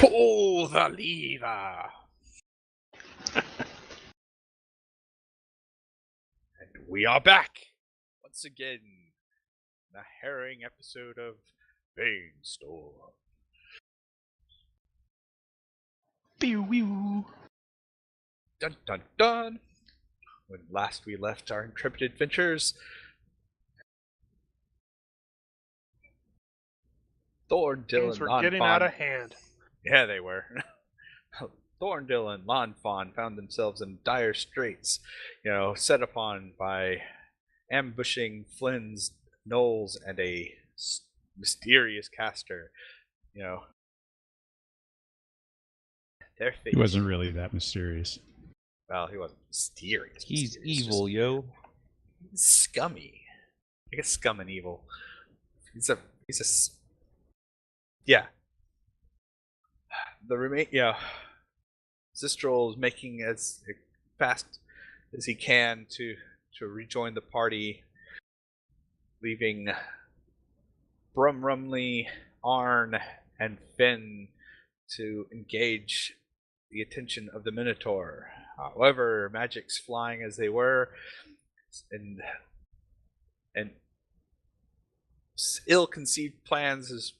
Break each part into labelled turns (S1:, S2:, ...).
S1: Pull the lever! And we are back! Once again, in a harrowing episode of Banestorm.
S2: Pew.
S1: Dun dun dun! When last we left our intrepid adventurers, Thorndil
S2: Things
S1: and
S2: were getting out of hand.
S1: Yeah, they were. Thorndil and Lanfon found themselves in dire straits, set upon by ambushing Flynn's gnolls and a mysterious caster. Their fate.
S3: He wasn't really that mysterious.
S1: Well, he wasn't mysterious.
S4: He's
S1: mysterious,
S4: evil, yo.
S1: He's scummy. I guess scum and evil. Yeah. Zistrel is making as fast as he can to rejoin the party, leaving Brumrumley, Arn, and Finn to engage the attention of the Minotaur. However, magics flying as they were, and ill-conceived plans has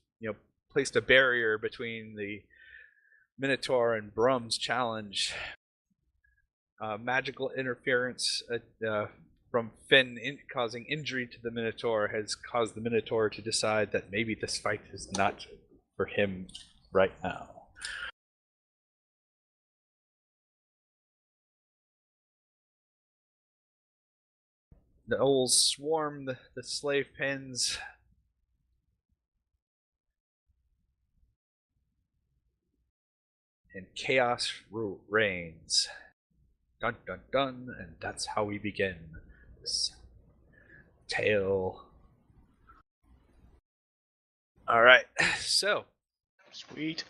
S1: placed a barrier between the Minotaur and Brum's challenge. Magical interference from Finn causing injury to the Minotaur has caused the Minotaur to decide that maybe this fight is not for him right now. The gnolls swarm the slave pens. And chaos reigns. Dun dun dun, and that's how we begin this tale. Alright, so.
S2: Sweet.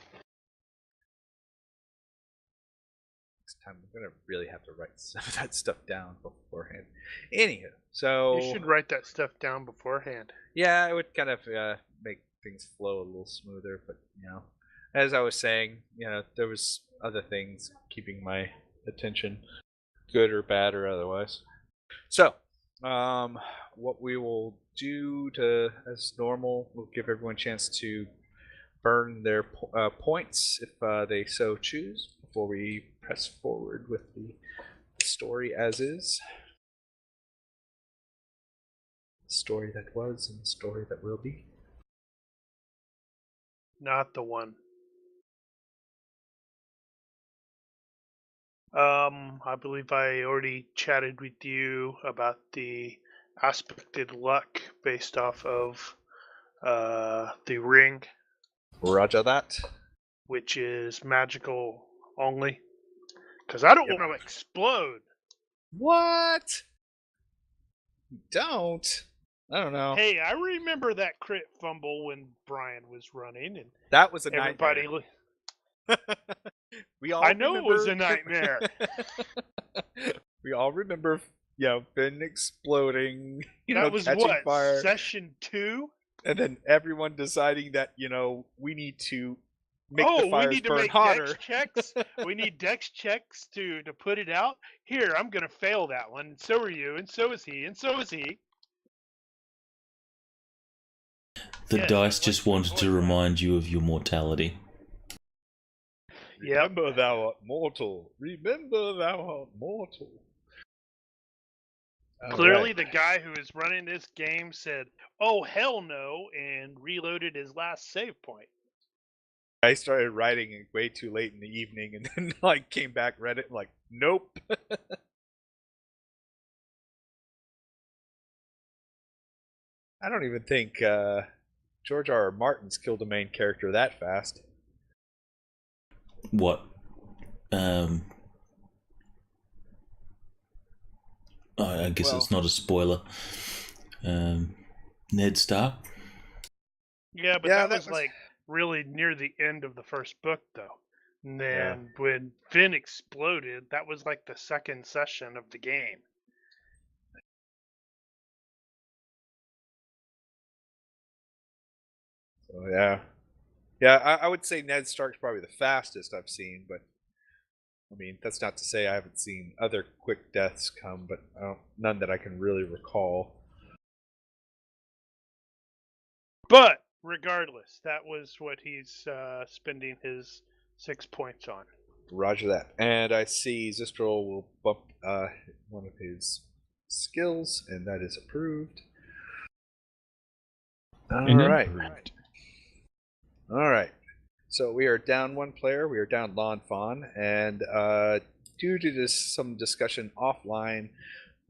S1: Next time I'm going to really have to write some of that stuff down beforehand. Anywho, so.
S2: You should write that stuff down beforehand.
S1: Yeah, it would kind of make things flow a little smoother, but, as I was saying, there was other things keeping my attention, good or bad or otherwise. So, what we will do as normal, we'll give everyone a chance to burn their points if they so choose before we press forward with the story as is. The story that was and the story that will be.
S2: Not the one. I believe I already chatted with you about the aspected luck based off of the ring.
S1: Roger that.
S2: Which is magical only. Because I don't want to explode.
S1: What? Don't. I don't know.
S2: Hey, I remember that crit fumble when Brian was running, and
S1: that was a
S2: everybody.
S1: I
S2: know it was a nightmare.
S1: We all remember, Finn exploding.
S2: That was
S1: catching
S2: what,
S1: fire.
S2: session 2?
S1: And then everyone deciding that we need to make the fires
S2: we need to
S1: burn
S2: make
S1: hotter.
S2: Dex checks. We need Dex checks to put it out. Here, I'm gonna fail that one. And so are you, and so is he, and so is he.
S4: The dice just wanted to remind you of your mortality.
S1: Remember thou art mortal. Remember thou art mortal.
S2: Clearly, the guy who is running this game said, "Oh hell no," and reloaded his last save point.
S1: I started writing it way too late in the evening, and then came back, read it, nope. I don't even think George R.R. Martin's killed a main character that fast.
S4: What? I guess it's not a spoiler. Ned Stark?
S2: Yeah, but that was really near the end of the first book, though. And then when Finn exploded, that was the second session of the game.
S1: So, yeah. Yeah, I would say Ned Stark's probably the fastest I've seen, but I mean, that's not to say I haven't seen other quick deaths come, but none that I can really recall.
S2: But regardless, that was what he's spending his 6 points on.
S1: Roger that. And I see Zistral will bump one of his skills, and that is approved. All right. All right. So we are down one player. We are down Lon Fawn, and due to some discussion offline,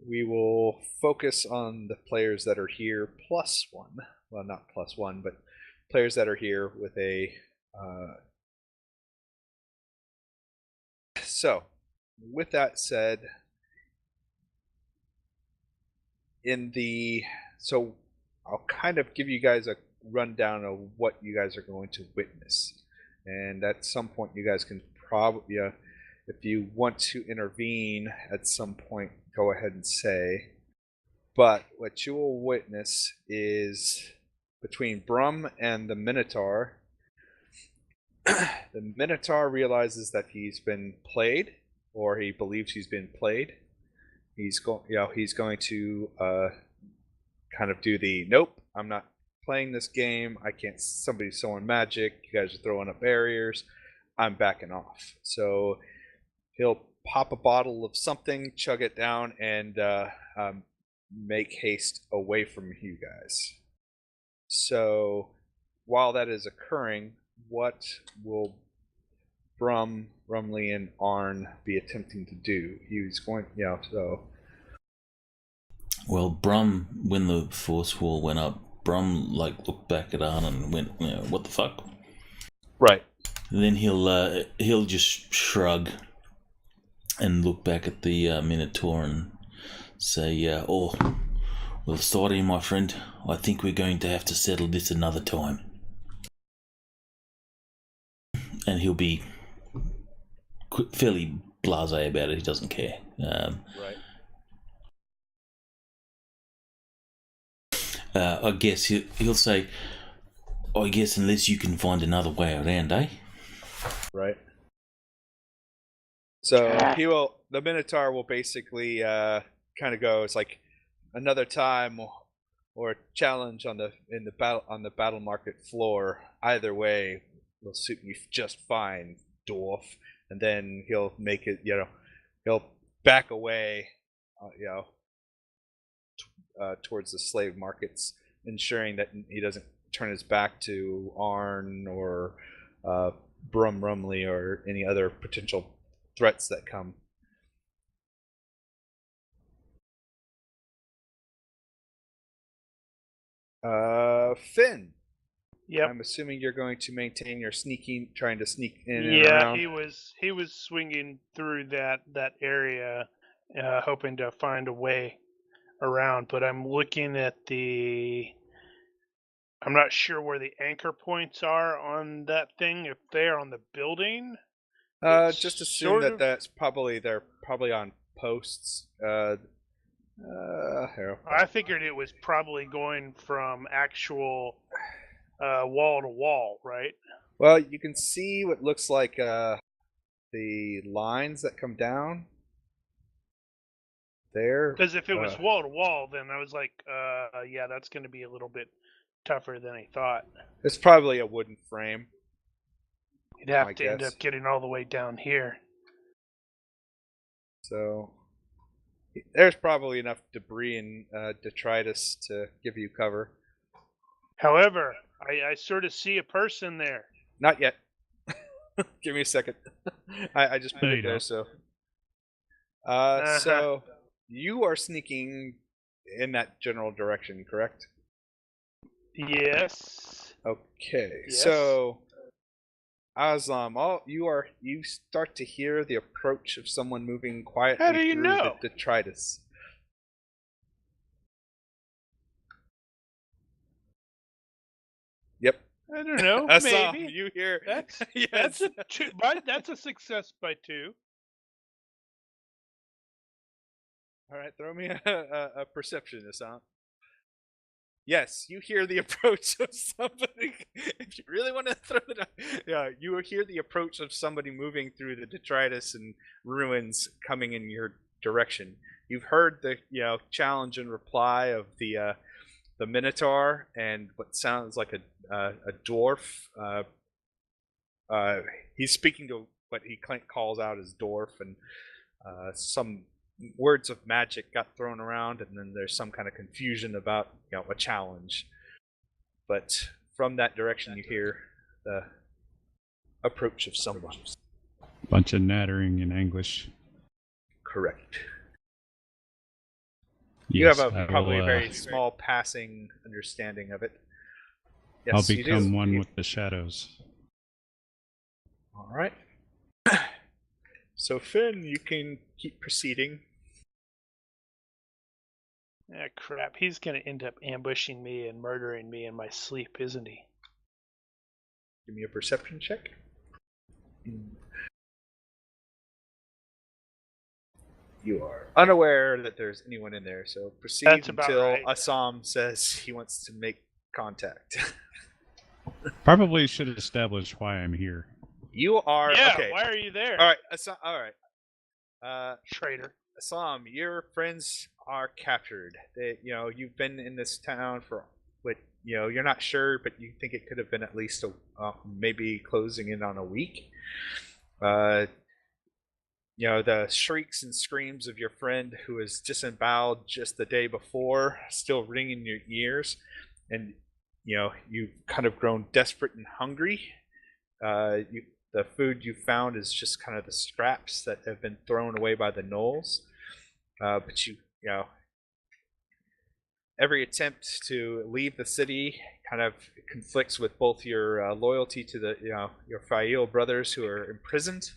S1: we will focus on the players that are here plus one. Well, not plus one, but players that are here with a. So, with that said, so I'll kind of give you guys a rundown of what you guys are going to witness, and at some point you guys can probably, if you want to intervene at some point, go ahead and say. But what you will witness is between Brum and the Minotaur. The Minotaur realizes that he's been played, or he believes he's been played. He's going to kind of do the nope, I'm not playing this game. I can't. Somebody's throwing magic. You guys are throwing up barriers. I'm backing off. So he'll pop a bottle of something, chug it down, and make haste away from you guys. So while that is occurring, what will Brum, Rumley, and Arn be attempting to do? He's going, so.
S4: Well, Brum, when the force wall went up, Brum looked back at Arn and went, what the fuck?
S1: Right.
S4: And then he'll just shrug and look back at the Minotaur and say, well, sorry, my friend. I think we're going to have to settle this another time. And he'll be fairly blasé about it. He doesn't care.
S1: Right.
S4: I guess he'll say, I guess unless you can find another way around, eh?
S1: Right. So the Minotaur will basically kind of go, it's like another time or challenge on the battle market floor. Either way will suit you just fine, dwarf. And then he'll make it, he'll back away, towards the slave markets, ensuring that he doesn't turn his back to Arn or Brum Rumley or any other potential threats that come. Finn.
S2: Yep.
S1: I'm assuming you're going to maintain your trying to sneak in and
S2: around.
S1: Yeah,
S2: he was swinging through that area, hoping to find a way around. But I'm looking at I'm not sure where the anchor points are on that thing. If they're on the building,
S1: just assume that they're probably on posts.
S2: I figured it was probably going from actual wall to wall, right?
S1: Well, you can see what looks like the lines that come down there.
S2: Because if it was wall to wall, then I was like, yeah, that's going to be a little bit tougher than I thought.
S1: It's probably a wooden frame.
S2: You'd have to end up getting all the way down here.
S1: So there's probably enough debris and detritus to give you cover.
S2: However, I sort of see a person there.
S1: Not yet. Give me a second. I just put it there, so. So you are sneaking in that general direction, correct?
S2: Yes.
S1: Okay.
S2: Yes.
S1: So Aslam, you start to hear the approach of someone moving quietly
S2: How do you
S1: through
S2: know?
S1: the detritus. Yep.
S2: I don't know.
S1: Aslam,
S2: maybe
S1: you hear
S2: that's
S1: yes.
S2: that's a success by 2.
S1: All right, throw me a perception, Aslam. Yes, you hear the approach of somebody. If you really want to throw it out, yeah, you will hear the approach of somebody moving through the detritus and ruins coming in your direction. You've heard the challenge and reply of the Minotaur and what sounds like a dwarf. He's speaking to what he calls out as dwarf, and some words of magic got thrown around, and then there's some kind of confusion about a challenge. But from that direction, you hear the approach of someone.
S3: Bunch of nattering in English.
S1: Correct.
S3: Yes,
S1: you have probably a very small passing understanding of it. Yes,
S3: I'll become one with the shadows.
S1: All right. So Finn, you can keep proceeding.
S2: Ah, crap. He's going to end up ambushing me and murdering me in my sleep, isn't he?
S1: Give me a perception check. You are unaware that there's anyone in there, so proceed until
S2: right.
S1: Assam says he wants to make contact.
S3: Probably should establish why I'm here.
S1: You are...
S2: Yeah,
S1: okay.
S2: Why are you there?
S1: All right, Assam, all right.
S2: Traitor.
S1: Assam, your friends are captured. You've been in this town for, you're not sure, but you think it could have been at least maybe closing in on a week. The shrieks and screams of your friend who was disemboweled just the day before still ring in your ears, and you've kind of grown desperate and hungry. The food you found is just kind of the scraps that have been thrown away by the gnolls. But every attempt to leave the city kind of conflicts with both your loyalty to your Fail brothers who are imprisoned,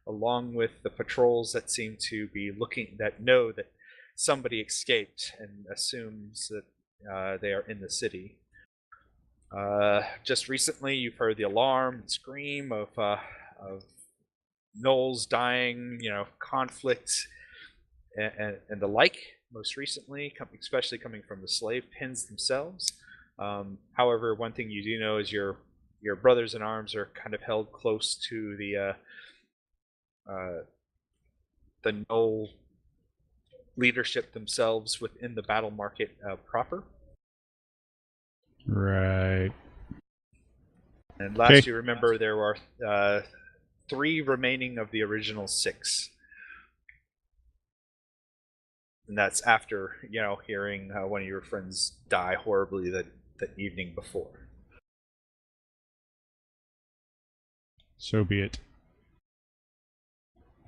S1: along with the patrols that seem to be that know that somebody escaped and assumes that they are in the city. Just recently, you've heard the alarm and scream of gnolls dying, conflict, and the like. Most recently, especially coming from the slave pens themselves. However, one thing you do know is your brothers in arms are kind of held close to the gnoll leadership themselves within the battle market proper.
S3: Right.
S1: And last you remember, there were 3 remaining of the original 6. And that's after, hearing one of your friends die horribly the evening before.
S3: So be it.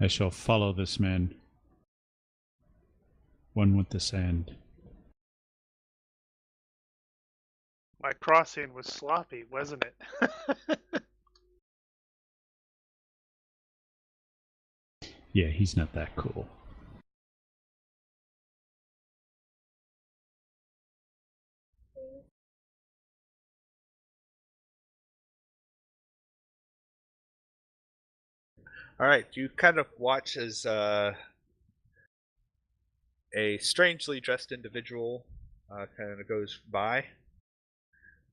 S3: I shall follow this man. One with the sand.
S2: My crossing was sloppy, wasn't it?
S3: Yeah, he's not that cool.
S1: All right, you kind of watch as a strangely dressed individual kind of goes by.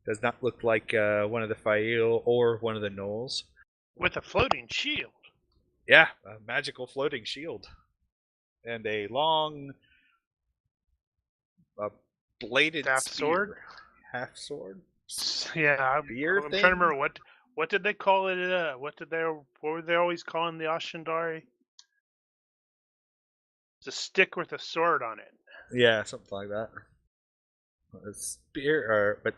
S1: Does not look like one of the Fail or one of the gnolls.
S2: With a floating shield.
S1: Yeah, a magical floating shield. And a long bladed
S2: half sword?
S1: Half sword?
S2: Yeah, I'm
S1: Spear
S2: trying to remember what did they call it? What were they always calling the Ashendari? It's a stick with a sword on it.
S1: Yeah, something like that. A spear, but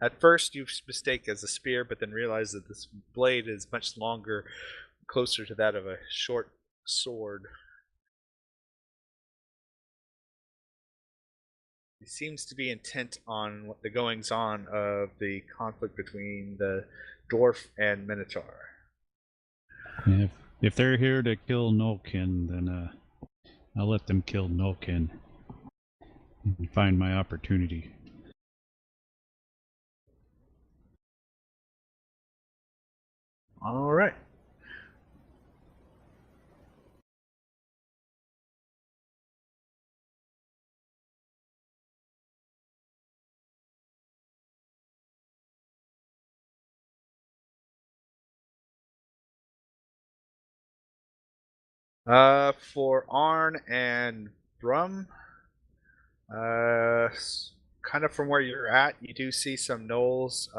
S1: at first you mistake as a spear, but then realize that this blade is much longer, closer to that of a short sword. He seems to be intent on what the goings-on of the conflict between the dwarf and Minotaur.
S3: If they're here to kill Nolkin, then I'll let them kill Nolkin and find my opportunity.
S1: All right. For Arn and Brum, kind of from where you're at, you do see some gnolls,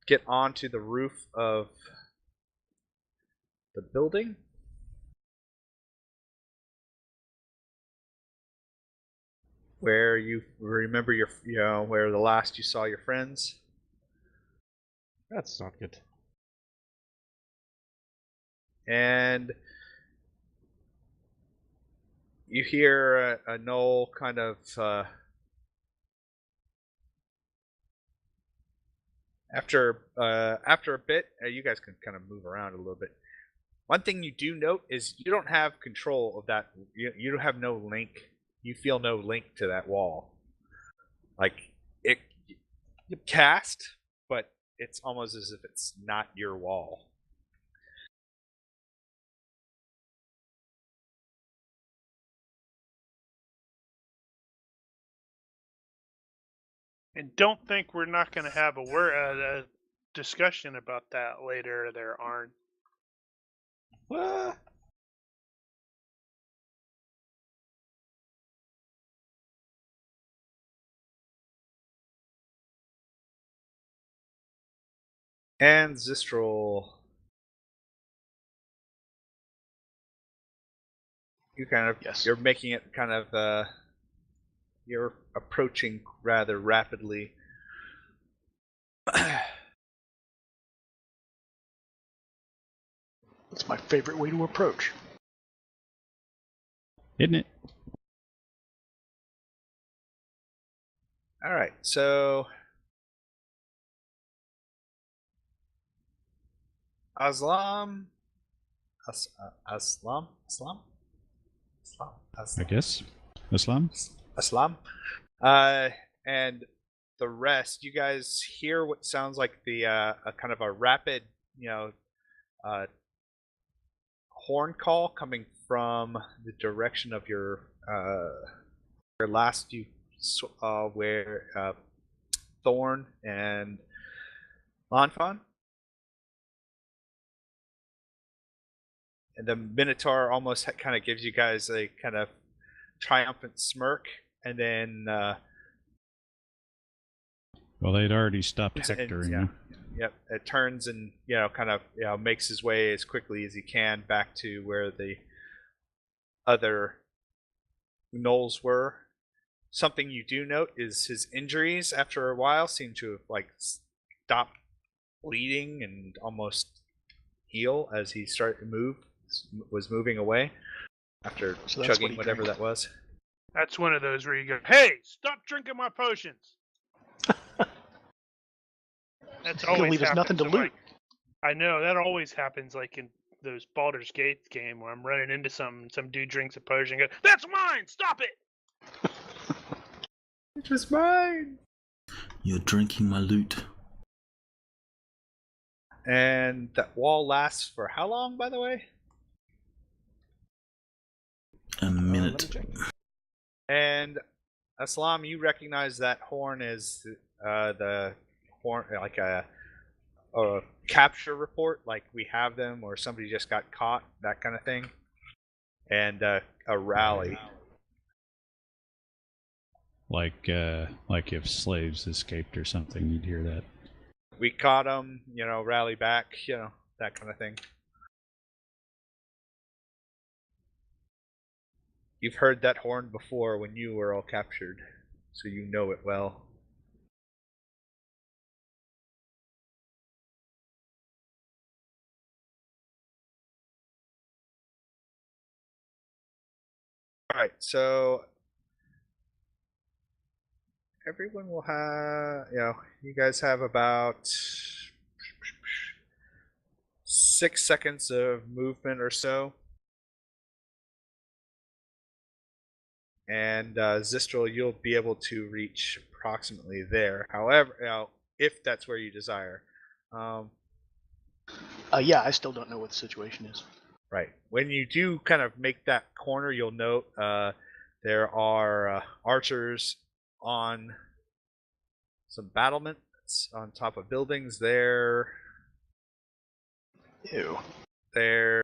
S1: get onto the roof of the building. Where you remember where the last you saw your friends.
S5: That's not good.
S1: And you hear a gnoll kind of after a bit. You guys can kind of move around a little bit. One thing you do note is you don't have control of that. You don't have no link. You feel no link to that wall. Like you cast, but it's almost as if it's not your wall.
S2: And don't think we're not going to have a discussion about that later there, Arn.
S5: What?
S1: And Zistrel, you kind of you're making it kind of you're approaching rather rapidly.
S6: That's my favorite way to approach.
S3: Isn't it?
S1: All right, so Aslam,
S3: I guess. Islam?
S1: Aslam, and the rest. You guys hear what sounds like the a kind of a rapid, horn call coming from the direction of your last you saw, where Thorn and Lanfan. And the Minotaur almost kind of gives you guys a kind of triumphant smirk, and then
S3: well, they'd already stopped hectoring.
S1: Yep, it turns and kind of makes his way as quickly as he can back to where the other gnolls were. Something you do note is his injuries after a while seem to have stopped bleeding and almost heal as he was moving away after chugging whatever that was.
S2: That's one of those where you go, "Hey, stop drinking my potions." That's always
S6: leave us nothing to loot.
S2: I know that always happens, like in those Baldur's Gate game where I'm running into some dude drinks a potion and goes, "That's mine! Stop it!"
S1: It was mine.
S4: You're drinking my loot.
S1: And that wall lasts for how long, by the way?
S4: A minute.
S1: And Aslam, you recognize that horn as the horn, like a capture report, like we have them, or somebody just got caught, that kind of thing, and a rally.
S3: Like if slaves escaped or something, you'd hear that.
S1: We caught them, rally back, that kind of thing. You've heard that horn before when you were all captured, so you know it well. Alright, so everyone will have, you guys have about 6 seconds of movement or so. And Zistrel, you'll be able to reach approximately there. However, if that's where you desire.
S6: Yeah, I still don't know what the situation is.
S1: Right. When you do kind of make that corner, you'll note there are archers on some battlements on top of buildings there.
S6: Ew.
S1: They're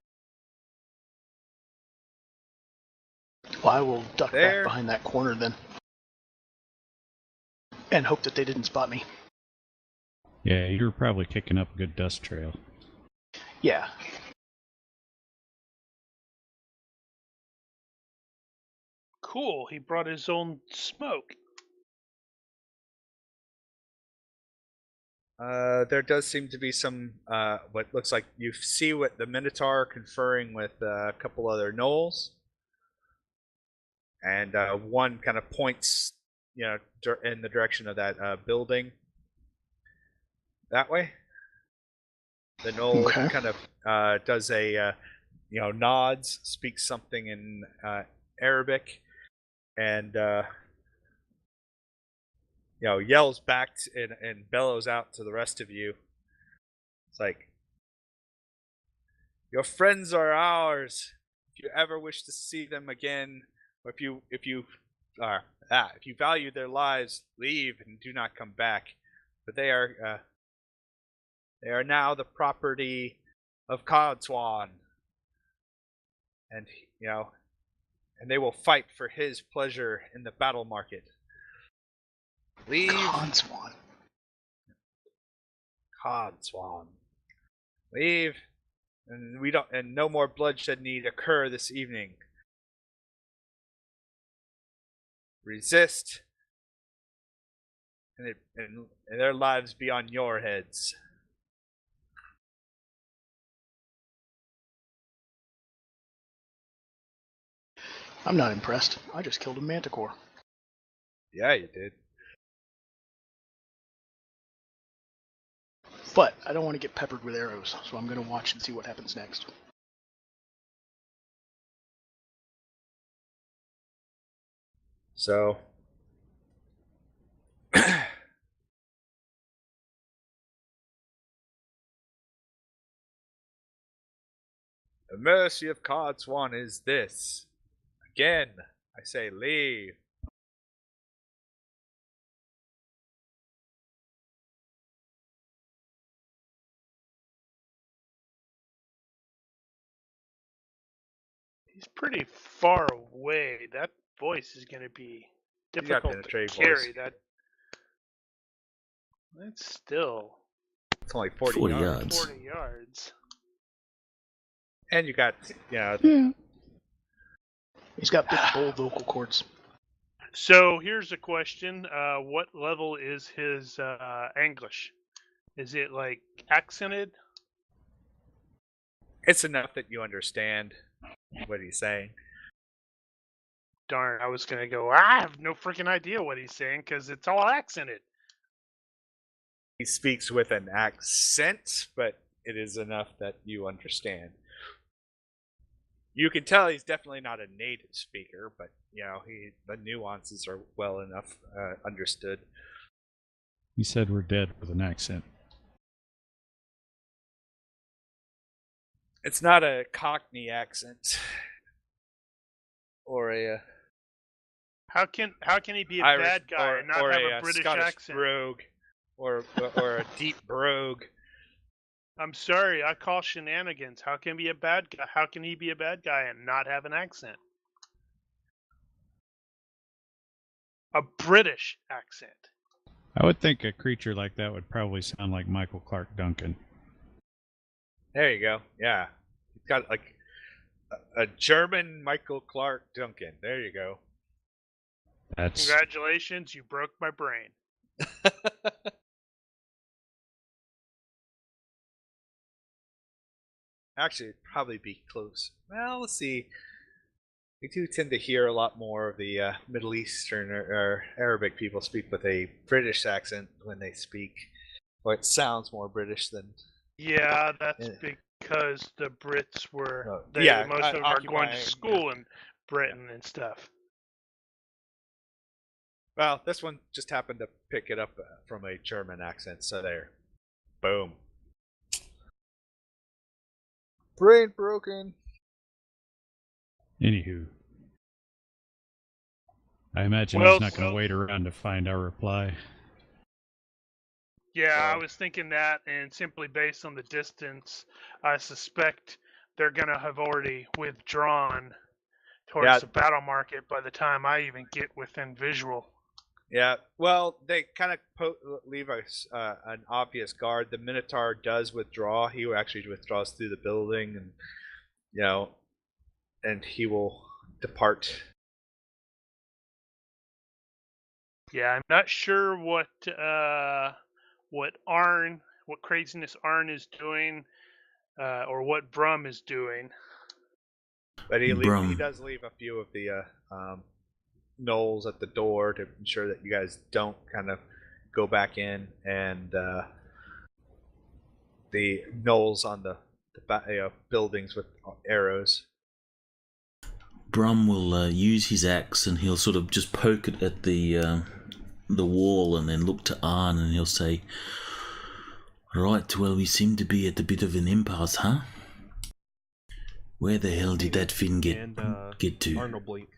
S6: Well, I will duck
S1: there.
S6: back behind that corner then. And hope that they didn't spot me.
S3: Yeah, you're probably kicking up a good dust trail.
S6: Yeah.
S2: Cool, he brought his own smoke.
S1: There does seem to be some what looks like you see what the Minotaur conferring with a couple other gnolls, and one kind of points, in the direction of that building. That way. The gnoll kind of does a nods, speaks something in Arabic, and yells back and bellows out to the rest of you. It's like, your friends are ours. If you ever wish to see them again, or if you value their lives, leave and do not come back. But they are now the property of Codswan, and and they will fight for his pleasure in the battle market. Leave. Codswan. Leave, and no more bloodshed need occur this evening. Resist, and their lives be on your heads.
S6: I'm not impressed. I just killed a manticore.
S1: Yeah, you did.
S6: But I don't want to get peppered with arrows, so I'm going to watch and see what happens next.
S1: So, the mercy of Codswan is this. Again, I say leave.
S2: He's pretty far away. That voice is going to be difficult to carry.
S1: Voice.
S2: That's still...
S1: It's only 40 yards.
S2: 40 yards.
S1: And you got,
S6: Yeah. He's got big, bold vocal cords.
S2: So here's a question. What level is his English? Is it like accented?
S1: It's enough that you understand what he's saying.
S2: Darn, I was going to go, I have no freaking idea what he's saying because it's all accented.
S1: He speaks with an accent, but it is enough that you understand. You can tell he's definitely not a native speaker, but the nuances are well enough understood.
S3: He said we're dead with an accent.
S1: It's not a Cockney accent, or a.
S2: How can he be a
S1: Irish,
S2: bad guy and not have a British
S1: Scottish
S2: accent?
S1: brogue, or a deep brogue.
S2: I'm sorry, I call shenanigans. How can he be a bad guy? How can he be a bad guy and not have an accent? A British accent.
S3: I would think a creature like that would probably sound like Michael Clark Duncan.
S1: There you go. Yeah. He's got like a German Michael Clark Duncan. There you go.
S2: Congratulations, you broke my brain.
S1: Actually, it'd probably be close. Well, let's see. We do tend to hear a lot more of the Middle Eastern or Arabic people speak with a British accent when they speak. Or it sounds more British than...
S2: Yeah, that's because the Brits were... most of them are going to school in Britain and stuff.
S1: Well, this one just happened to pick it up from a German accent, so there. Boom. Brain broken.
S3: Anywho. I imagine he's not going to wait around to find our reply.
S2: Yeah, I was thinking that, and simply based on the distance, I suspect they're gonna have already withdrawn towards the battle market by the time I even get within visual.
S1: Yeah, well, they kind of leave us an obvious guard. The Minotaur does withdraw. He actually withdraws through the building, and and he will depart.
S2: Yeah, I'm not sure what craziness Arn is doing, or what Brum is doing.
S1: But he does leave a few of the gnolls at the door to ensure that you guys don't kind of go back in, and the gnolls on the buildings with arrows.
S4: Brum will use his axe, and he'll sort of just poke it at the wall, and then look to Arn, and he'll say, "Right, well, we seem to be at a bit of an impasse, huh? Where the hell did that Finn get to?"
S5: Arnold blink.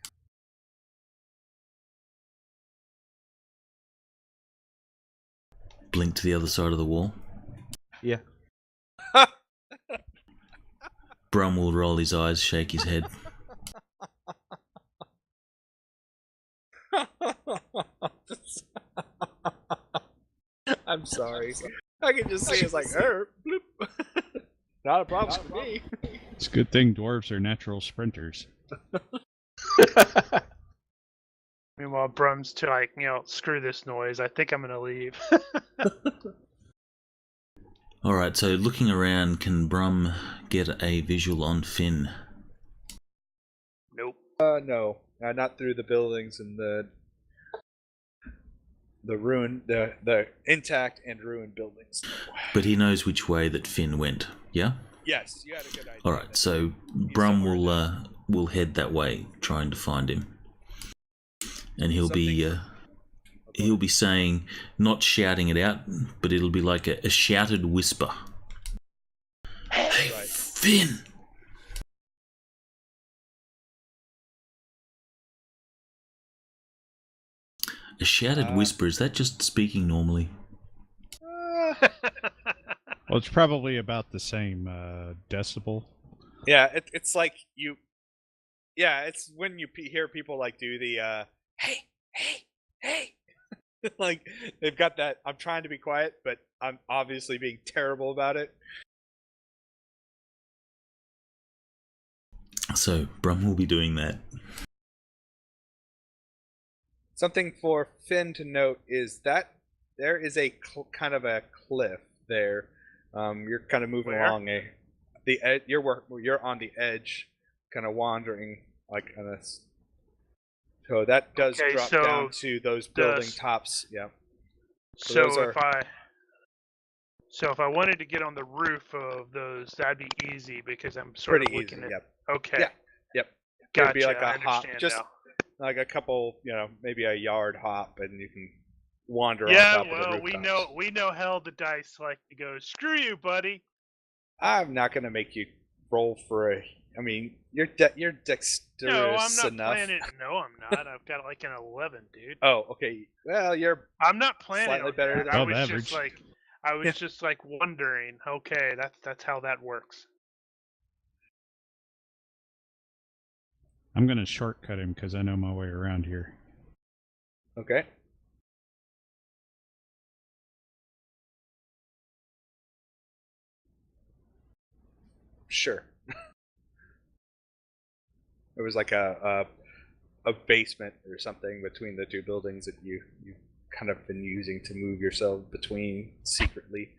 S4: Blink to the other side of the wall.
S5: Yeah.
S4: Brum will roll his eyes, shake his head.
S1: I'm sorry. I can just see it's like, bloop. Not a problem for me.
S3: It's a good thing dwarves are natural sprinters.
S2: Meanwhile, Brum's to like, screw this noise. I think I'm gonna leave.
S4: Alright, so looking around, can Brum get a visual on Finn?
S2: Nope.
S1: No. Not through the buildings and the ruined, the intact and ruined buildings.
S4: But he knows which way that Finn went, yeah?
S1: Yes, you had a good idea.
S4: Alright, so Brum will head that way, trying to find him. And he'll be saying, not shouting it out, but it'll be like a shouted whisper. Hey, right. Finn! A shouted whisper, is that just speaking normally?
S3: Well, it's probably about the same decibel.
S1: Yeah, it's like you... Yeah, it's when you hear people like do the, hey! Like, they've got that, I'm trying to be quiet, but I'm obviously being terrible about it.
S4: So, Brum will be doing that.
S1: Something for Finn to note is that there is a kind of a cliff there. You're kind of moving along the edge. You're on the edge, kind of wandering like on this. So that does drop down to those building tops. Yeah.
S2: So if I wanted to get on the roof of those, that'd be easy because I'm sort of looking at.
S1: Yep.
S2: Okay.
S1: Yeah. Yep.
S2: Gotcha.
S1: It'd be like a hop,
S2: just
S1: now. Like a couple, maybe a yard hop, and you can wander on top of the rooftops.
S2: Yeah, we know how the dice like to go. Screw you, buddy.
S1: I'm not gonna make you roll for a. I mean, you're dexterous enough.
S2: No, I'm not playing it. No, I'm not. I've got like an 11, dude.
S1: Oh, okay. Well,
S2: I'm not planning
S1: slightly better than
S2: I was just like wondering. Okay, that's how that works.
S3: I'm going to shortcut him because I know my way around here.
S1: Okay. Sure. There was like a basement or something between the two buildings that you've kind of been using to move yourself between secretly.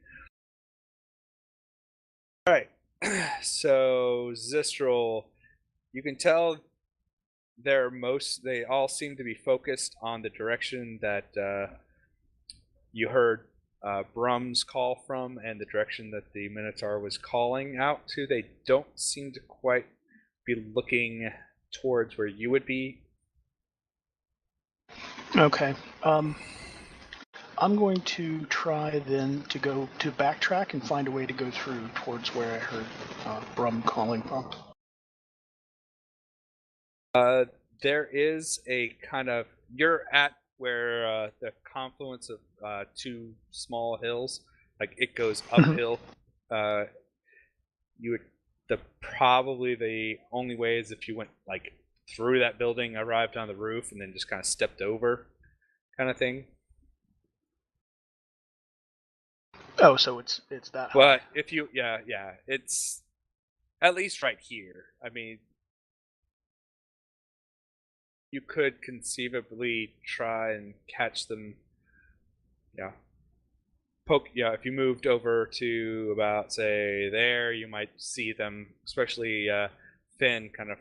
S1: All right. So Zistral, you can tell they all seem to be focused on the direction that you heard Brum's call from, and the direction that the Minotaur was calling out to. They don't seem to quite be looking towards where you would be.
S6: Okay. I'm going to try then to go to backtrack and find a way to go through towards where I heard Brum calling from.
S1: There is a kind of, you're at where the confluence of two small hills, like it goes uphill. You would probably the only way is if you went like through that building, arrived on the roof, and then just kind of stepped over, kind of thing.
S6: Oh, so it's that high.
S1: But if you, yeah, it's at least right here. I mean, you could conceivably try and catch them. Yeah. If you moved over to about, say, there, you might see them, especially Finn kind of,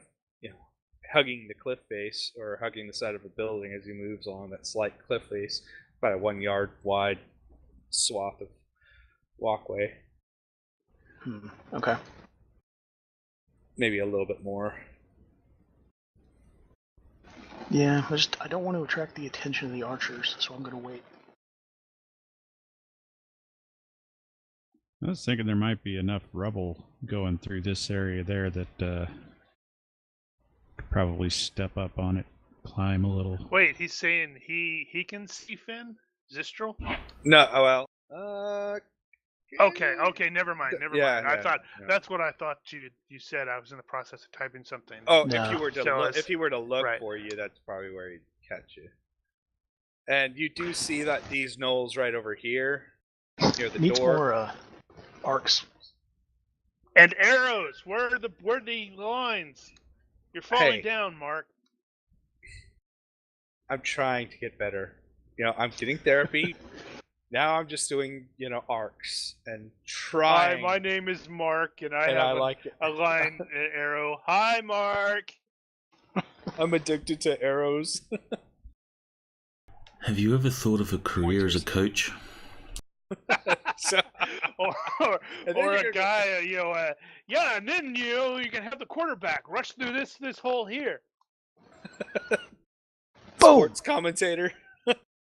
S1: hugging the cliff face or hugging the side of a building as he moves along that slight cliff face, about a 1 yard wide swath of walkway.
S6: Okay.
S1: Maybe a little bit more.
S6: Yeah, I don't want to attract the attention of the archers, so I'm going to wait.
S3: I was thinking there might be enough rubble going through this area there that could probably step up on it, climb a little.
S2: Wait, he's saying he can see Finn? Zistral?
S1: No, well,
S2: Okay, never mind.
S1: Yeah,
S2: I thought that's what I thought you said. I was in the process of typing something.
S1: Oh,
S6: No.
S1: if he were to look
S2: right.
S1: for you, that's probably where he'd catch you. And you do see that these knolls right over here near the
S6: Needs
S1: door.
S6: more arcs.
S2: And arrows. Where are the lines? You're falling
S1: Hey.
S2: down, Mark.
S1: I'm trying to get better. I'm getting therapy. Now I'm just doing, arcs and trying.
S2: Hi, my name is Mark, and I
S1: and
S2: have
S1: I like it.
S2: a line arrow. Hi, Mark.
S1: I'm addicted to arrows.
S4: Have you ever thought of a career as a coach?
S1: So,
S2: or
S1: And then
S2: a
S1: you're
S2: guy, and then you can have the quarterback rush through this hole here.
S1: sports commentator.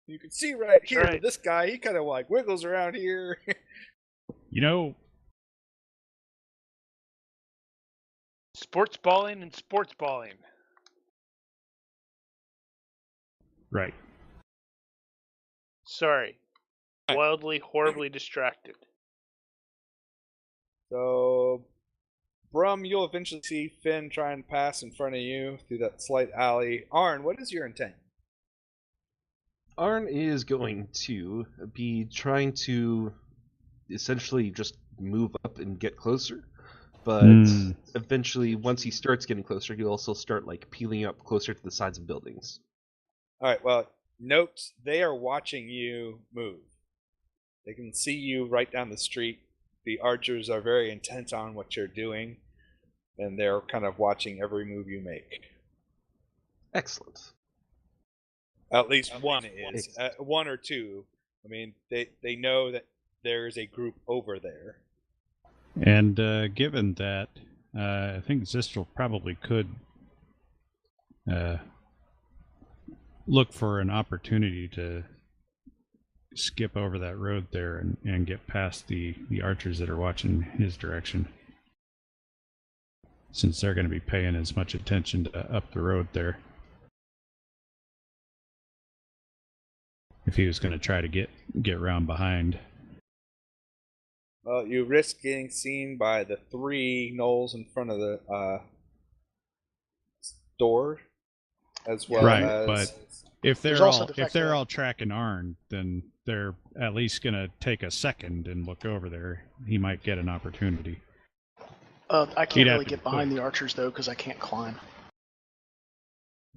S1: You can see right here,
S2: right.
S1: this guy, he kind of like wiggles around here.
S2: Sports balling and sports balling.
S3: Right.
S2: Sorry. Wildly, horribly distracted.
S1: So, Brum, you'll eventually see Finn try and pass in front of you through that slight alley. Arn, what is your intent?
S5: Arn is going to be trying to essentially just move up and get closer, but eventually, once he starts getting closer, he'll also start peeling up closer to the sides of buildings.
S1: All right, well, note they are watching you move. They can see you right down the street. The archers are very intent on what you're doing, and they're kind of watching every move you make.
S5: Excellent.
S1: At least one is. One or two. I mean, they know that there is a group over there.
S3: And given that, I think Zistral probably could look for an opportunity to skip over that road there and get past the archers that are watching his direction. Since they're going to be paying as much attention to up the road there. If he was going to try to get around behind.
S1: Well, you risk getting seen by the three gnolls in front of the door, as well
S3: right,
S1: as.
S3: But if they're all tracking Arn, then they're at least going to take a second and look over there. He might get an opportunity.
S6: I can't really get behind the archers though because I can't climb.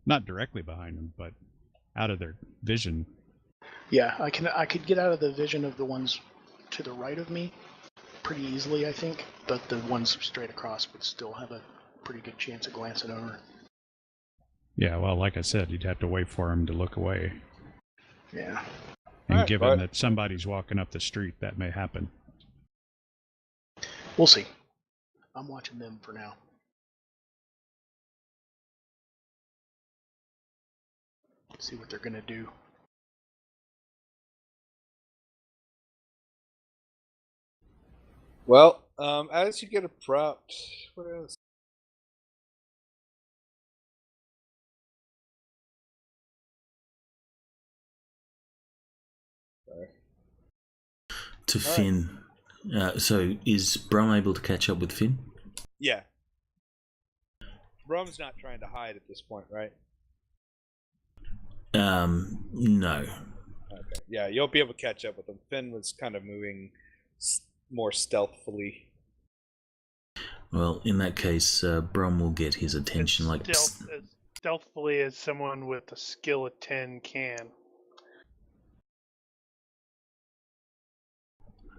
S3: Not directly behind them, but out of their vision.
S6: Yeah, I could get out of the vision of the ones to the right of me pretty easily, I think, but the ones straight across would still have a pretty good chance of glancing over.
S3: Yeah, well, like I said, you'd have to wait for him to look away.
S6: Yeah.
S3: And given that somebody's walking up the street, that may happen.
S6: We'll see. I'm watching them for now. See what they're gonna do.
S1: Well, as you get abrupt, what else? Sorry.
S4: To Finn. So is Brum able to catch up with Finn?
S1: Yeah. Brum's not trying to hide at this point, right?
S4: No.
S1: Okay. Yeah, you'll be able to catch up with him. Finn was kind of moving more stealthily.
S4: Well, in that case, Brum will get his attention like...
S2: As stealthily as someone with a skill of 10 can.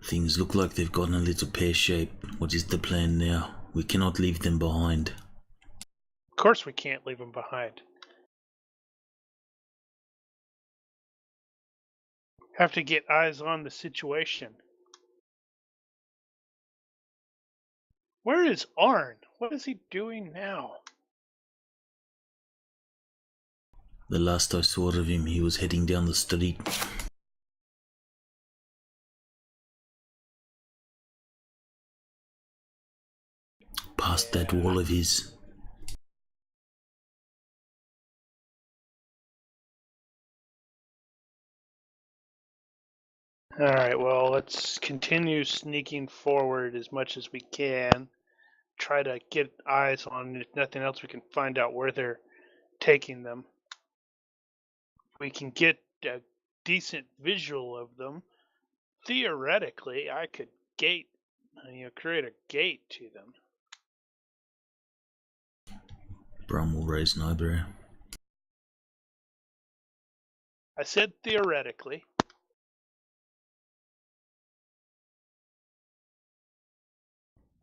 S4: Things look like they've gotten a little pear-shaped. What is the plan now? We cannot leave them behind.
S2: Of course we can't leave them behind. Have to get eyes on the situation. Where is Arn? What is he doing now?
S4: The last I saw of him, he was heading down the street. Past that wall of his.
S2: Alright, well, let's continue sneaking forward as much as we can. Try to get eyes on, if nothing else, we can find out where they're taking them. If we can get a decent visual of them, theoretically, I could create a gate to them.
S4: Brum will raise an eyebrow.
S2: I said theoretically.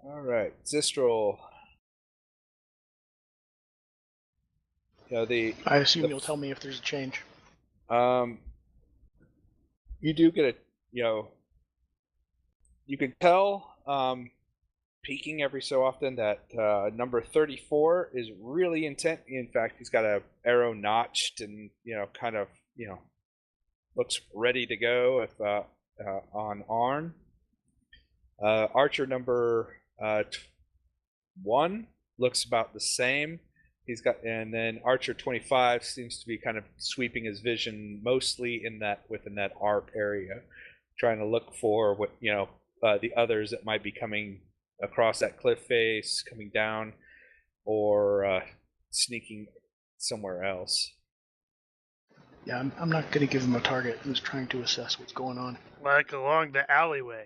S1: Alright, Zistrel.
S6: I assume you'll tell me if there's a change.
S1: You do get you can tell, peeking every so often that number 34 is really intent. In fact, he's got a arrow notched and, kind of, looks ready to go if on Arn. Archer number 1 looks about the same. And then Archer 25 seems to be kind of sweeping his vision mostly within that arc area, trying to look for what the others that might be coming across that cliff face, coming down, or sneaking somewhere else.
S6: Yeah, I'm not going to give him a target. I'm just trying to assess what's going on.
S2: Like along the alleyway.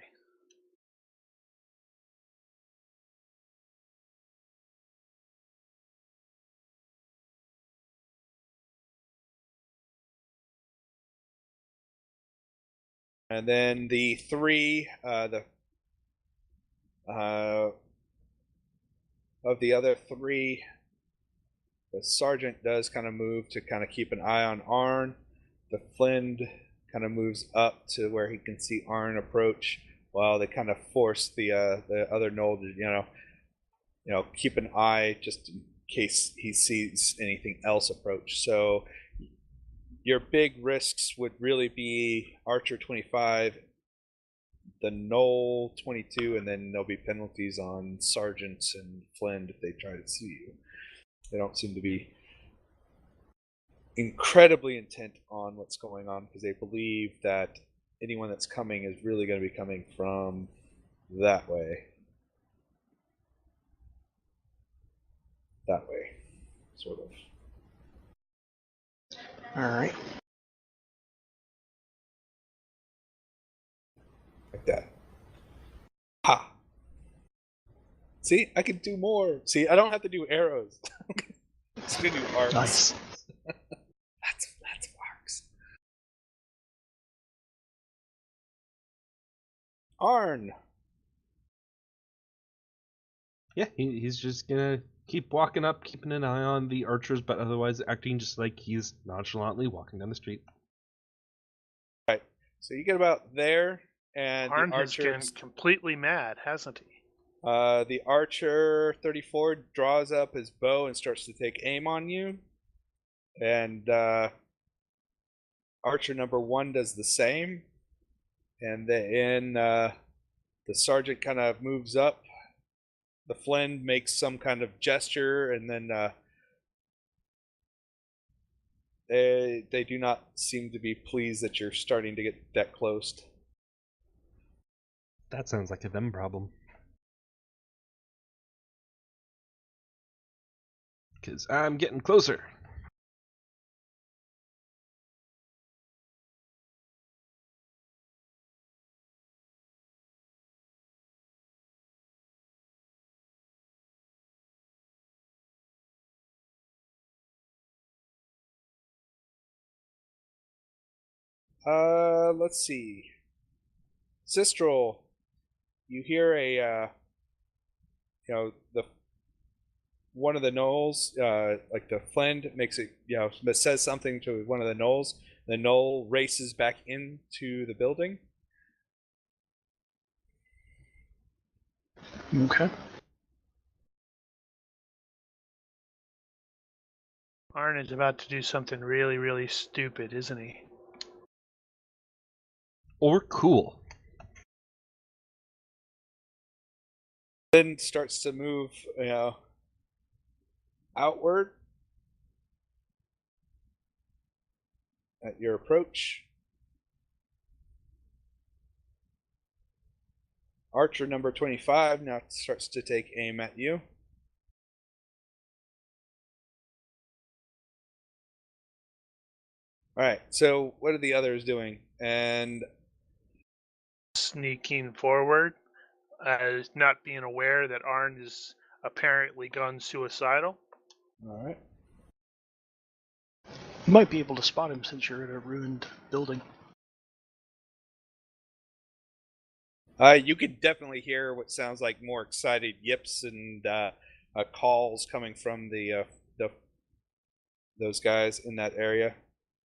S1: And then the 3, of the other 3, the sergeant does kind of move to kind of keep an eye on Arn. The Flind kind of moves up to where he can see Arn approach, while they kind of force the other Knoll to keep an eye just in case he sees anything else approach. So your big risks would really be Archer 25, the Knoll 22, and then there'll be penalties on sergeants and Flind if they try to see you. They don't seem to be incredibly intent on what's going on because they believe that anyone that's coming is really going to be coming from that way. That way, sort of.
S6: Alright.
S1: Like that. Ha! See, I can do more. See, I don't have to do arrows. It's gonna do arcs.
S6: Nice.
S1: That's arcs. Arn.
S5: Yeah, he's just gonna keep walking up, keeping an eye on the archers, but otherwise acting just like he's nonchalantly walking down the street.
S1: Right. So you get about there, and
S2: Arn
S1: the
S2: has
S1: archer.
S2: gone completely mad, hasn't he?
S1: The archer 34 draws up his bow and starts to take aim on you, and archer number 1 does the same, and then the sergeant kind of moves up. The Flind makes some kind of gesture, and then they do not seem to be pleased that you're starting to get that close.
S5: That sounds like a them problem. because I'm getting closer.
S1: Let's see. Sistrel, you hear the one of the gnolls, like the Flend makes it, says something to one of the gnolls. The gnoll races back into the building.
S6: Okay.
S2: Arn is about to do something really, really stupid, isn't he?
S5: Or cool.
S1: Then starts to move, outward at your approach. Archer number 25 now starts to take aim at you. Alright, so what are the others doing? And
S2: Sneaking forward, not being aware that Arn is apparently gone suicidal.
S1: alright.
S6: You might be able to spot him since you're at a ruined building.
S1: You can definitely hear what sounds like more excited yips and calls coming from those guys in that area.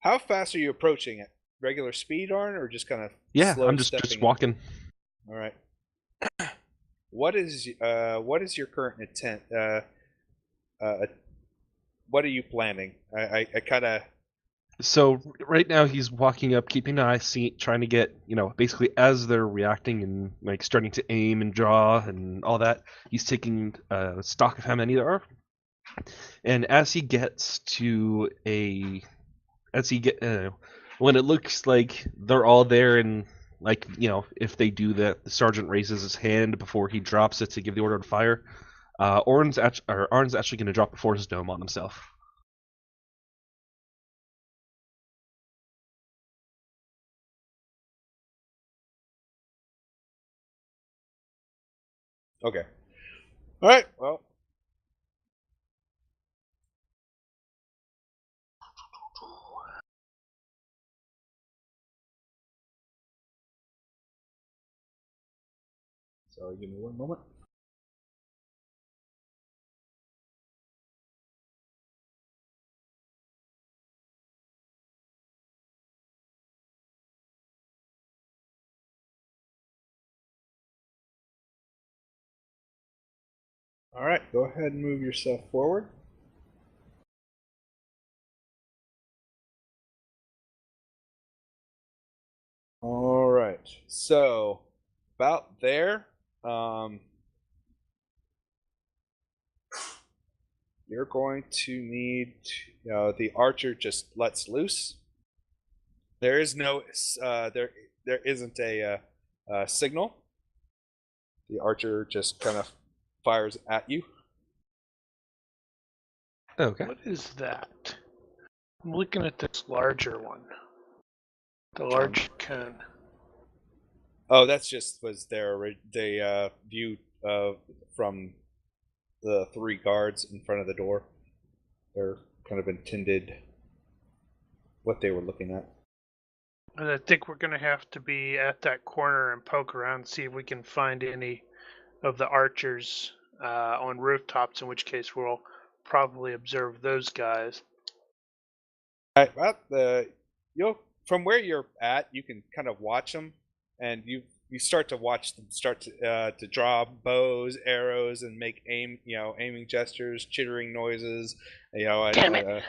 S1: How fast are you approaching it? Regular speed, Arn, or just kind of slow
S5: I'm just walking.
S1: All right. What is your current intent? What are you planning? I kind of.
S5: So right now he's walking up, keeping an eye, trying to get, basically as they're reacting and like starting to aim and draw and all that, he's taking stock of how many there are. And as he gets to when it looks like they're all there and like, if they do that, the sergeant raises his hand before he drops it to give the order to fire. Arn's actually going to drop a force dome on himself.
S1: Okay. All right. Well. So give me one moment. All right. Go ahead and move yourself forward. All right. So about there, you're going to need the archer just lets loose. There is no there isn't a signal. The archer just kind of fires at you.
S5: Okay.
S2: What is that? I'm looking at this larger one. The large cone.
S1: Oh, that's just was their view from the three guards in front of the door. They're kind of intended what they were looking at.
S2: And I think we're going to have to be at that corner and poke around and see if we can find any of the archers on rooftops, in which case we'll probably observe those guys.
S1: All right, well, from where you're at, you can kind of watch them, and you start to watch them start to draw bows, arrows, and make aiming gestures, chittering noises.
S6: Damn it.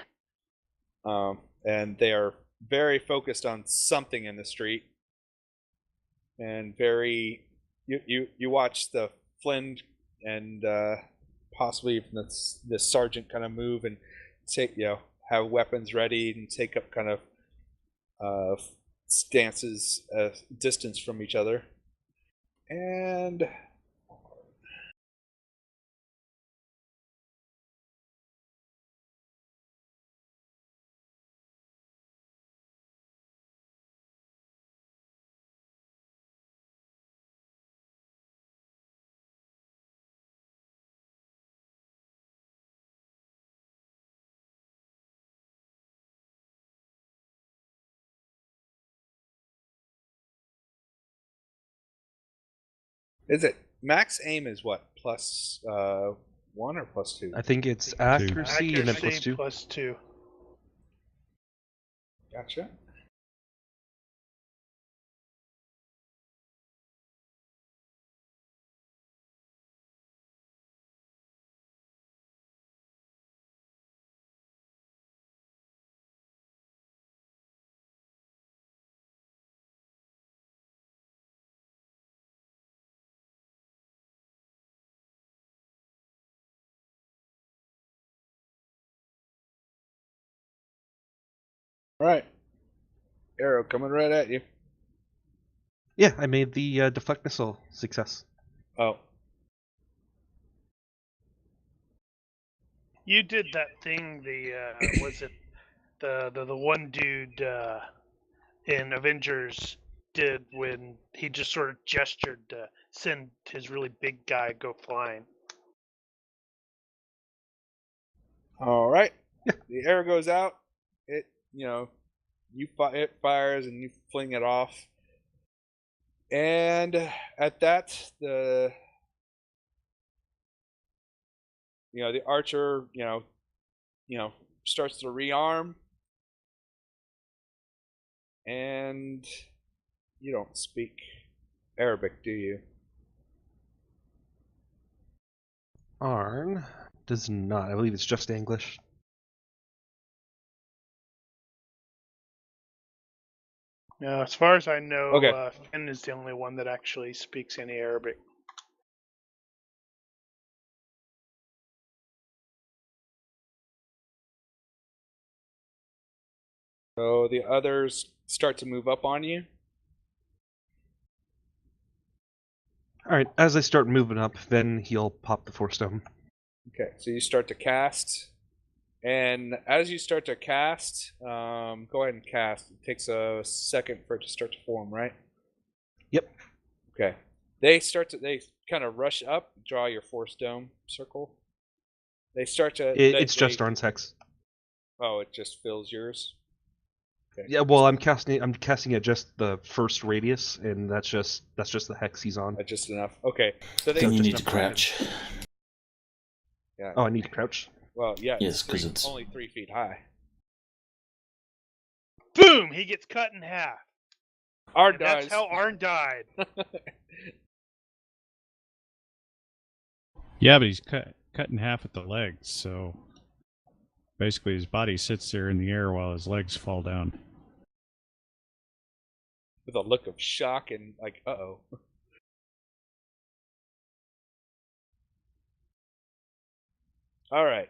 S1: And they are very focused on something in the street, and very you watch the Flynn and possibly even the sergeant kind of move and take have weapons ready and take up kind of stances distance from each other. And Is it max aim is what? Plus 1 or plus 2?
S5: I think it's accuracy and then
S2: Accuracy
S5: plus 2.
S2: +2.
S1: Gotcha. All right. Arrow coming right at you.
S5: Yeah, I made the deflect missile success.
S1: Oh.
S2: You did that thing. Was it the one dude in Avengers did when he just sort of gestured to send his really big guy go flying.
S1: All right. The arrow goes out. It, it fires and you fling it off. And at that, the archer, starts to rearm. And you don't speak Arabic, do you?
S5: Arn does not. I believe it's just English.
S2: No, as far as I know,
S1: Okay.
S2: Finn is the only one that actually speaks any Arabic.
S1: So the others start to move up on you.
S5: Alright, as I start moving up, then he'll pop the Force Stone.
S1: Okay, so you start to cast. And as you start to cast, go ahead and cast. It takes a second for it to start to form, right?
S5: Yep.
S1: Okay. They kind of rush up, draw your Force Dome circle. They start to...
S5: It's just Arn's Hex.
S1: Oh, it just fills yours? Okay.
S5: Yeah, well, I'm casting it just the first radius, and that's just the hex he's on.
S1: That's just enough. Okay. So
S4: Then you
S5: just
S4: need to
S5: enough
S4: crouch.
S1: Yeah.
S5: Oh, I need to crouch?
S1: Well, yeah.
S4: Yes, because it's
S1: only 3 feet high.
S2: Boom! He gets cut in half.
S1: Arn
S2: And that's
S1: dies.
S2: how Arn died.
S3: Yeah, but he's cut in half at the legs, so basically his body sits there in the air while his legs fall down.
S1: With a look of shock and like, uh-oh. All right,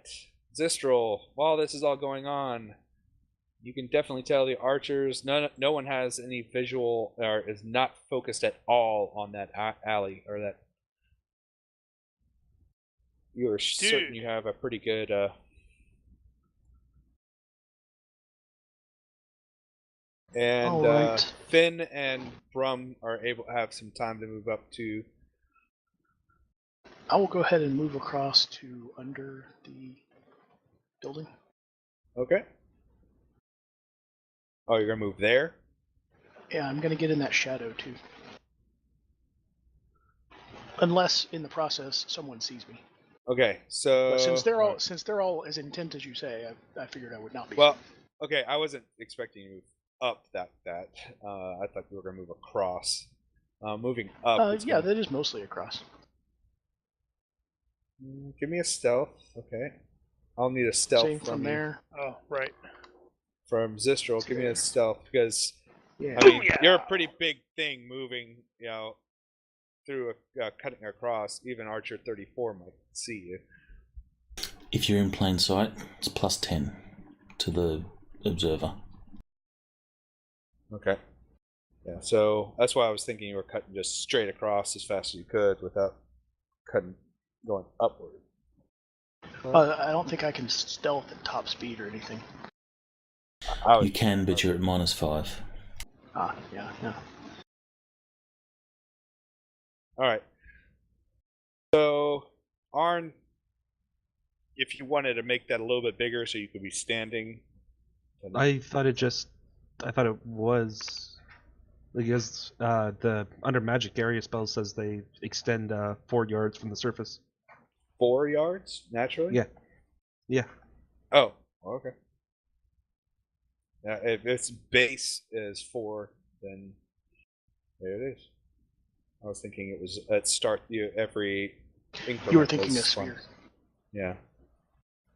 S1: Zistral. While this is all going on, you can definitely tell the archers. No one has any visual or is not focused at all on that alley or that. You are certain you have a pretty good. And
S6: right.
S1: Finn and Brum are able to have some time to move up to.
S6: I will go ahead and move across to under the building.
S1: Okay. Oh, you're gonna move there?
S6: Yeah, I'm gonna get in that shadow too. Unless in the process someone sees me.
S1: Okay, so
S6: But since they're all as intent as you say, I figured I would not be.
S1: Well, okay, I wasn't expecting you to move up that. I thought you were gonna move across. Moving up.
S6: Yeah, that is mostly across.
S1: Give me a stealth. Okay. I'll need a stealth
S6: Same from
S1: you.
S6: there.
S2: Oh, right.
S1: From Zistral, give me a stealth because
S6: Yeah.
S1: I mean
S2: Yeah.
S1: you're a pretty big thing moving, through cutting across. Even Archer 34 might see you.
S4: if you're in plain sight, it's plus 10 to the observer.
S1: Okay. Yeah, so that's why I was thinking you were cutting just straight across as fast as you could without going upward.
S6: I don't think I can stealth at top speed or anything.
S4: You can, but you're at -5.
S6: Yeah.
S1: Alright. So, Arn, if you wanted to make that a little bit bigger so you could be standing.
S5: I thought it was... Because the under magic area spell says they extend 4 yards from the surface.
S1: 4 yards naturally.
S5: Yeah. Yeah.
S1: Oh, okay. Yeah, if its base is 4, then there it is. I was thinking it was at start every increment.
S6: You were thinking
S1: was
S6: a sphere.
S1: Yeah.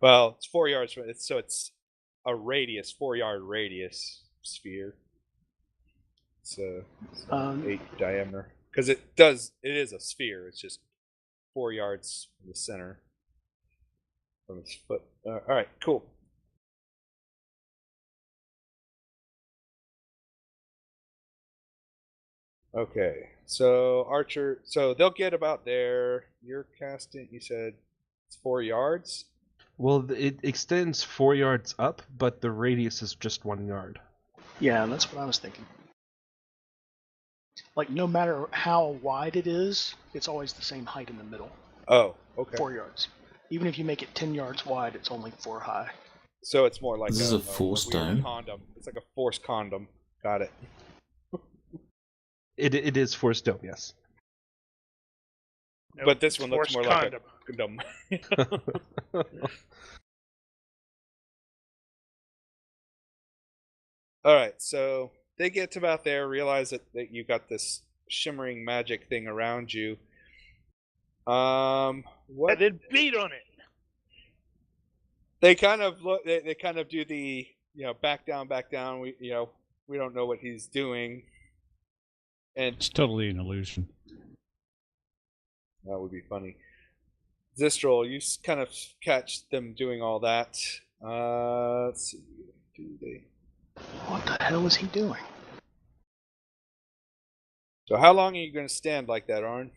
S1: Well, it's 4 yards from it, so it's a radius, 4-yard radius sphere. It's 8 diameter because it is a sphere. It's just 4 yards from the center from its foot. All right, cool. Okay, so Archer, so they'll get about there. You're casting. You said it's 4 yards.
S5: Well, it extends 4 yards up, but the radius is just 1 yard.
S6: Yeah, that's what I was thinking. Like, no matter how wide it is, it's always the same height in the middle.
S1: Oh, okay.
S6: 4 yards. Even if you make it 10 yards wide, it's only 4 high.
S1: So it's more like
S4: This is a force dome.
S1: condom. It's like a force condom. Got it.
S5: It is force dome, yes.
S1: But this one looks
S2: forced
S1: more
S2: condom.
S1: like a condom. All right, so they get to about there, realize that you got this shimmering magic thing around you. What?
S2: I did beat on it.
S1: They kind of look. They kind of do the back down, back down. We don't know what he's doing, and
S3: It's totally an illusion.
S1: that would be funny. Zistral, you kind of catch them doing all that. Let's see. Do they?
S6: What the hell is he doing?
S1: So how long are you going to stand like that, Arn?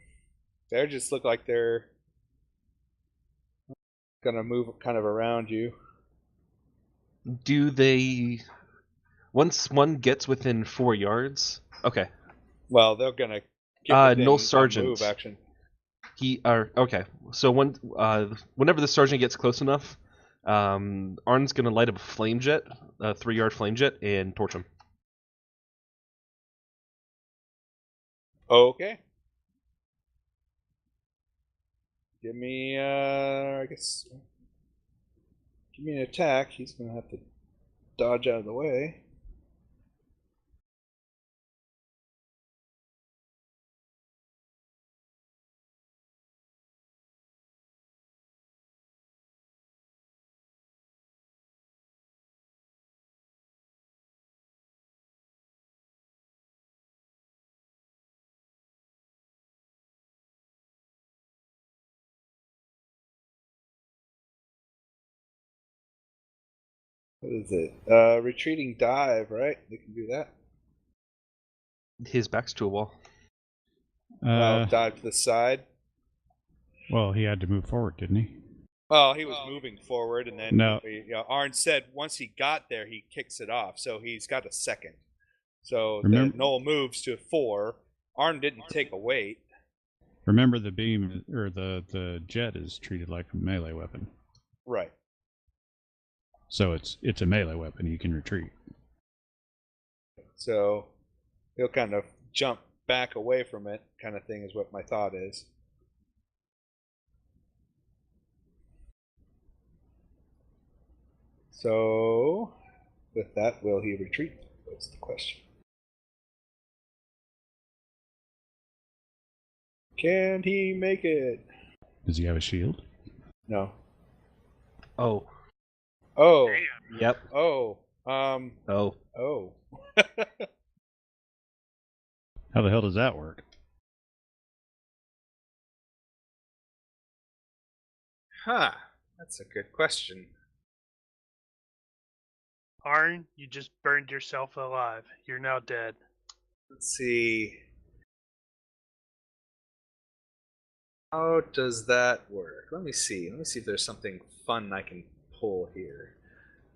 S1: They just look like they're going to move kind of around you.
S5: Do they... Once one gets within 4 yards... Okay.
S1: Well, they're going to get
S5: Null Sergeant.
S1: move action.
S5: Okay. So whenever the Sergeant gets close enough, Arn's going to light up a flame jet, a 3-yard flame jet, and torch him.
S1: Okay. Give me, I guess... Give me an attack. He's going to have to dodge out of the way. What is it? Retreating dive, right? They can do that.
S5: His back's to a wall.
S1: Dive to the side.
S3: Well, he had to move forward, didn't he?
S1: Well, he was moving forward, and then
S3: No.
S1: Arn said once he got there, he kicks it off. So he's got a second. So
S3: Remember-
S1: Noel moves to 4. Arn didn't take a weight.
S3: Remember, the beam or the jet is treated like a melee weapon,
S1: Right.
S3: so it's a melee weapon. He can retreat.
S1: So he'll kind of jump back away from it, kind of thing, is what my thought is. So, with that, will he retreat? That's the question. Can he make it?
S3: Does he have a shield?
S1: No.
S5: Oh.
S1: Oh.
S2: Damn.
S5: Yep.
S1: Oh.
S5: Oh.
S1: Oh.
S3: How the hell does that work?
S1: Huh. That's a good question.
S2: Arn, you just burned yourself alive. You're now dead.
S1: Let's see. How does that work? Let me see. Let me see if there's something fun I can pull here.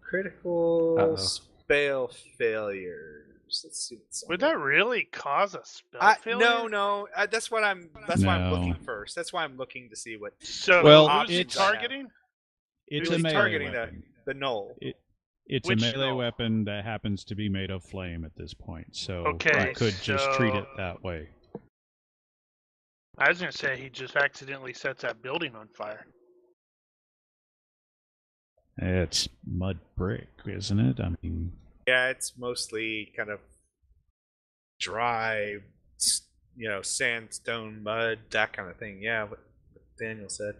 S1: Critical
S5: Uh-oh.
S1: spell failures. Let's see.
S2: Would that really cause a spell failure?
S1: No. That's what I'm. That's why I'm
S3: No.
S1: looking first. That's why I'm looking to see what
S2: So
S3: Well,
S2: who's he
S1: it's-
S2: targeting?
S3: It's
S1: Who's
S3: a melee
S1: targeting
S3: weapon.
S1: the null.
S3: It's
S2: Which-
S3: a melee
S2: no.
S3: weapon that happens to be made of flame at this point, so
S2: Okay,
S3: you could just treat
S2: so-
S3: it that way.
S2: I was gonna say he just accidentally sets that building on fire.
S3: It's mud brick, isn't it? I mean,
S1: Yeah, it's mostly kind of dry, sandstone, mud, that kind of thing. Yeah, what Daniel said.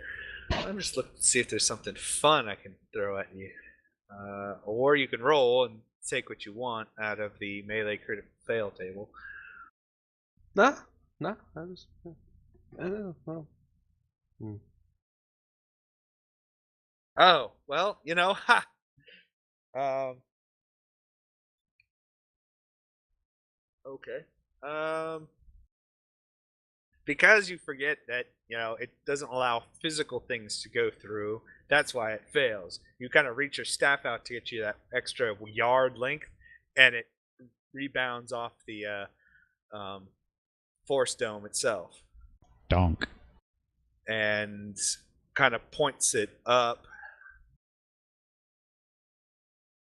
S1: I'm just looking to see if there's something fun I can throw at you. Or you can roll and take what you want out of the melee critical fail table.
S5: Nah. I don't know. Well,
S1: Oh, well, ha! Okay. Because you forget that, it doesn't allow physical things to go through, that's why it fails. You kind of reach your staff out to get you that extra yard length, and it rebounds off the force dome itself.
S3: donk.
S1: And kind of points it up.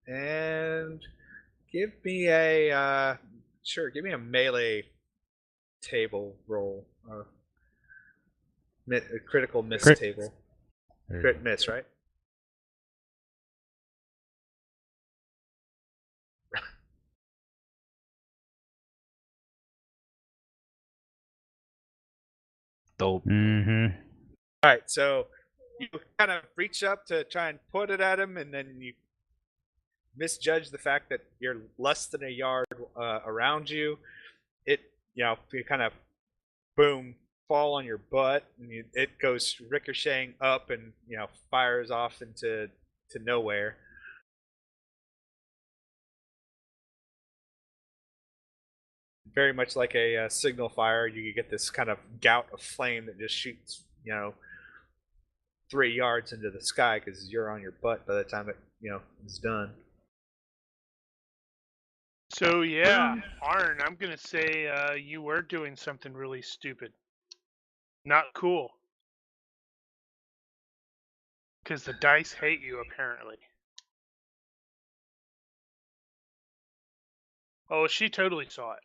S1: And give me a melee table roll. A critical miss
S3: Crit.
S1: table.
S3: There you
S1: Crit
S3: go.
S1: miss, right?
S5: dope.
S3: Mhm.
S1: Alright, so you kind of reach up to try and put it at him, and then you misjudge the fact that you're less than a yard around you. You kind of boom, fall on your butt, and it goes ricocheting up and fires off into nowhere. Very much like a signal fire, you get this kind of gout of flame that just shoots 3 yards into the sky because you're on your butt by the time it is done.
S2: So yeah, Arn, I'm gonna say you were doing something really stupid. Not cool. Because the dice hate you, apparently. Oh, she totally saw it.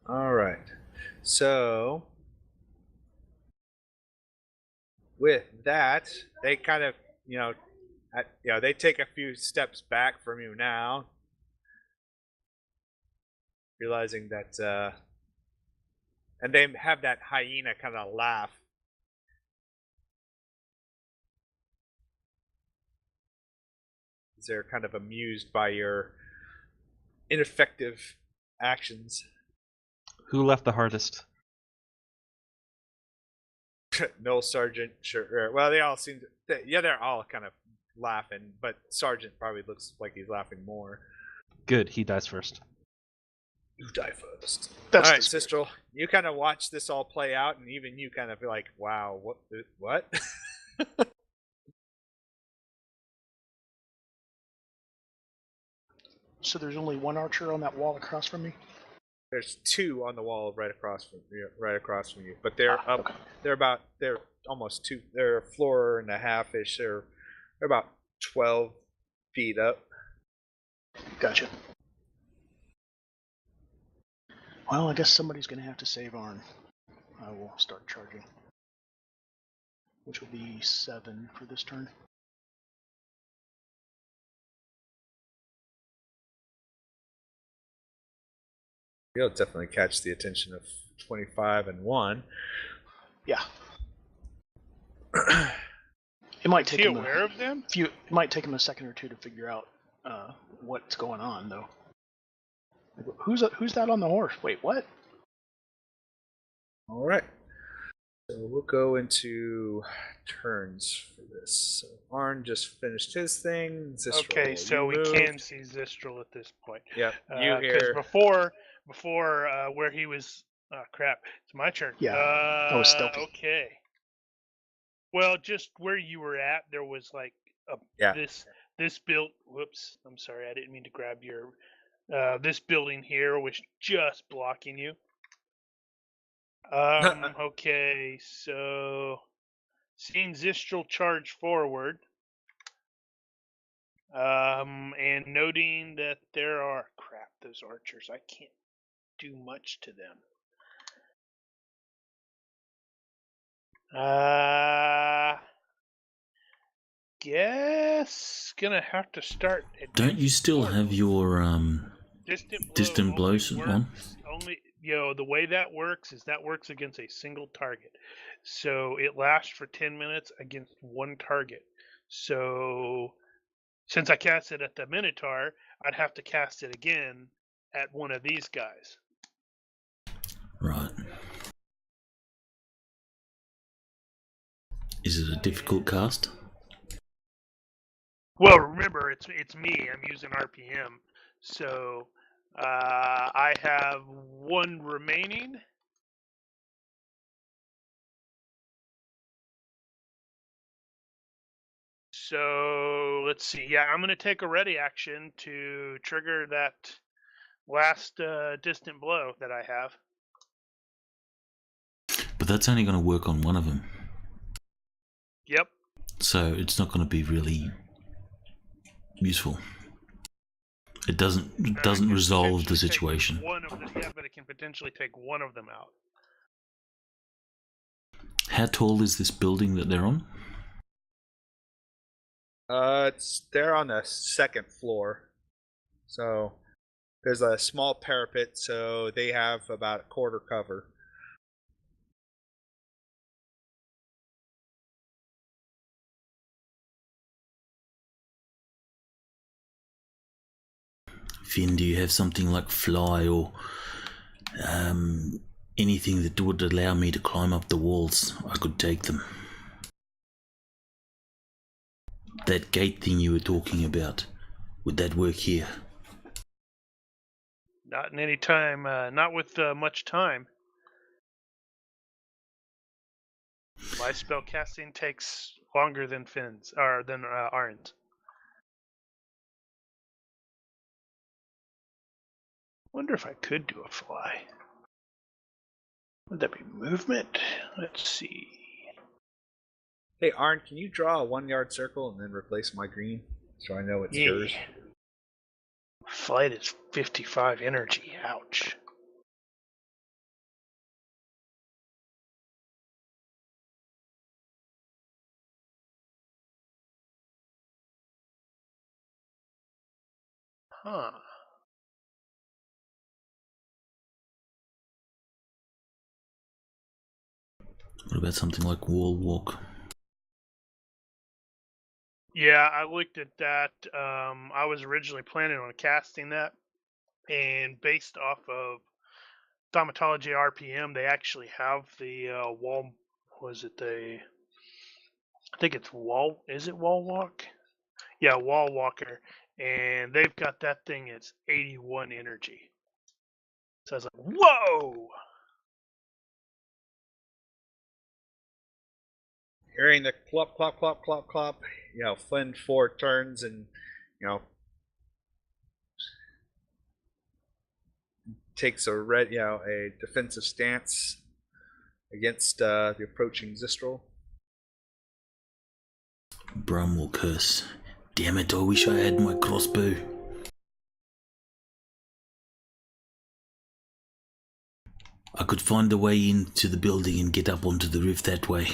S1: All right. So with that, they kind of, they take a few steps back from you now, realizing that, and they have that hyena kind of laugh. They're kind of amused by your ineffective actions.
S5: Who left the hardest?
S1: No, Sergeant, sure. Well, they all seem to, they're all kind of laughing, but Sergeant probably looks like he's laughing more.
S5: Good, he dies first.
S1: You die first.
S6: That's
S1: All
S6: the
S1: right,
S6: spirit.
S1: Sistral, you kind of watch this all play out, and even you kind of feel like, wow, what?
S6: So there's only one archer on that wall across from me?
S1: There's 2 on the wall right across from you, but they're up.
S6: Okay.
S1: They're almost 2. They're a floor and a half-ish. They're about 12 feet up.
S6: Gotcha. Well, I guess somebody's going to have to save Arn. I will start charging. Which will be 7 for this turn.
S1: You'll definitely catch the attention of 25 and 1.
S6: Yeah. It might
S2: Is
S6: take
S2: he
S6: him
S2: aware of them?
S6: It might take him a second or two to figure out what's going on, though. Who's that on the horse? Wait, what?
S1: All right. So we'll go into turns for this. So Arn just finished his thing. Zistral,
S2: Okay, so
S1: you
S2: we
S1: moved.
S2: can see Zistral at this point.
S1: Yep. You
S2: Because
S1: hear.
S2: before where he was Oh, crap. It's my turn.
S6: Yeah, I was stealthy.
S2: Okay. Well, just where you were at, there was like
S1: Yeah.
S2: this built. Whoops, I'm sorry, I didn't mean to grab your. This building here was just blocking you. Okay, so seeing Zistral charge forward, and noting that there are those archers. I can't do much to them. Guess gonna have to start.
S4: Don't you still have your distant blows on?
S2: Only the way that works is that works against a single target, so it lasts for 10 minutes against one target. So since I cast it at the Minotaur, I'd have to cast it again at one of these guys.
S4: Right. Is it a difficult cast?
S2: Well, remember, it's me. I'm using RPM, so I have one remaining. So let's see. Yeah, I'm going to take a ready action to trigger that last distant blow that I have.
S4: But that's only going to work on one of them.
S2: Yep.
S4: So it's not going to be really useful. It doesn't resolve the situation.
S2: But it can potentially take one of them out.
S4: How tall is this building that they're on?
S1: They're on the second floor, so there's a small parapet, so they have about a quarter cover.
S4: Finn, do you have something like fly or anything that would allow me to climb up the walls? I could take them. That gate thing you were talking about, would that work here?
S2: Not in any time. Not with much time. My spell casting takes longer than Finn's, or than Arn's. Wonder if I could do a fly. Would that be movement? Let's see.
S1: Hey, Arn, can you draw a 1 yard circle and then replace my green so I know it's yours?
S2: Flight is 55 energy. Ouch. Huh.
S4: What about something like wall walk?
S2: Yeah, I looked at that. I was originally planning on casting that, and based off of Thaumaturgy RPM, they actually have the wall. Was it the? I think it's wall. Is it wall walk? Yeah, wall walker, and they've got that thing. It's 81 energy. So I was like, whoa!
S1: Hearing the clop, clop, clop, clop, clop, Flynn 4 turns and, takes a defensive stance against the approaching Zistral.
S4: Brum will curse. Damn it, I wish I had my crossbow. I could find a way into the building and get up onto the roof that way.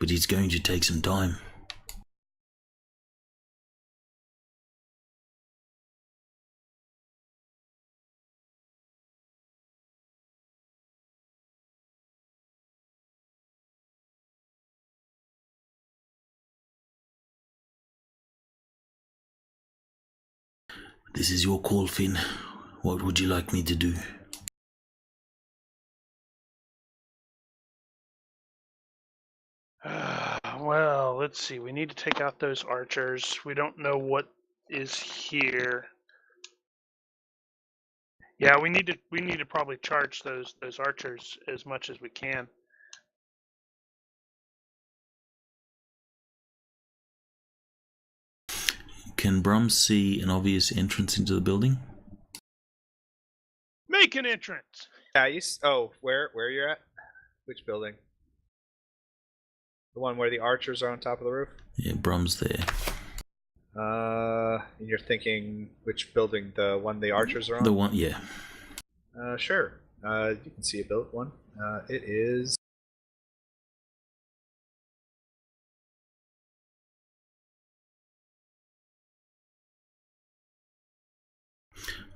S4: But it's going to take some time. This is your call, Finn. What would you like me to do?
S2: Well, let's see. We need to take out those archers. We don't know what is here. Yeah, we need to probably charge those archers as much as we can.
S4: Can Brum see an obvious entrance into the building?
S2: Make an entrance.
S1: Yeah, where you're at? Which building? The one where the archers are on top of the roof?
S4: Yeah, Brum's there.
S1: And you're thinking which building? The one the archers are on?
S4: The one, yeah.
S1: Sure. You can see a one. It is.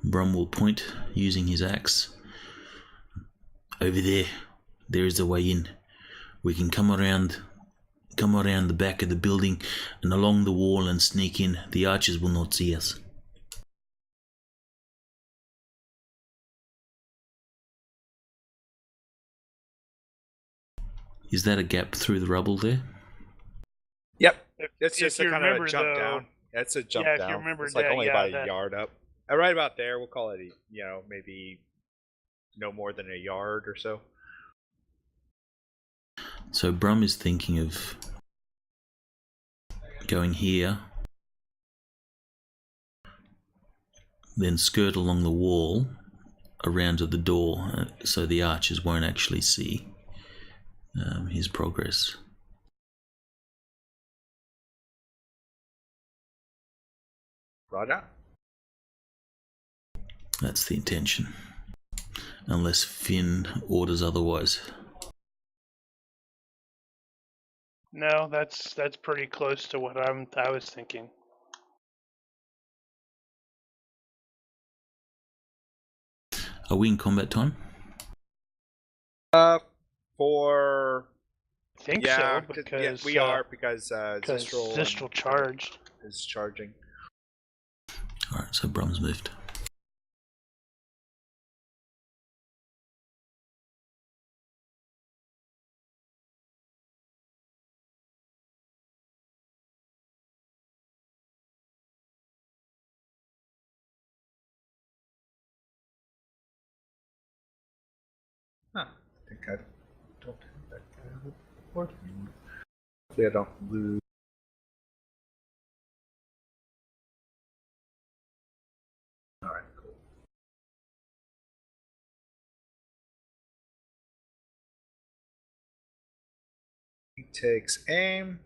S4: Brum will point using his axe. Over there. There is the way in. We can come around the back of the building and along the wall and sneak in. The archers will not see us. Is that a gap through the rubble there?
S1: Yep.
S2: If,
S1: It's just a kind of a jump down. It's a jump
S2: yeah,
S1: down.
S2: if you remember
S1: it's like
S2: that,
S1: only
S2: yeah,
S1: about
S2: that-
S1: a yard up. Right about there, we'll call it maybe no more than a yard or so.
S4: So Brum is thinking of going here, then skirt along the wall around to the door so the archers won't actually see his progress.
S1: Roger.
S4: That's the intention. Unless Finn orders otherwise.
S2: No, that's pretty close to what I was thinking.
S4: Are we in combat time?
S1: For
S2: I think
S1: yeah,
S2: so because
S1: we are because
S2: Zistral
S1: Zistral
S2: charged.
S1: is charging.
S4: Alright, so Brum's moved.
S1: Huh. I think I don't have that guy on the board anymore. Hopefully I don't lose. Alright, cool. He takes aim.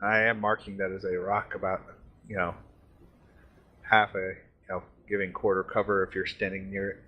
S1: I am marking that as a rock about, half a, giving quarter cover if you're standing near it.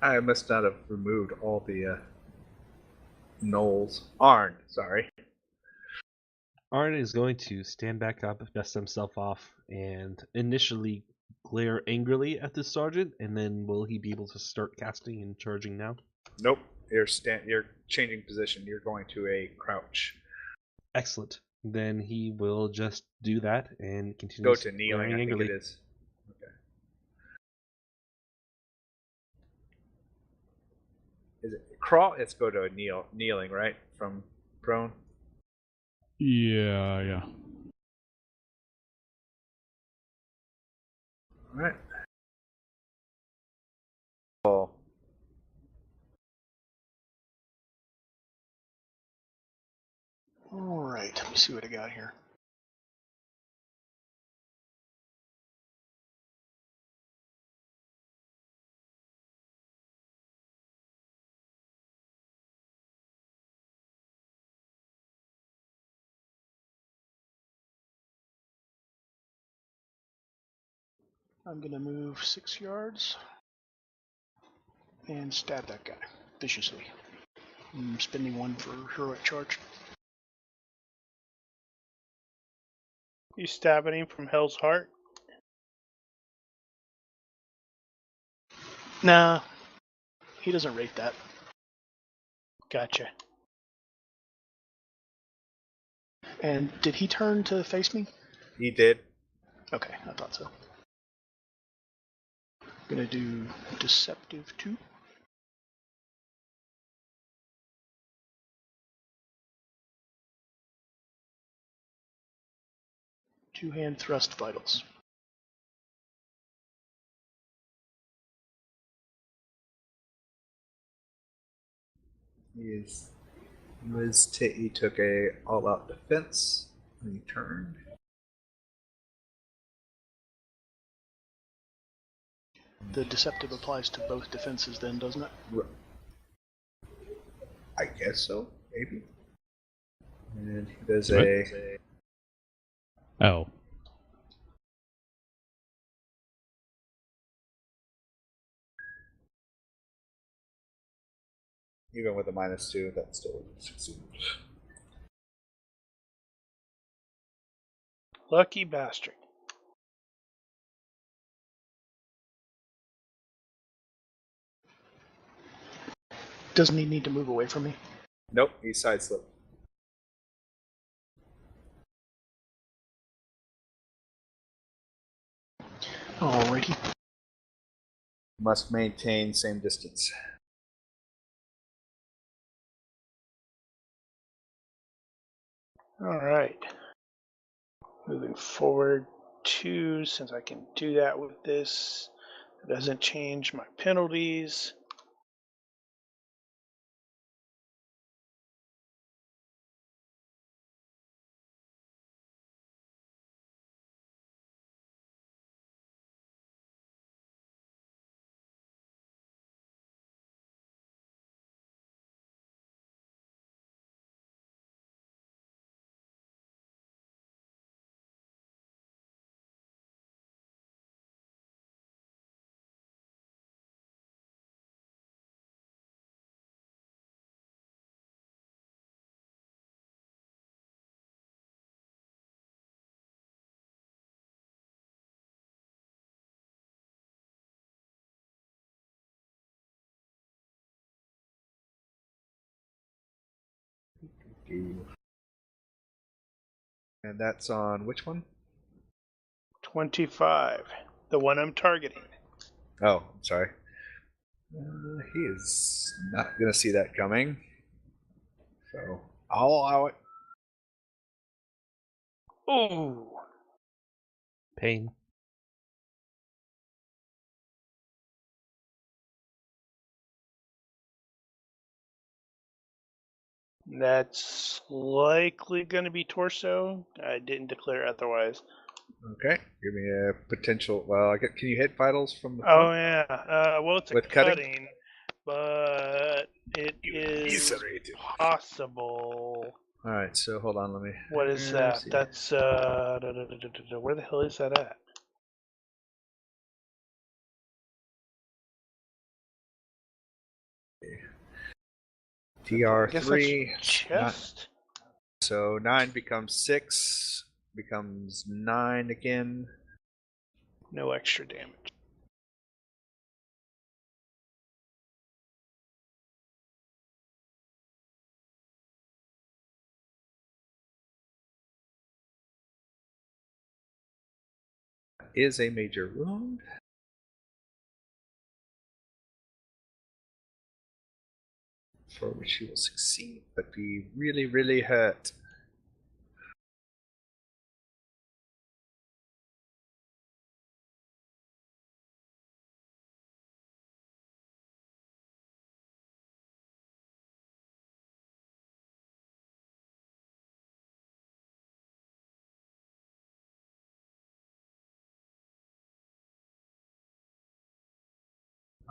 S1: I must not have removed all the Knowles. Arn, sorry.
S5: Arn is going to stand back up, dust himself off, and initially glare angrily at the sergeant, and then will he be able to start casting and charging now?
S1: Nope. You're changing position. You're going to a crouch.
S5: Excellent. Then he will just do that and continue
S1: Go to kneeling,
S5: glaring
S1: I think
S5: angrily.
S1: it is. Okay. Is it crawl? Let's go to a kneeling, right? From prone.
S3: Yeah.
S1: Alright. Oh.
S6: Alright, let me see what I got here. I'm gonna move 6 yards and stab that guy viciously. I'm spending 1 for heroic charge.
S2: You stabbing him from Hell's Heart?
S6: Nah, he doesn't rate that.
S2: Gotcha.
S6: And did he turn to face me?
S1: He did.
S6: Okay, I thought so. Gonna do Deceptive 2. Two-hand thrust vitals.
S1: He took a all-out defense when he turned.
S6: The Deceptive applies to both defenses then, doesn't it?
S1: I guess so, maybe. And he does
S3: What? Oh.
S1: even with a -2, that still would succeed.
S2: Lucky bastard.
S6: Doesn't he need to move away from me?
S1: Nope, he sideslipped.
S6: Alrighty.
S1: Must maintain same distance.
S2: Alright. Moving forward 2, since I can do that with this. It doesn't change my penalties.
S1: And that's on which one?
S2: 25. The one I'm targeting.
S1: Oh, I'm sorry. He is not going to see that coming. So I'll allow it.
S2: Ooh.
S5: Pain.
S2: That's likely going to be torso. I didn't declare otherwise.
S1: Okay, give me a potential. Well, can you hit vitals from the
S2: Oh
S1: front?
S2: yeah. Well, it's a
S1: With cutting?
S2: but it is
S1: Eviscerated.
S2: possible.
S1: All right, so hold on, let me.
S2: What is that?
S1: see.
S2: That's where the hell is that at? Guess that's
S1: DR3.
S2: chest.
S1: So 9 becomes 6, becomes 9 again.
S2: No extra damage.
S1: Is a major wound. For which he will succeed, but be really, really hurt.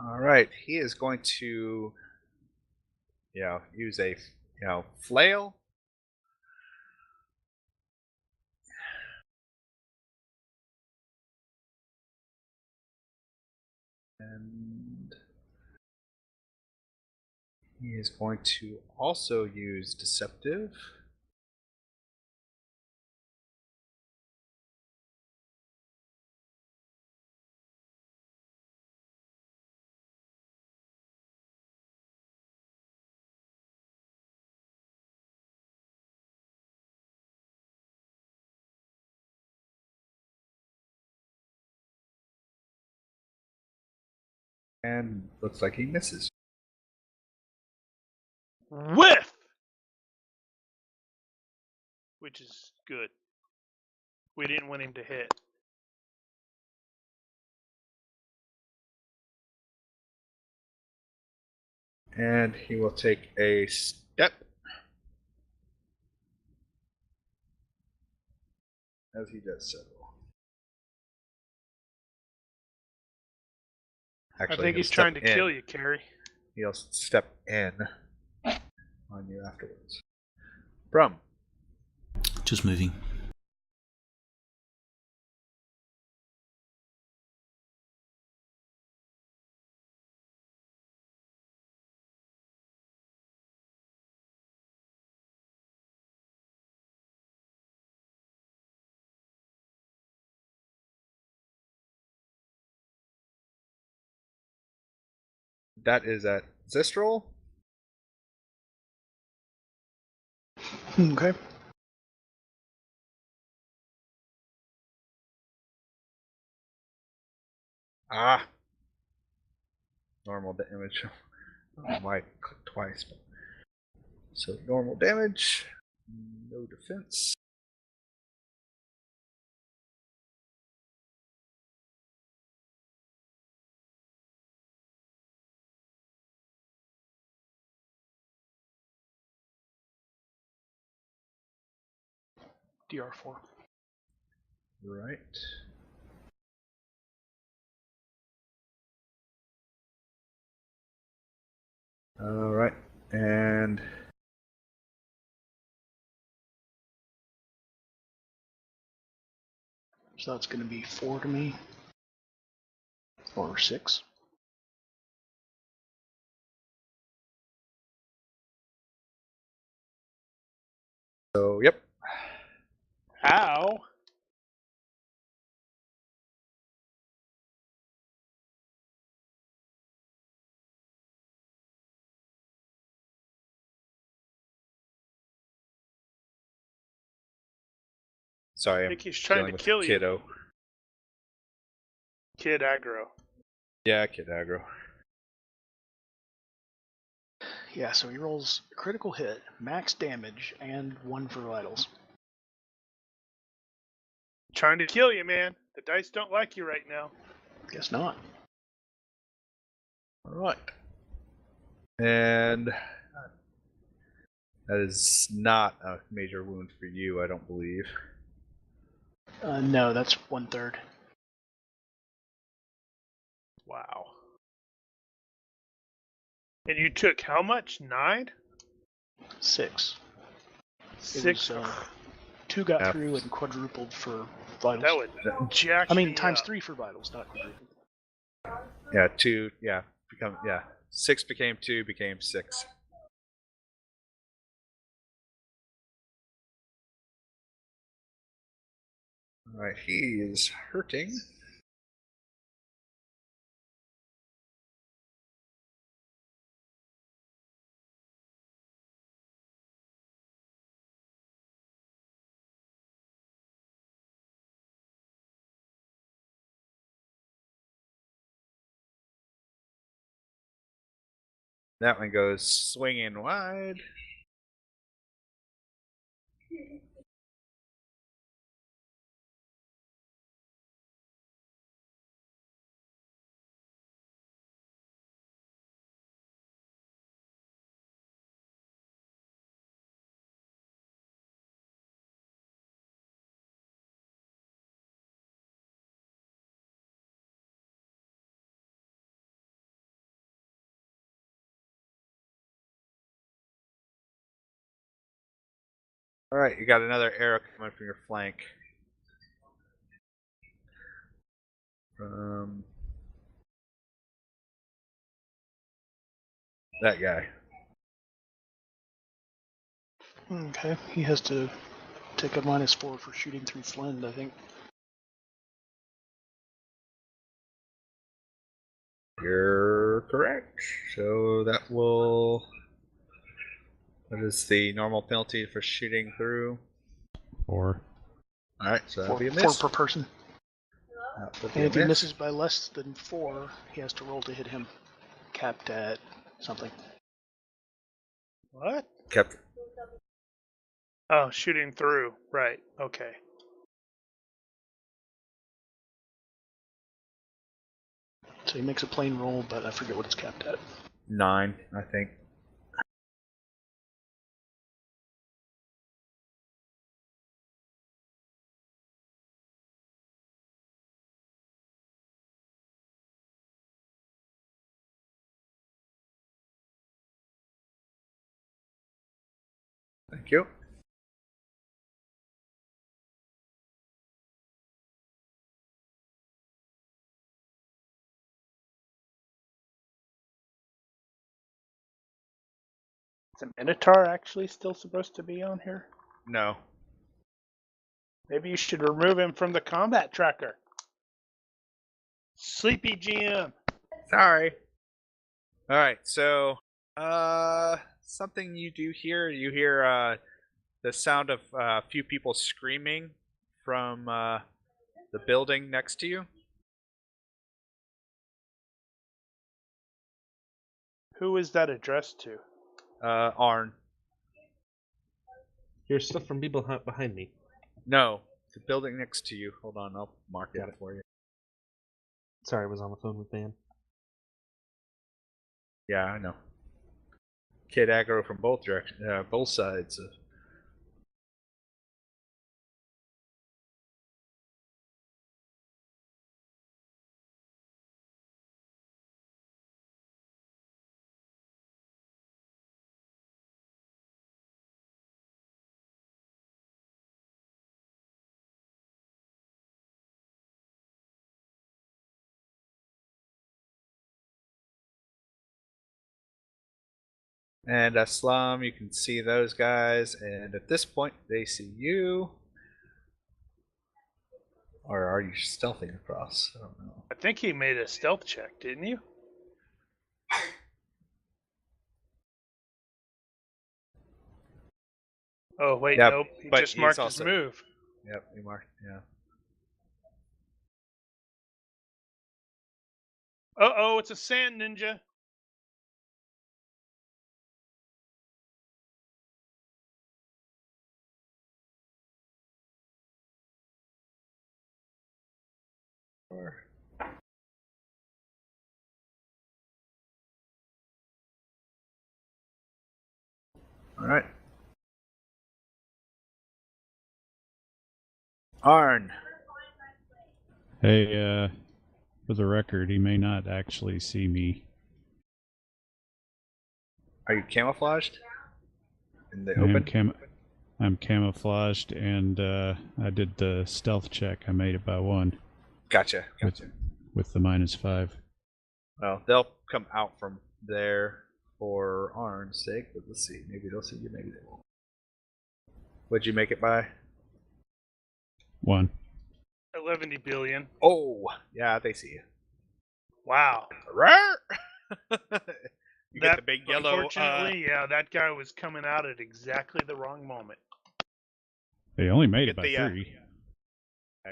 S1: Alright, he is going to use a flail. And he is going to also use deceptive. And looks like he misses.
S2: Whiff! Which is good. We didn't want him to hit.
S1: And he will take a step. As he does so. Actually,
S2: I think
S1: he'll
S2: he's trying to
S1: step in.
S2: kill you, Carrie.
S1: He'll step in on you afterwards. Brum.
S4: Just moving.
S1: That is at Zistral.
S6: Okay.
S1: Ah. Normal damage. I might click twice. But... So normal damage. No defense.
S6: DR4.
S1: Right. Alright. And
S6: So that's going to be 4 to me. Or 6.
S1: so yep.
S2: How?
S1: Sorry,
S2: I
S1: I'm
S2: think he's trying
S1: dealing
S2: to
S1: with
S2: kill you.
S1: Kiddo.
S2: Kid aggro.
S1: Yeah, Kid aggro.
S6: Yeah, so he rolls a critical hit, max damage, and 1 for vitals.
S2: Trying to kill you, man. The dice don't like you right now.
S6: Guess not.
S1: Alright. And that is not a major wound for you, I don't believe.
S6: No, that's 1/3.
S2: Wow. And you took how much? 9?
S6: 6.
S2: 6.
S6: Was, 2 got
S1: Yeah.
S6: through and quadrupled for vitals.
S2: That would jack
S6: I mean,
S2: me
S6: times
S2: up.
S6: 3 for vitals, not quadrupled.
S1: Yeah, 2, become 6 became 2, became 6. Alright, he is hurting. That one goes swinging wide. Alright, you got another arrow coming from your flank. From that guy.
S6: Okay, he has to take a -4 for shooting through Flend, I think.
S1: You're correct. So that will. What is the normal penalty for shooting through?
S3: 4.
S1: Alright, so that'll be a
S6: 4
S1: miss.
S6: per person.
S1: That will be
S6: And
S1: a
S6: if he
S1: miss.
S6: misses by less than 4, he has to roll to hit him. Capped at something.
S2: What?
S1: Kept.
S2: Oh, shooting through. Right. Okay.
S6: So he makes a plain roll, but I forget what it's capped at.
S1: 9, I think. Thank you.
S2: Is the Minotaur actually still supposed to be on here?
S1: No.
S2: Maybe you should remove him from the combat tracker. Sleepy GM.
S1: Sorry. Alright, so something you do hear, you hear the sound of a few people screaming from the building next to you.
S2: Who is that addressed to?
S1: Arn.
S5: Here's stuff from people behind me.
S1: No, the building next to you. Hold on, I'll mark
S5: Got
S1: it
S5: it.
S1: for you.
S5: Sorry, I was on the phone with Dan.
S1: Yeah, I know. Kid aggro from both directions, both sides. And Aslam, you can see those guys, and at this point, they see you. Or are you stealthing across? I don't know.
S2: I think he made a stealth check, didn't you? Oh, wait,
S1: Yeah,
S2: nope. He
S1: but
S2: just
S1: he's
S2: marked
S1: also-
S2: his move.
S1: Yep, you marked, yeah.
S2: Uh-oh, it's a sand ninja.
S1: Alright. Arn.
S3: Hey, for the record, he may not actually see me.
S1: Are you camouflaged? In the
S3: I am
S1: open?
S3: I'm camouflaged, and I did the stealth check. I made it by 1
S1: Gotcha.
S3: with the -5.
S1: Well, they'll come out from there for Arn's sake, but let's see. Maybe they'll see you, maybe they won't. What'd you make it by?
S3: 1.
S2: 11 billion.
S1: Oh, yeah, they see you.
S2: Wow.
S1: You get the big yellow.
S2: Unfortunately, yeah, that guy was coming out at exactly the wrong moment.
S3: They only made it
S1: Get
S3: by
S1: the,
S3: 3.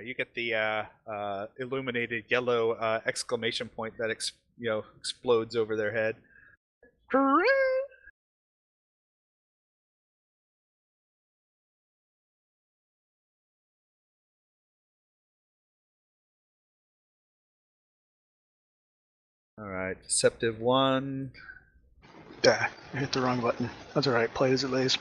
S1: You get the illuminated yellow exclamation point that explodes over their head. All right, deceptive 1.
S6: I hit the wrong button. That's alright, play as it lays.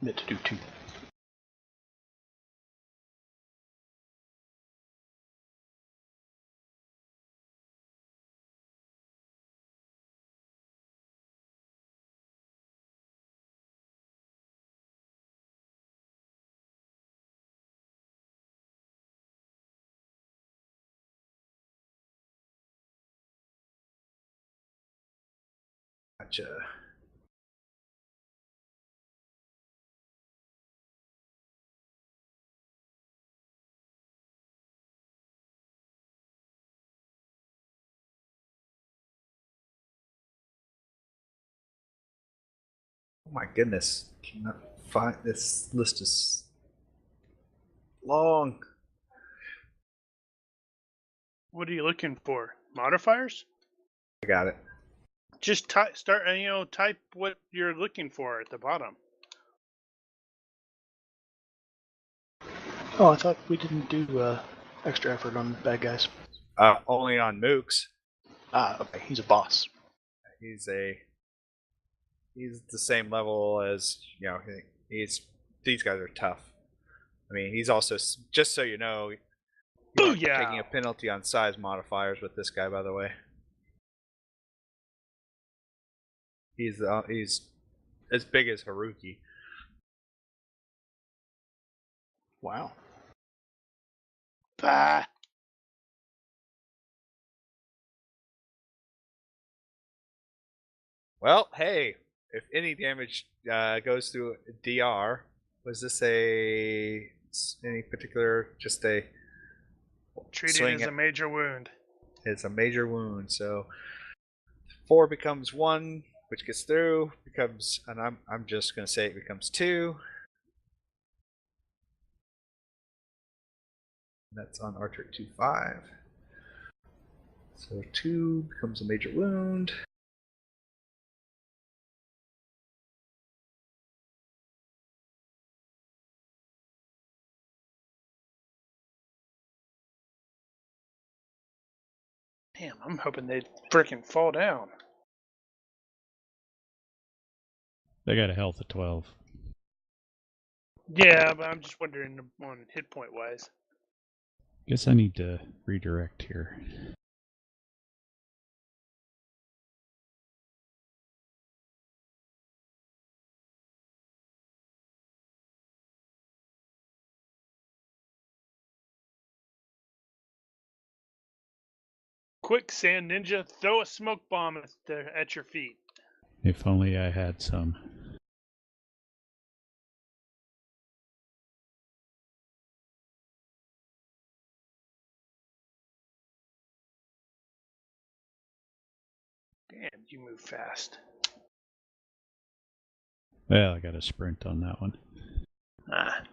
S6: Meant to do 2.
S1: Gotcha. Oh my goodness. Cannot find this list is long.
S2: What are you looking for? Modifiers?
S1: I got it.
S2: Just type what you're looking for at the bottom.
S6: Oh, I thought we didn't do extra effort on bad guys.
S1: Only on Mooks.
S6: Okay, he's a boss.
S1: He's the same level as these guys are tough. I mean, he's also, just so you know, you're taking a penalty on size modifiers with this guy, by the way. He's as big as Haruki.
S6: Wow.
S2: Bah.
S1: Well, hey, if any damage goes through DR, was this any particular, just a
S2: Treated as a major wound.
S1: It's a major wound, so 4 becomes 1, which gets through, becomes, and I'm just gonna say it becomes 2. That's on Archer 2-5. So 2 becomes a major wound.
S2: Damn, I'm hoping they'd freaking fall down.
S3: They got a health of 12.
S2: Yeah, but I'm just wondering on hit point wise.
S3: Guess I need to redirect here.
S2: Quick, Sand Ninja, throw a smoke bomb at your feet.
S3: If only I had some.
S2: Damn, you move fast.
S3: Well, I got a sprint on that one.
S2: Ah.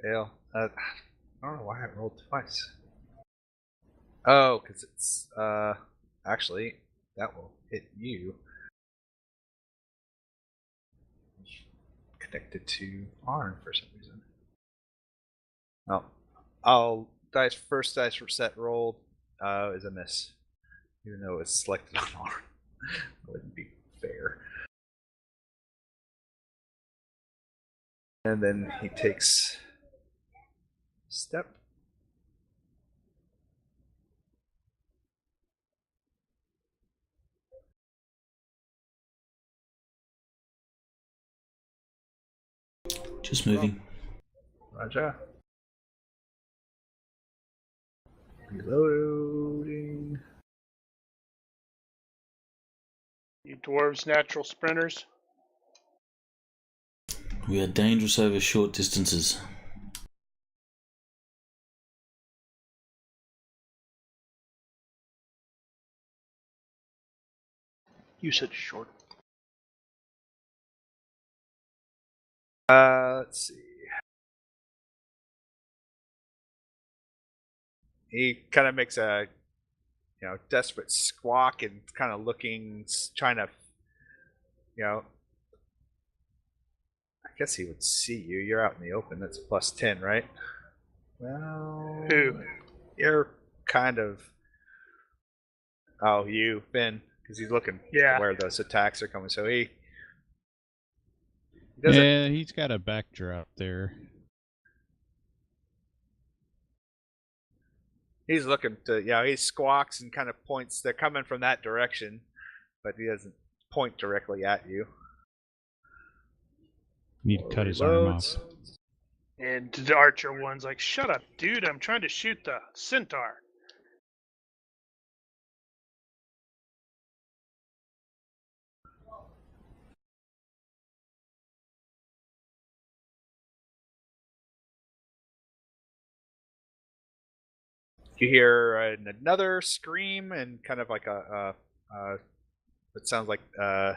S1: Fail. I don't know why I rolled twice. Oh, because it's actually that will hit you. Connected to Arn for some reason. Oh, first dice reset rolled is a miss, even though it's selected on Arn. That wouldn't be fair. And then he takes a step.
S4: Just moving.
S1: Roger. Reloading.
S2: You dwarves, natural sprinters.
S4: We are dangerous over short distances.
S6: You said short.
S1: Let's see. He kind of makes a, desperate squawk and kind of looking, trying to, I guess he would see you. You're out in the open. That's +10, right? Well,
S2: Who?
S1: you're kind of. Oh, you, Finn, because he's looking
S2: Yeah.
S1: where those attacks are coming. So he doesn't.
S3: Yeah, he's got a backdrop there.
S1: He's looking to, he squawks and kind of points. They're coming from that direction, but he doesn't point directly at you.
S3: Need to cut his arm off.
S1: Reloads.
S2: And the archer one's like, "Shut up, dude! I'm trying to shoot the centaur."
S1: You hear another scream and kind of like it sounds like a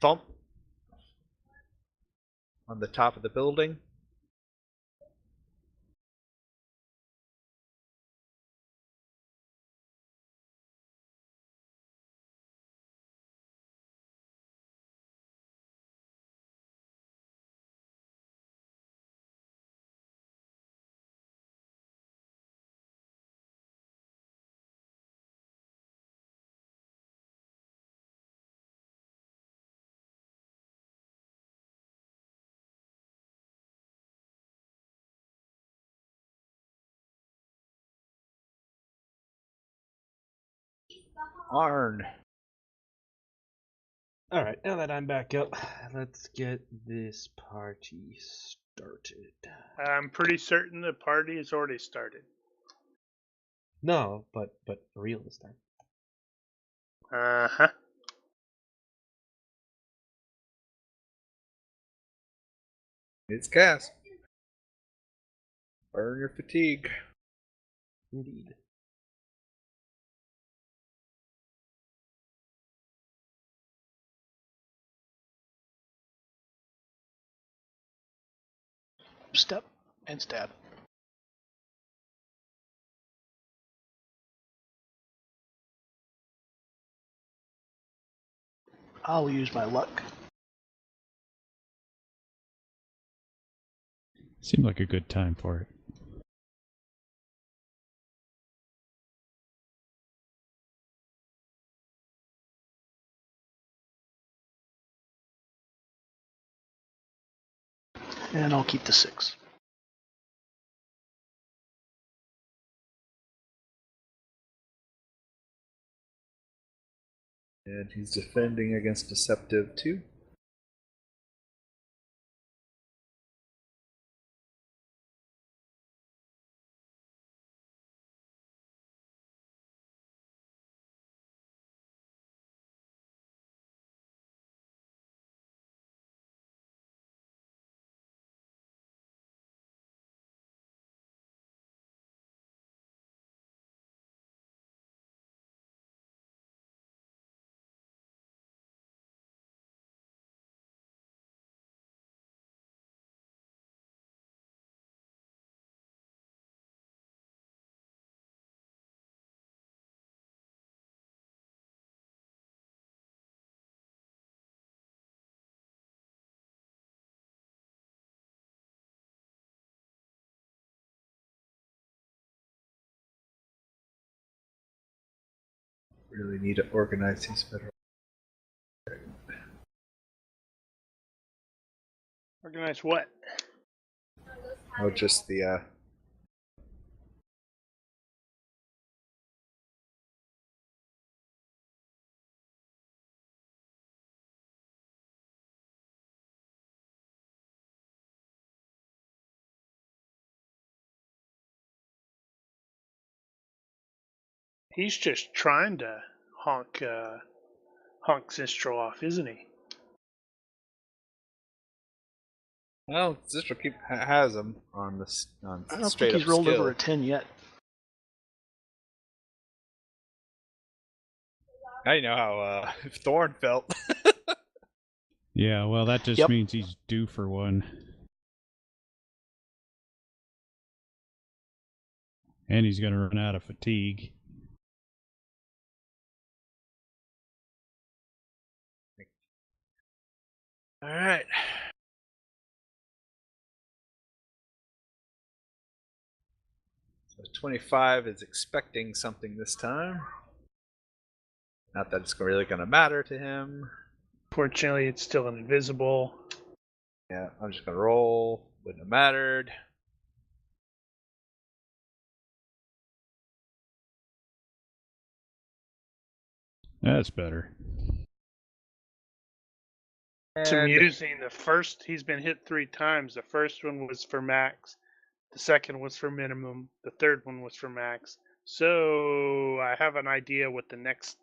S1: thump on the top of the building. Arn.
S5: Alright, now that I'm back up, let's get this party started.
S2: I'm pretty certain the party has already started.
S5: No, but for real this time.
S2: Uh-huh.
S1: It's cast. Burn your fatigue.
S5: Indeed.
S6: Step and stab. I'll use my luck.
S3: Seemed like a good time for it.
S6: And I'll keep the 6.
S1: And he's defending against Deceptive too. Really need to organize these better.
S2: Organize what?
S1: Oh, just the
S2: He's just trying to honk Zistro off, isn't he?
S1: well, Zistro has him on
S6: I don't
S1: straight
S6: think he's
S1: up
S6: rolled
S1: skill.
S6: over a 10 yet.
S1: I know how Thorn felt.
S3: Yeah, well, that just
S6: Yep.
S3: means he's due for one. And he's going to run out of fatigue.
S1: All right. So 25 is expecting something this time. Not that it's really going to matter to him.
S2: Fortunately, it's still an invisible.
S1: Yeah, I'm just going to roll. Wouldn't have mattered.
S3: That's better.
S2: It's amusing. The first, he's been hit 3 times. The first one was for max. The second was for minimum. The third one was for max. So I have an idea what the next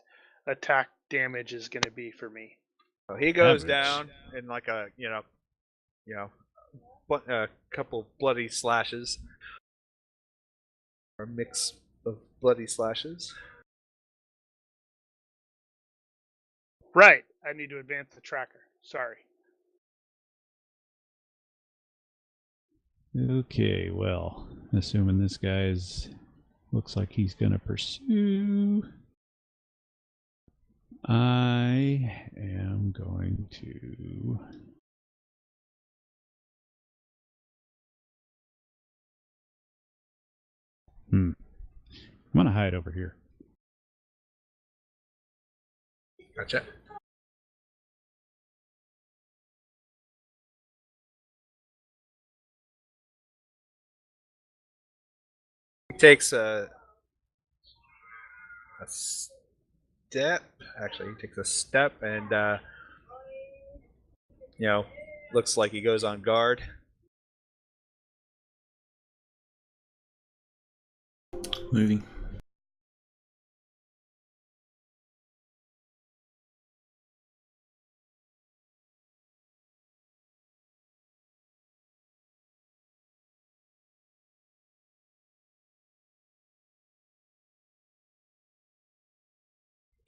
S2: attack damage is going to be for me.
S1: So he goes
S3: Average.
S1: down in like a couple bloody slashes, or a mix of bloody slashes.
S2: Right. I need to advance the tracker. Sorry.
S3: Okay, well, assuming this guy's looks like he's going to pursue, I am going to I'm going to hide over here.
S1: Gotcha. He takes a step. Actually, he takes a step and looks like he goes on guard.
S4: Moving.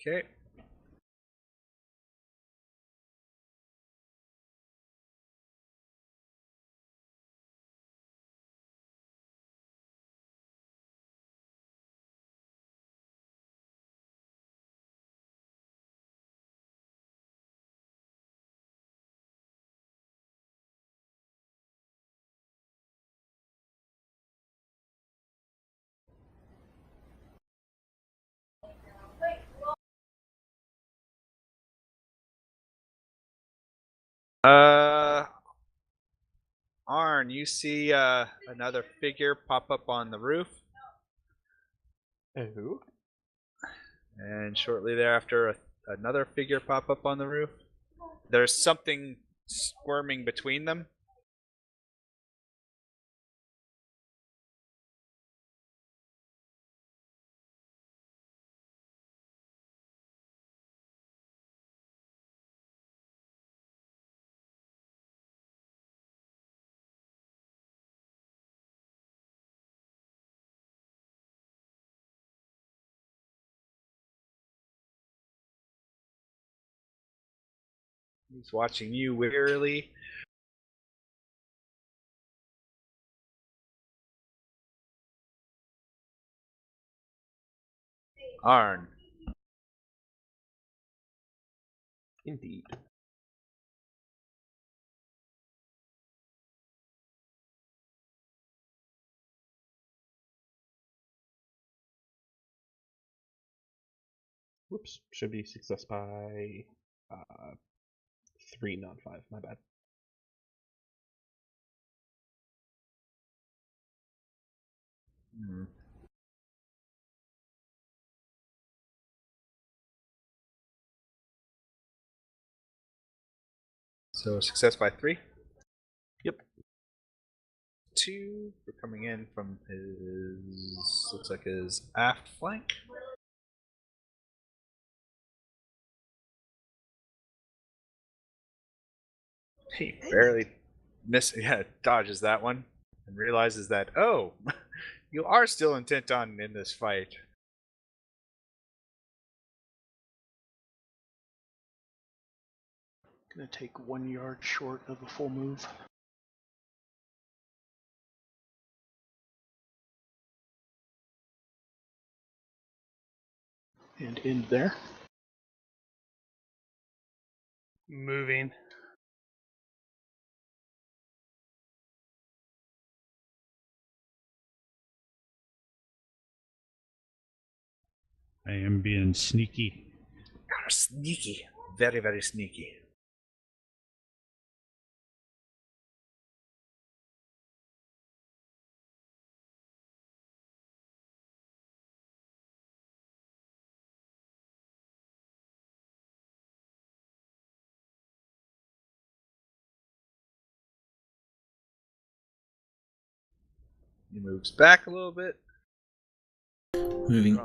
S1: Okay. Arn, you see another figure pop up on the roof,
S5: Oh.
S1: and shortly thereafter, another figure pop up on the roof. There's something squirming between them. He's watching you wearily. Arn.
S5: Indeed. Whoops. Should be success by 3, not 5. My bad.
S1: Hmm. So success by 3.
S5: Yep.
S1: 2 for coming in from his, looks like his aft flank. He barely dodges that one and realizes that, oh, you are still intent on in this fight.
S6: Gonna take 1 yard short of a full move. And end there.
S2: Moving.
S3: I am being sneaky.
S1: You're sneaky. Very, very sneaky. He moves back a little bit.
S4: Moving.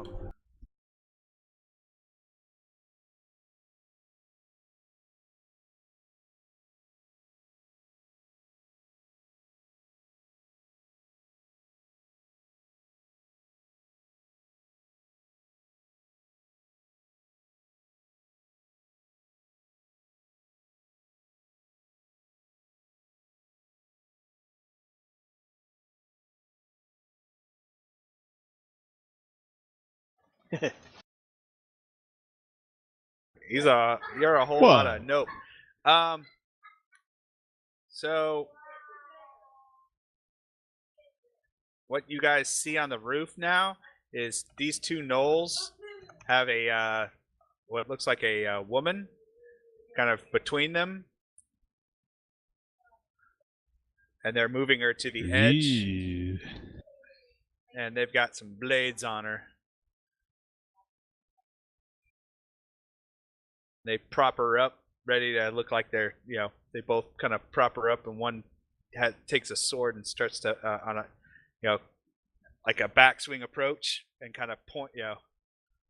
S1: You're a whole
S3: Whoa.
S1: lot of nope. So what you guys see on the roof now is these two gnolls have a what looks like a woman kind of between them, and they're moving her to the edge,
S3: Eee.
S1: and they've got some blades on her. They prop her up, ready to look like they're, they both kind of prop her up, and one takes a sword and starts to on a, like a backswing approach, and kind of point,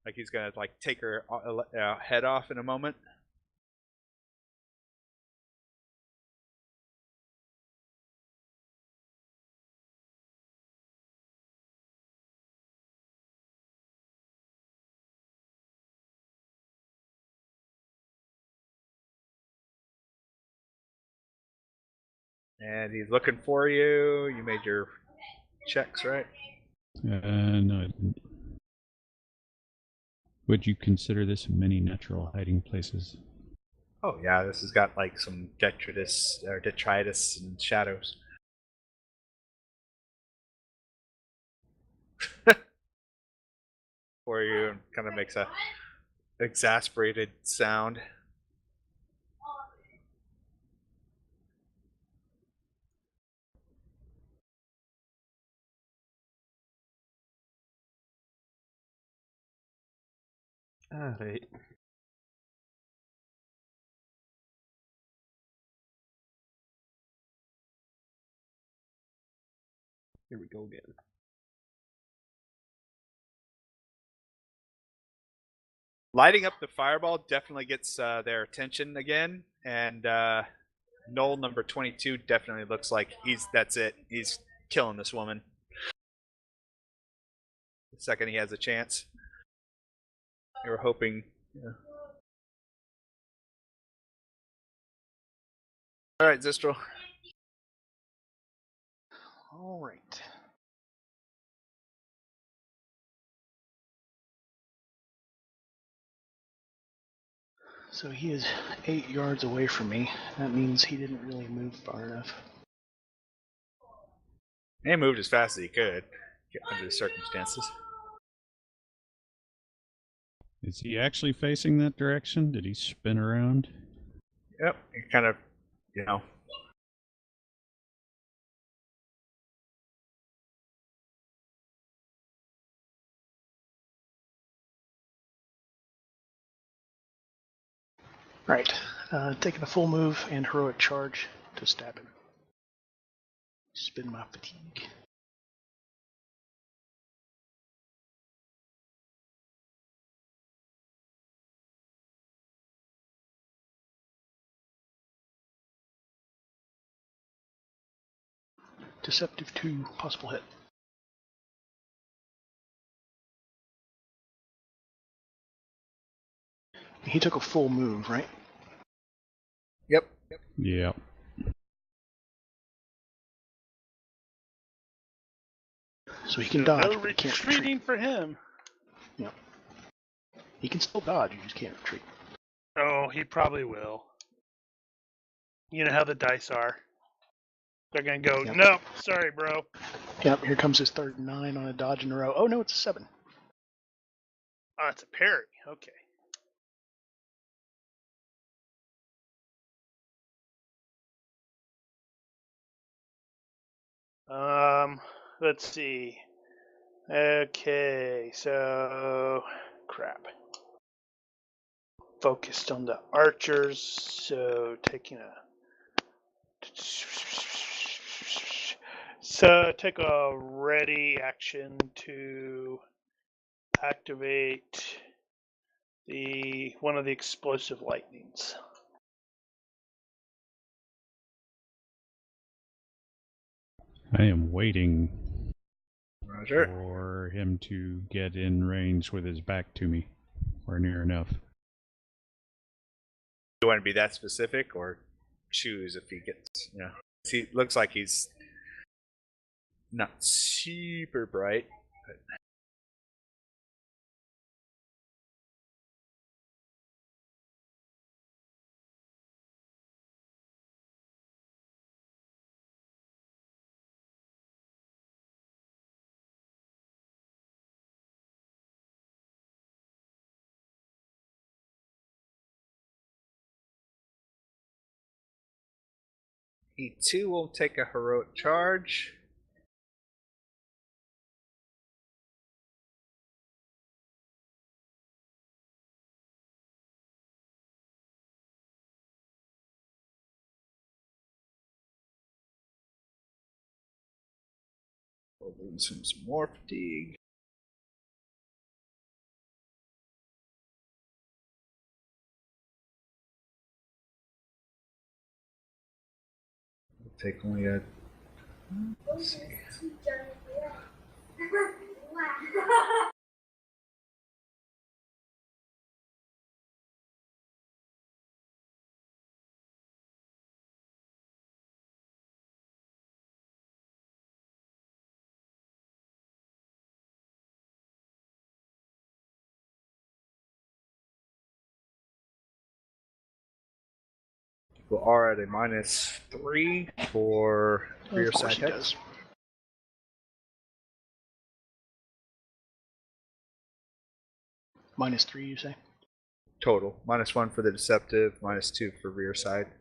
S1: like he's gonna like take her head off in a moment. And he's looking for you. You made your checks, right?
S3: No, I didn't. Would you consider this many natural hiding places?
S1: Oh yeah, this has got like some detritus and shadows. For you, and kind of makes a exasperated sound.
S5: Alright. Here we go again.
S1: Lighting up the fireball definitely gets their attention again, and Knoll number 22 definitely looks like that's it. He's killing this woman. The second he has a chance. They were hoping. Yeah. All right, Zistral.
S6: All right. So he is 8 yards away from me. That means he didn't really move far enough.
S1: He moved as fast as he could under the circumstances.
S3: Is he actually facing that direction? Did he spin around?
S1: Yep, he kind of,
S6: Right. Taking a full move and heroic charge to stab him. Spin my fatigue. Deceptive 2, possible hit. He took a full move, right?
S1: Yep.
S3: Yeah.
S6: So he can dodge,
S2: No
S6: but he can't
S2: retreating
S6: retreat.
S2: for him.
S6: Yep. He can still dodge, you just can't retreat.
S2: Oh, he probably will. You know how the dice are. They're gonna go,
S6: Yep.
S2: nope, sorry, bro.
S6: Yep, here comes his third 9 on a dodge in a row. Oh no, it's a 7.
S2: Oh, it's a parry. Okay. Let's see. Okay, so crap. Focused on the archers, so taking a take a ready action to activate one of the explosive lightnings.
S3: I am waiting
S1: Roger.
S3: for him to get in range with his back to me, or near enough.
S1: You want to be that specific, or choose if he gets, He looks like he's not super bright. But... He too will take a heroic charge. We'll lose him some more fatigue. We'll take only a. Let's see. We are at a -3 for rear
S6: Of course
S1: side
S6: he
S1: hex.
S6: does. -3, you say?
S1: Total. -1 for the deceptive, -2 for rear side.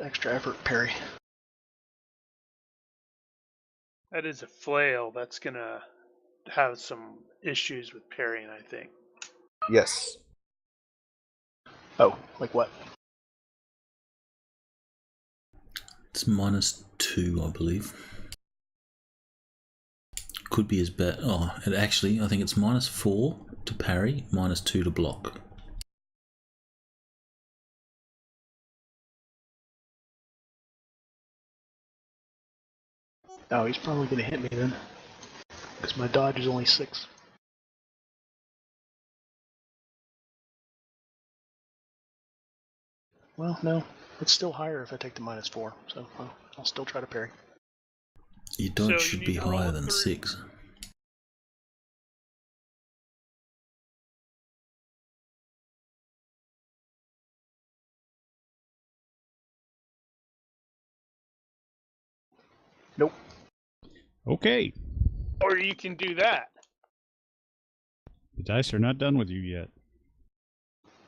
S6: Extra effort, parry.
S2: That is a flail. That's gonna have some issues with parrying, I think.
S1: Yes.
S6: Oh, like what?
S4: It's -2, I believe. Could be as bad. Oh, it actually, I think it's -4 to parry, -2 to block.
S6: Oh, he's probably going to hit me then. Because my dodge is only 6. Well, no. It's still higher if I take the -4. So I'll still try to parry.
S4: Your
S2: So you
S4: dodge should
S2: need
S4: be
S2: to roll
S4: higher
S2: a
S4: than
S2: 3.
S4: 6.
S6: Nope.
S3: Okay.
S2: Or you can do that.
S3: The dice are not done with you yet.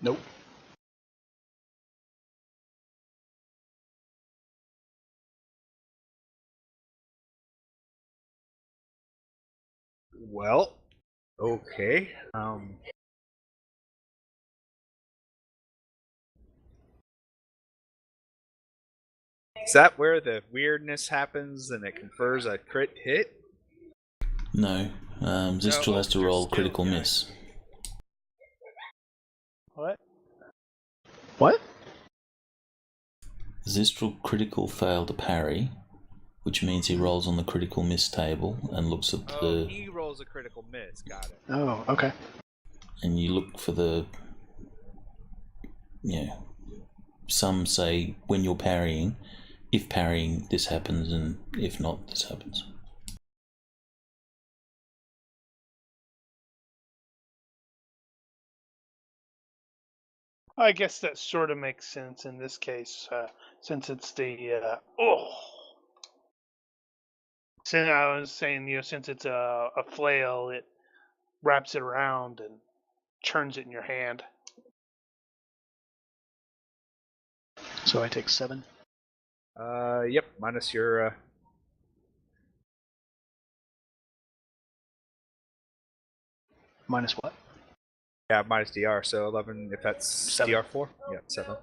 S6: Nope.
S1: Well, Okay. Is that where the weirdness happens and it confers a crit hit?
S4: No, Zistral has to
S1: there's
S4: roll
S1: still
S4: critical
S1: guys.
S4: miss.
S2: What?
S6: What?
S4: Zistral critical fail to parry, which means he rolls on the critical miss table and looks at
S1: Oh, he rolls a critical miss. Got it.
S6: Oh, okay.
S4: and you look for the. Yeah. Some say when you're parrying, if parrying, this happens, and if not, this happens.
S2: I guess that sort of makes sense in this case, since it's the Since I was saying, since it's a flail, it wraps it around and churns it in your hand.
S6: So I take 7.
S1: Yep. Minus your.
S6: Minus what?
S1: Yeah, minus DR. So 11. If that's
S6: 7.
S1: DR4. Yeah, 7.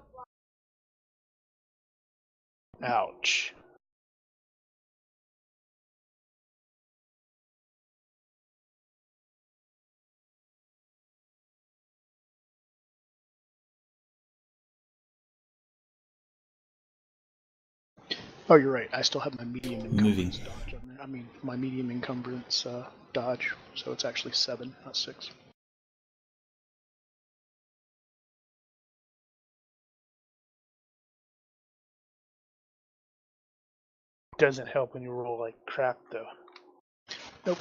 S2: Ouch.
S6: Oh, you're right. I still have my medium
S4: Moving.
S6: encumbrance dodge on there. I mean, my medium encumbrance dodge. So it's actually 7, not 6.
S2: Doesn't help when you roll like crap, though.
S6: Nope.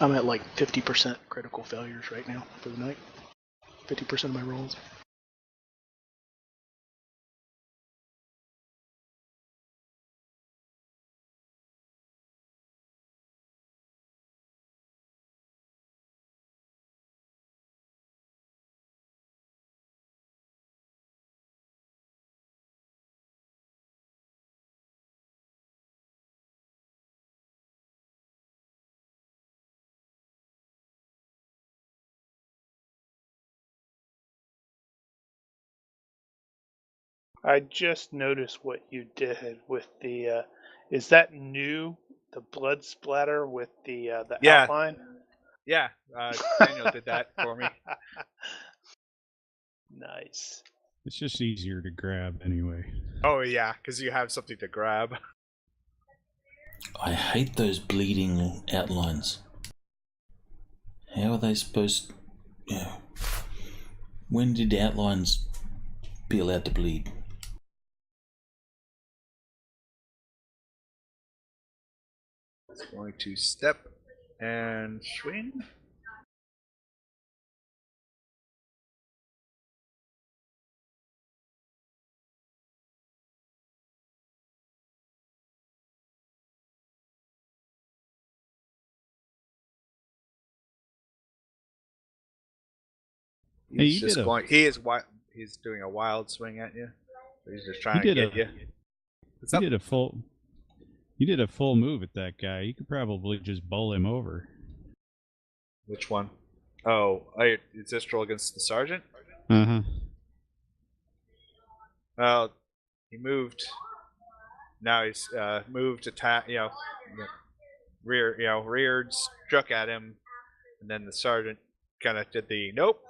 S6: I'm at like 50% critical failures right now for the night. 50% of my rolls.
S2: I just noticed what you did with the. Is that new? The blood splatter with the
S1: Yeah.
S2: outline.
S1: Yeah. Daniel did that for me.
S2: Nice.
S3: It's just easier to grab anyway.
S1: Oh yeah, because you have something to grab.
S4: I hate those bleeding outlines. How are they supposed? Yeah. When did outlines be allowed to bleed?
S1: It's going to step and swing.
S3: Hey,
S1: He's
S3: you
S1: just
S3: did a-
S1: going. He is wild. He's doing a wild swing at you. He's just trying to
S3: You
S1: get
S3: did
S1: you. What's
S3: You
S1: up?
S3: did a full. You did a full move at that guy. You could probably just bowl him over.
S1: Which one? Oh, it's Istral against the sergeant.
S3: Uh-huh.
S1: Well, he moved. Now he's moved, attack. Reared, struck at him, and then the sergeant kind of did the nope.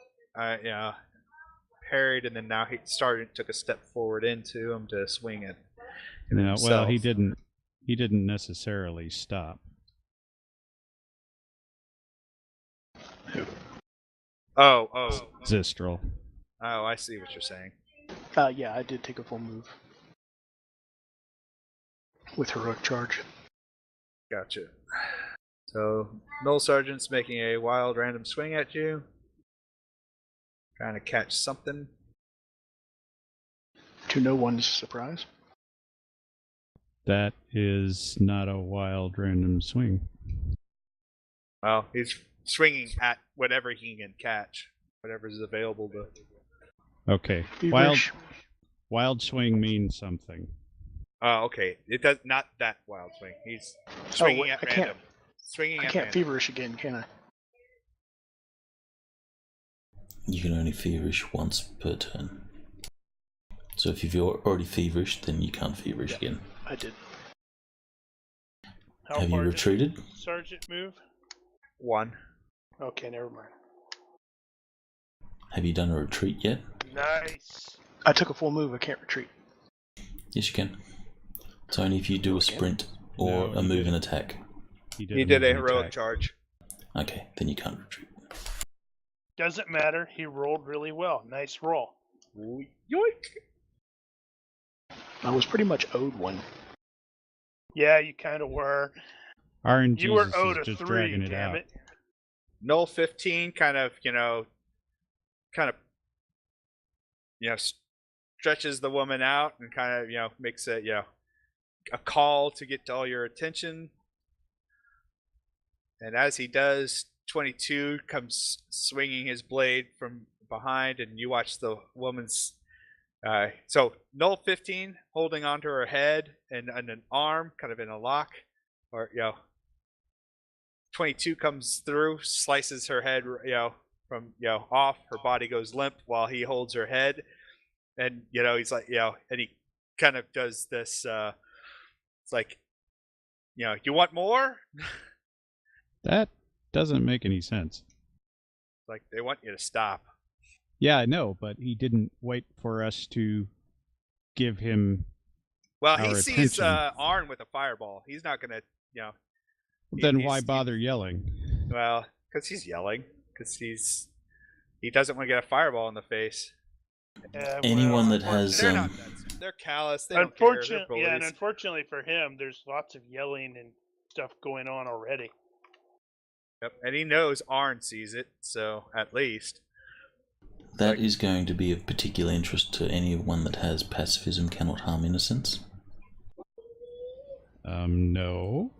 S1: Parried, and then now sergeant took a step forward into him to swing at him
S3: No,
S1: himself.
S3: well, he didn't. He didn't necessarily stop.
S1: Oh,
S3: Zistral.
S1: oh! I see what you're saying.
S6: Yeah, I did take a full move. With heroic charge.
S1: Gotcha. So, Null Sergeant's making a wild random swing at you. Trying to catch something.
S6: To no one's surprise.
S3: That is not a wild random swing.
S1: Well, he's swinging at whatever he can catch. Whatever's available to...
S3: Okay. Wild swing means something.
S1: Oh, okay. It does not that wild swing. He's swinging
S6: wait,
S1: at
S6: I
S1: random.
S6: can't-
S1: Swinging
S6: I
S1: at
S6: can't
S1: random.
S6: feverish again, can I?
S4: You can only feverish once per turn. So if you're already feverish, then you can't feverish again.
S6: I did.
S2: How
S4: Have you
S2: far does
S4: retreated?
S2: Sergeant move?
S1: 1.
S2: Okay, never mind.
S4: Have you done a retreat yet?
S2: Nice.
S6: I took a full move. I can't retreat.
S4: Yes, you can. It's only if you do a sprint or
S3: No,
S4: a
S3: he
S4: move
S3: did.
S4: and attack.
S1: He did a
S3: an
S1: heroic
S3: attack.
S1: charge.
S4: Okay, then you can't retreat.
S2: Doesn't matter. He rolled really well. Nice roll.
S1: Yoink!
S6: I was pretty much owed one.
S2: Yeah, you kind of were.
S3: RNG
S2: You were
S3: is
S2: owed a
S3: just
S2: 3,
S3: dragging it
S2: damn
S3: out.
S2: it.
S1: Null 15 kind of, stretches the woman out and kind of, makes it, a call to get to all your attention. And as he does, 22 comes swinging his blade from behind, and you watch the woman's. So Null 15 holding onto her head and an arm, kind of in a lock, or 22 comes through, slices her head, from off. Her body goes limp while he holds her head, and he's like, and he kind of does this. It's like, you want more?
S3: That doesn't make any sense.
S1: Like they want you to stop.
S3: Yeah, I know, but he didn't wait for us to give him.
S1: Well, he
S3: Our
S1: sees
S3: attention.
S1: Arn with a fireball. He's not gonna,
S3: Then why
S1: he's-
S3: bother yelling?
S1: Well, because he's yelling. Because he doesn't want to get a fireball in the face.
S2: Yeah,
S4: Anyone that
S2: unfortunately-
S4: has,
S1: They're not nuts. They're callous. They don't care. They're
S2: Unfortunately, yeah, and
S1: bullies.
S2: unfortunately for him, there's lots of yelling and stuff going on already.
S1: Yep. And he knows Arn sees it, so at least.
S4: That is going to be of particular interest to anyone that has pacifism cannot harm innocence.
S3: No.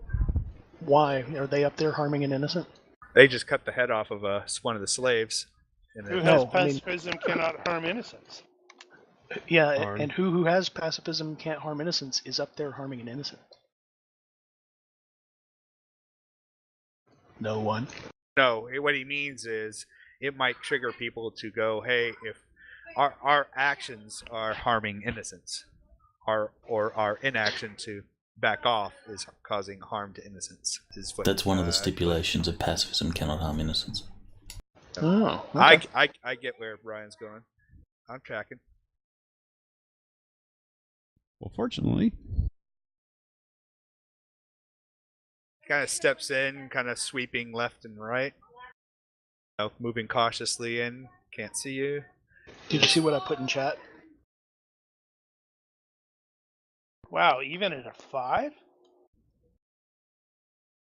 S6: Why are they up there harming an innocent?
S1: They just cut the head off of one of the slaves.
S2: Who
S1: And
S2: has
S6: No, I mean-
S2: pacifism cannot harm innocence?
S6: Yeah,
S5: Arn.
S6: and who has pacifism can't harm innocents is up there harming an innocent. No one.
S1: No, what he means is it might trigger people to go, hey, if our actions are harming innocents, or our inaction to back off is causing harm to innocents. Is what
S4: That's one of the stipulations of pacifism cannot harm innocence.
S6: Oh, okay.
S1: I get where Brian's going. I'm tracking.
S3: Well, fortunately,
S1: Kind of steps in, kind of sweeping left and right. Moving cautiously in. Can't see you.
S6: Did you see what I put in chat?
S2: Wow, even at a 5?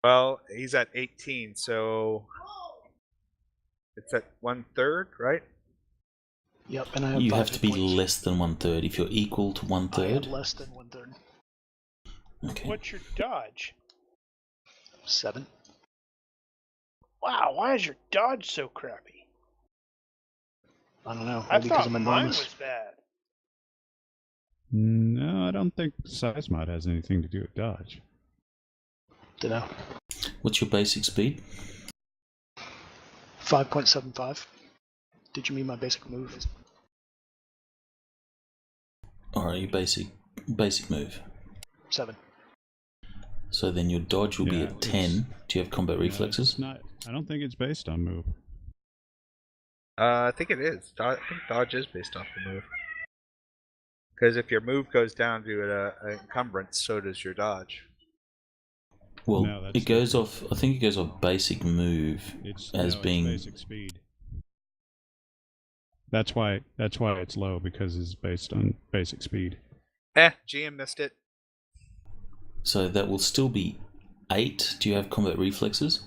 S1: Well, he's at 18, so it's at 1/3, right?
S6: Yep, and I have
S4: You
S6: 5
S4: have to
S6: hit
S4: be
S6: points.
S4: less than 1/3. If you're equal to
S6: I am
S4: 1/3,
S6: less than 1/3.
S4: okay.
S2: What's your dodge?
S6: 7.
S2: Wow, why is your dodge so crappy?
S6: I don't know.
S2: I
S6: Maybe because
S2: thought
S6: I'm
S2: mine
S6: enormous.
S2: was bad.
S3: no, I don't think size mod has anything to do with dodge.
S6: Dunno.
S4: What's your basic speed?
S6: 5.75. Did you mean my basic move?
S4: Alright, your basic move.
S6: 7.
S4: So then your dodge will be
S3: Yeah,
S4: at 10. Do you have combat
S3: No,
S4: reflexes?
S3: it's not. I don't think it's based on move.
S1: I think it is. I think dodge is based off the move. Because if your move goes down to an encumbrance, so does your dodge.
S4: Well,
S3: No, that's
S4: it goes off. I think it goes off basic move
S3: It's
S4: as
S3: no,
S4: being.
S3: it's basic speed. That's why it's low, because it's based on basic speed.
S1: GM missed it.
S4: So that will still be 8. Do you have combat reflexes?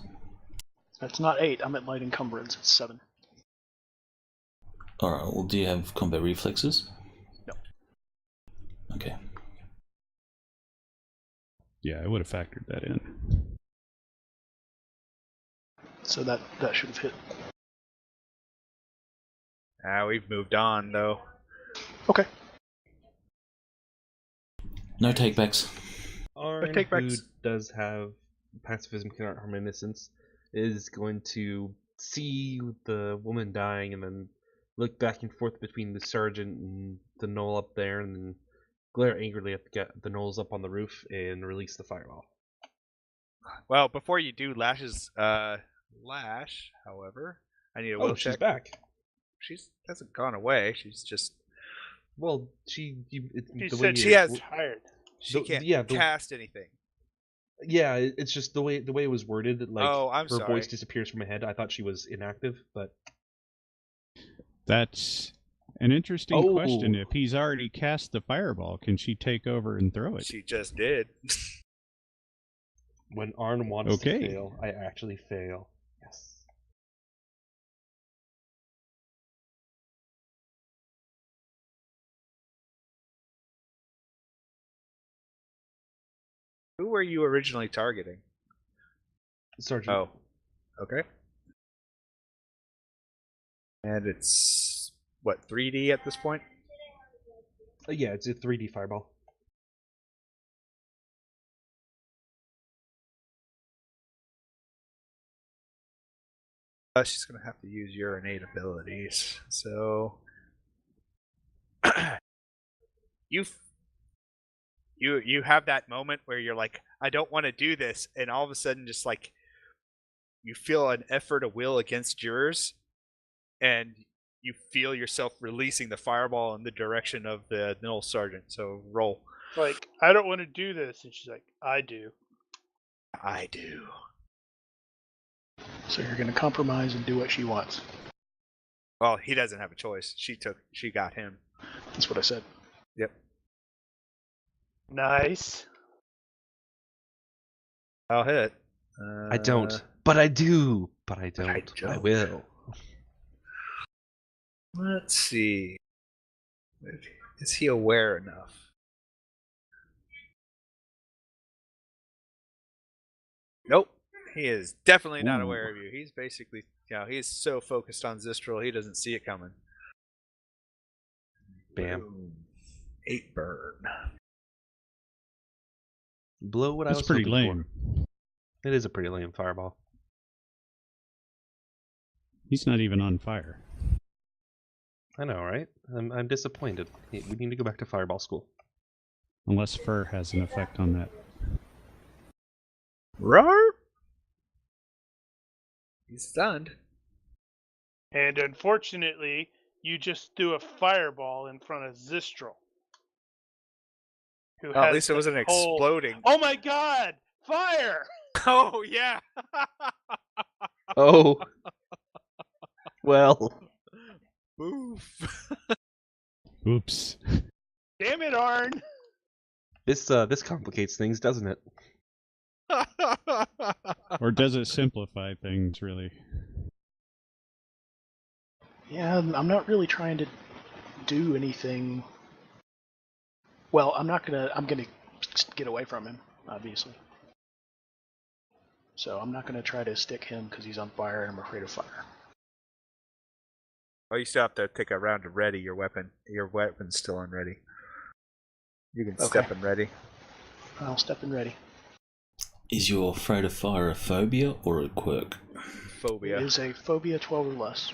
S6: That's not 8. I'm at light encumbrance. It's 7.
S4: Alright, well, do you have combat reflexes?
S6: No.
S4: Okay.
S3: Yeah, I would have factored that in.
S6: So that should have hit.
S1: We've moved on, though.
S6: Okay.
S4: No takebacks.
S5: Arn,
S1: take
S5: who
S1: backs.
S5: does have pacifism cannot harm innocence, is going to see the woman dying and then look back and forth between the sergeant and the knoll up there, and then glare angrily at the knolls up on the roof and release the fireball.
S1: Well, before you do Lash, however, I need a will
S5: she's
S1: check.
S5: back.
S1: She hasn't gone away. She's just
S5: Well,
S2: She
S5: the
S2: said
S5: way
S2: she
S1: has-
S2: was tired.
S1: she
S5: The-
S1: can't
S5: yeah, the-
S1: cast anything.
S5: Yeah, it's just the way it was worded. Like
S1: Oh, I'm
S5: her
S1: sorry.
S5: voice disappears from my head. I thought she was inactive, but
S3: That's an interesting
S5: Oh.
S3: question. If he's already cast the fireball, can she take over and throw it?
S1: She just did.
S5: when Arn wants to
S3: Okay.
S5: fail, I actually fail. Yes.
S1: Who were you originally targeting?
S5: Sergeant.
S1: Oh, okay. And it's what, 3D at this point?
S5: Yeah, it's a 3D fireball.
S1: She's gonna have to use your innate abilities. So you have that moment where you're like, I don't want to do this, and all of a sudden, just like you feel an effort of will against yours, and you feel yourself releasing the fireball in the direction of the Knoll Sergeant. So roll.
S2: Like, I don't want to do this. And she's like, I do.
S1: I do.
S6: So you're going to compromise and do what she wants.
S1: Well, he doesn't have a choice. She got him.
S6: That's what I said.
S1: Yep.
S2: Nice.
S1: I'll hit.
S5: I don't. But I do. But I don't.
S1: I
S5: I
S1: don't.
S5: will.
S1: Let's see. Is he aware enough? Nope. He is definitely not
S3: Ooh.
S1: aware of you. He's basically, he's so focused on Zistral, he doesn't see it coming.
S5: Bam.
S1: Boom. 8 burn.
S5: Blow what I
S3: That's
S5: was
S3: pretty
S5: hoping
S3: lame.
S5: for. It is a pretty lame fireball.
S3: He's not even on fire.
S5: I know, right? I'm disappointed. We need to go back to fireball school.
S3: Unless fur has an effect on that.
S1: Roar! He's stunned.
S2: And unfortunately, you just threw a fireball in front of Zistral. Who
S1: Oh, at
S2: has
S1: least it
S2: the
S1: wasn't
S2: whole-
S1: exploding.
S2: Oh my god! Fire!
S1: Oh, yeah!
S5: Oh. Well.
S1: Oof.
S3: Oops.
S2: Damn it, Arn!
S5: This complicates things, doesn't it?
S3: Or does it simplify things, really?
S6: Yeah, I'm not really trying to do anything. Well, I'm gonna get away from him, obviously. So I'm not gonna try to stick him because he's on fire and I'm afraid of fire.
S1: Oh, you still have to take a round to ready your weapon. Your weapon's still unready. You can step and ready.
S6: I'll step in ready.
S4: Is your afraid of fire a phobia or a quirk?
S1: Phobia.
S6: It is a phobia 12 or less.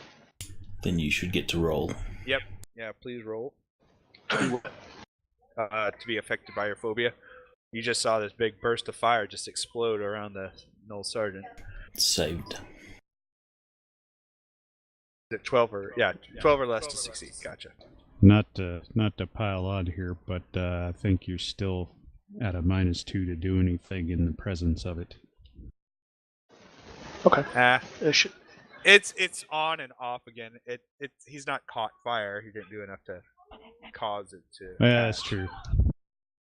S4: Then you should get to roll.
S1: Yep. Yeah, please roll.
S6: To be what?
S1: To be affected by your phobia. You just saw this big burst of fire just explode around the Knoll Sergeant.
S4: Saved.
S1: Is it 12 or 12 or less to succeed. Gotcha.
S3: Not to pile on here, but I think you're still at a -2 to do anything in the presence of it.
S6: Okay.
S1: It's on and off again. He's not caught fire. He didn't do enough to cause it to.
S3: Yeah, that's
S1: catch.
S3: true.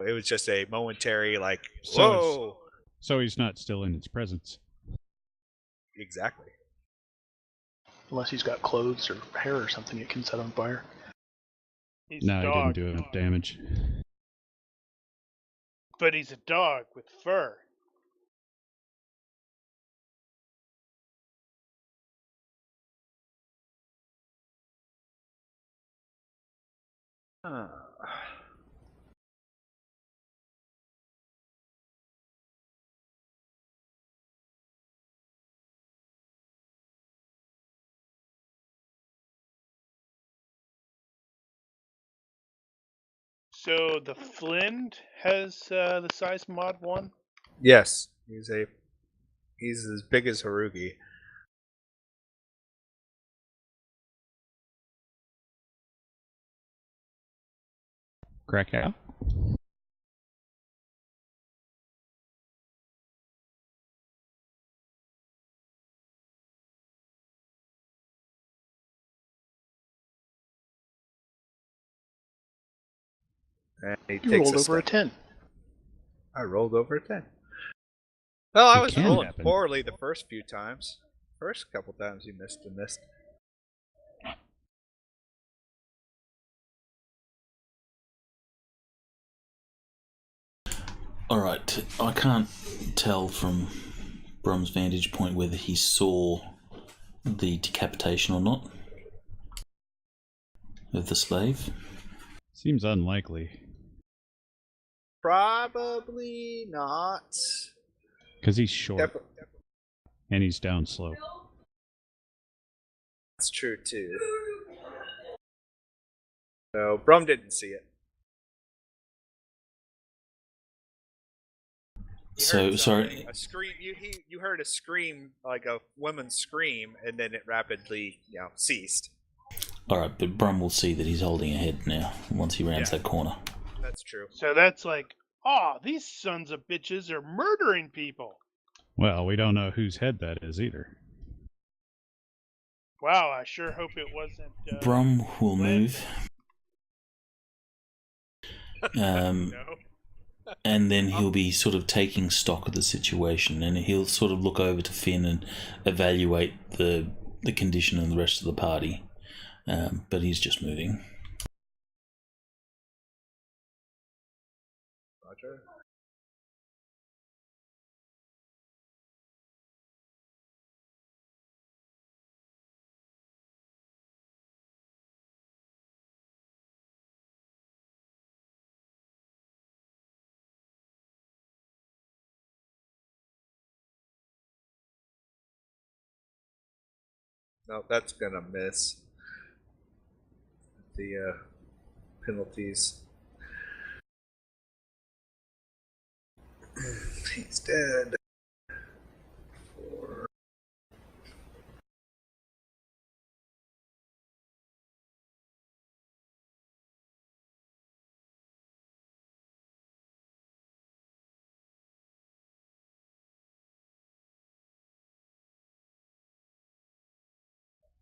S1: It was just a momentary
S3: So
S1: whoa.
S3: So he's not still in its presence.
S1: Exactly.
S6: Unless he's got clothes or hair or something it can set on fire.
S2: He's
S3: No,
S2: a
S3: he
S2: dog.
S3: didn't do enough damage.
S2: But he's a dog with fur. So the Flint has the size mod 1?
S1: Yes, he's as big as Harugi.
S3: Krakow?
S1: And he
S6: You
S1: takes
S6: rolled
S1: a
S6: over a
S1: step.
S6: 10.
S1: I rolled over a 10. Well, I
S3: It
S1: was
S3: can
S1: rolling
S3: happen.
S1: poorly the first few times. First couple times you missed and missed.
S4: Alright, I can't tell from Brum's vantage point whether he saw the decapitation or not of the slave.
S3: Seems unlikely.
S1: Probably not.
S3: Because he's short and he's down slow.
S1: That's true too. So Brum didn't see it. He
S4: So,
S1: heard
S4: sorry.
S1: something, a scream. You heard a scream, like a woman's scream, and then it rapidly, ceased.
S4: Alright, but Brum will see that he's holding a head now once he rounds
S1: Yeah.
S4: that corner.
S1: That's true.
S2: So that's like, these sons of bitches are murdering people.
S3: Well, we don't know whose head that is either.
S2: Wow, I sure hope it wasn't.
S4: Brum will
S2: Flint.
S4: move.
S1: No.
S4: And then he'll be sort of taking stock of the situation, and he'll sort of look over to Finn and evaluate the condition of the rest of the party. But he's just moving.
S1: Roger. No, that's gonna miss. The penalties. He's dead. 4.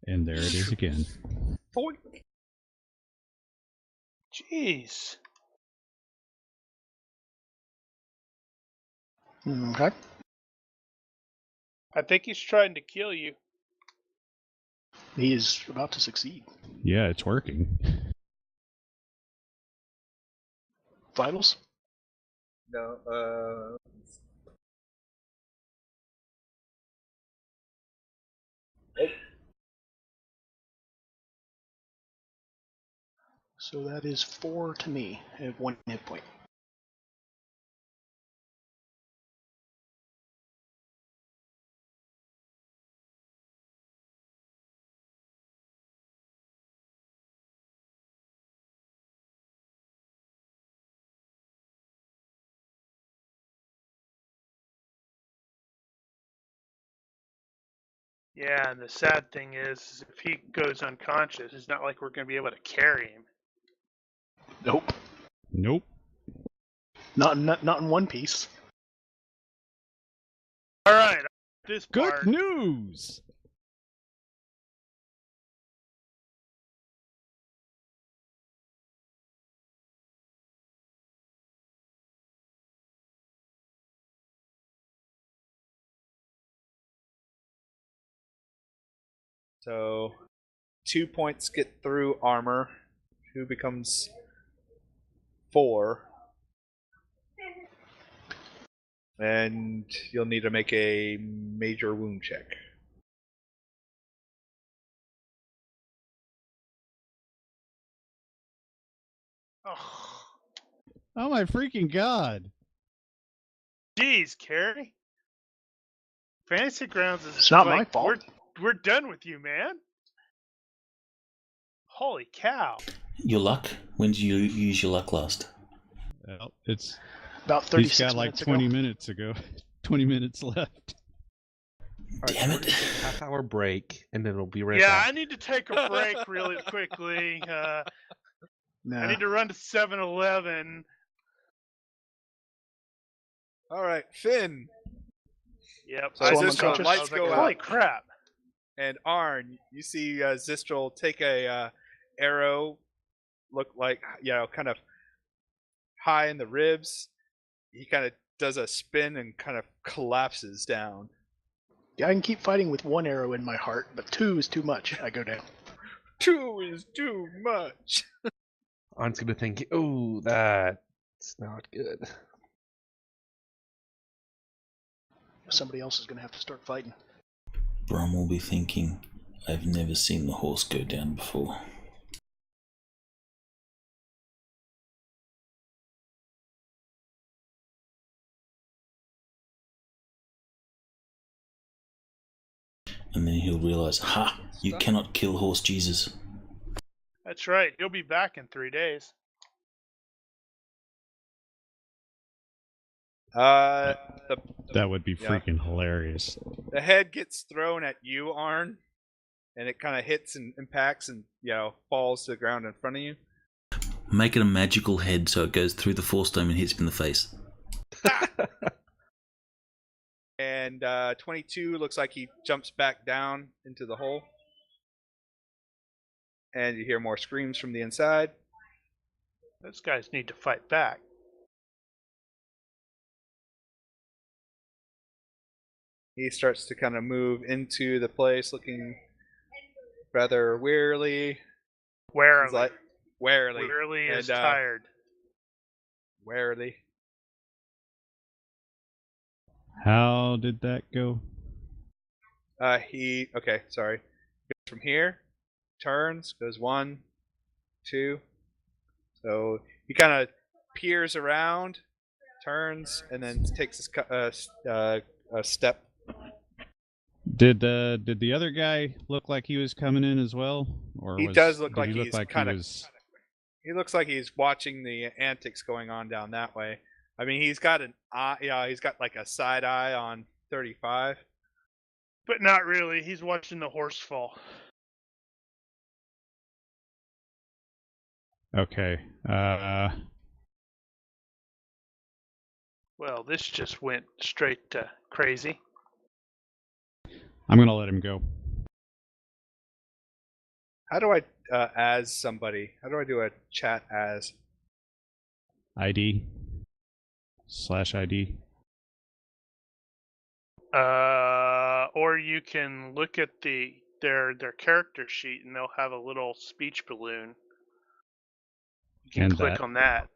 S3: And there it is again.
S2: Jeez.
S6: Okay.
S2: I think he's trying to kill you.
S6: He is about to succeed.
S3: Yeah, it's working.
S6: Vitals?
S1: No.
S6: So that is 4 to me. I have 1 hit point.
S2: Yeah, and the sad thing is if he goes unconscious, it's not like we're going to be able to carry him.
S6: Nope.
S3: Nope.
S6: Not in one piece.
S2: All right, this
S3: Good
S2: part.
S3: news!
S1: So 2 points get through armor. 2 becomes 4. And you'll need to make a major wound check.
S2: Oh,
S3: Oh my freaking god!
S2: jeez, Carrie. Fantasy Grounds is
S6: It's not
S2: like,
S6: my fault.
S2: We're done with you, man. Holy cow.
S4: Your luck? When did you use your luck last?
S3: Well, it's
S6: About 36
S3: he's got like
S6: minutes
S3: 20
S6: ago.
S3: minutes ago. 20 minutes left.
S4: Damn
S5: We're
S4: it.
S5: gonna take a half-hour break, and then we'll be right
S2: Yeah,
S5: back.
S2: I need to take a break really quickly. I
S6: Nah.
S2: need to run to 7-Eleven.
S1: All right, Finn.
S2: Yep.
S1: So
S2: I
S6: I'm
S2: just saw
S6: unconscious.
S2: it. I
S1: Lights
S2: was like,
S1: go
S2: holy
S1: out.
S2: crap.
S1: And Arn, you see Zistral take a arrow, look like, kind of high in the ribs. He kind of does a spin and kind of collapses down.
S6: Yeah, I can keep fighting with one arrow in my heart, but two is too much. I go down.
S1: 2 is too much.
S5: Arn's gonna think, oh, that's not good.
S6: Somebody else is going to have to start fighting.
S4: Brum will be thinking, I've never seen the horse go down before. And then he'll realize, ha! You cannot kill horse Jesus.
S2: That's right. You'll be back in 3 days.
S1: The
S3: That would be
S1: Yeah.
S3: freaking hilarious.
S1: the head gets thrown at you, Arn, and it kind of hits and impacts and falls to the ground in front of you.
S4: Make it a magical head so it goes through the force dome and hits him in the face.
S1: And 22 looks like he jumps back down into the hole. And you hear more screams from the inside.
S2: Those guys need to fight back.
S1: He starts to kind of move into the place, looking rather wearily.
S2: Warily.
S1: He's like, warily.
S2: Warily is
S1: And,
S2: tired.
S1: Warily.
S3: How did that go?
S1: Okay, sorry. Goes from here, turns, goes 1, 2. So he kind of peers around, turns, and then takes a step.
S3: Did the other guy look like he was coming in as well, or
S1: He
S3: was,
S1: does look
S3: did
S1: like
S3: he look
S1: he's
S3: like
S1: kind
S3: he
S1: of.
S3: was?
S1: He looks like he's watching the antics going on down that way. I mean, he's got an eye. Yeah, he's got like a side eye on 35.
S2: But not really. He's watching the horse fall.
S3: Okay.
S2: Well, this just went straight to crazy.
S3: I'm gonna let him go.
S1: How do I as somebody? How do I do a chat as?
S3: ID/ID.
S2: Or you can look at their character sheet and they'll have a little speech balloon. You can
S3: And
S2: click
S3: that.
S2: on that.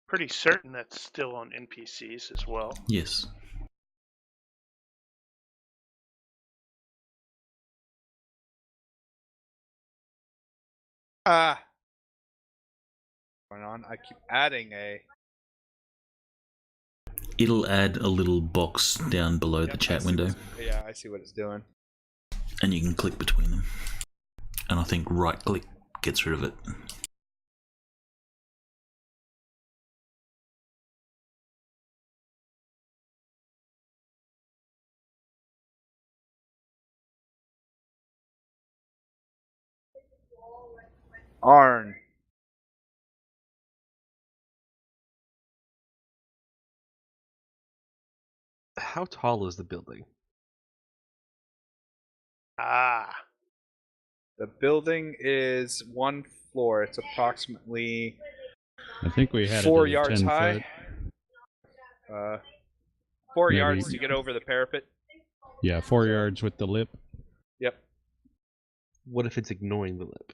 S2: Pretty certain that's still on NPCs as well.
S4: Yes.
S1: Going on. I keep adding a.
S4: It'll add a little box down below the
S1: Yep,
S4: chat window,
S1: Yeah, I see what it's doing.
S4: and you can click between them. And I think right click gets rid of it.
S1: Arn.
S5: How tall is the building?
S2: Ah.
S1: The building is 1 floor. It's approximately
S3: I think we had
S1: 4
S3: it as a
S1: yards
S3: 10
S1: high.
S3: foot.
S1: 4
S3: Maybe.
S1: yards to get over the parapet.
S3: Yeah, 4 yards with the lip.
S1: Yep.
S5: What if it's ignoring the lip?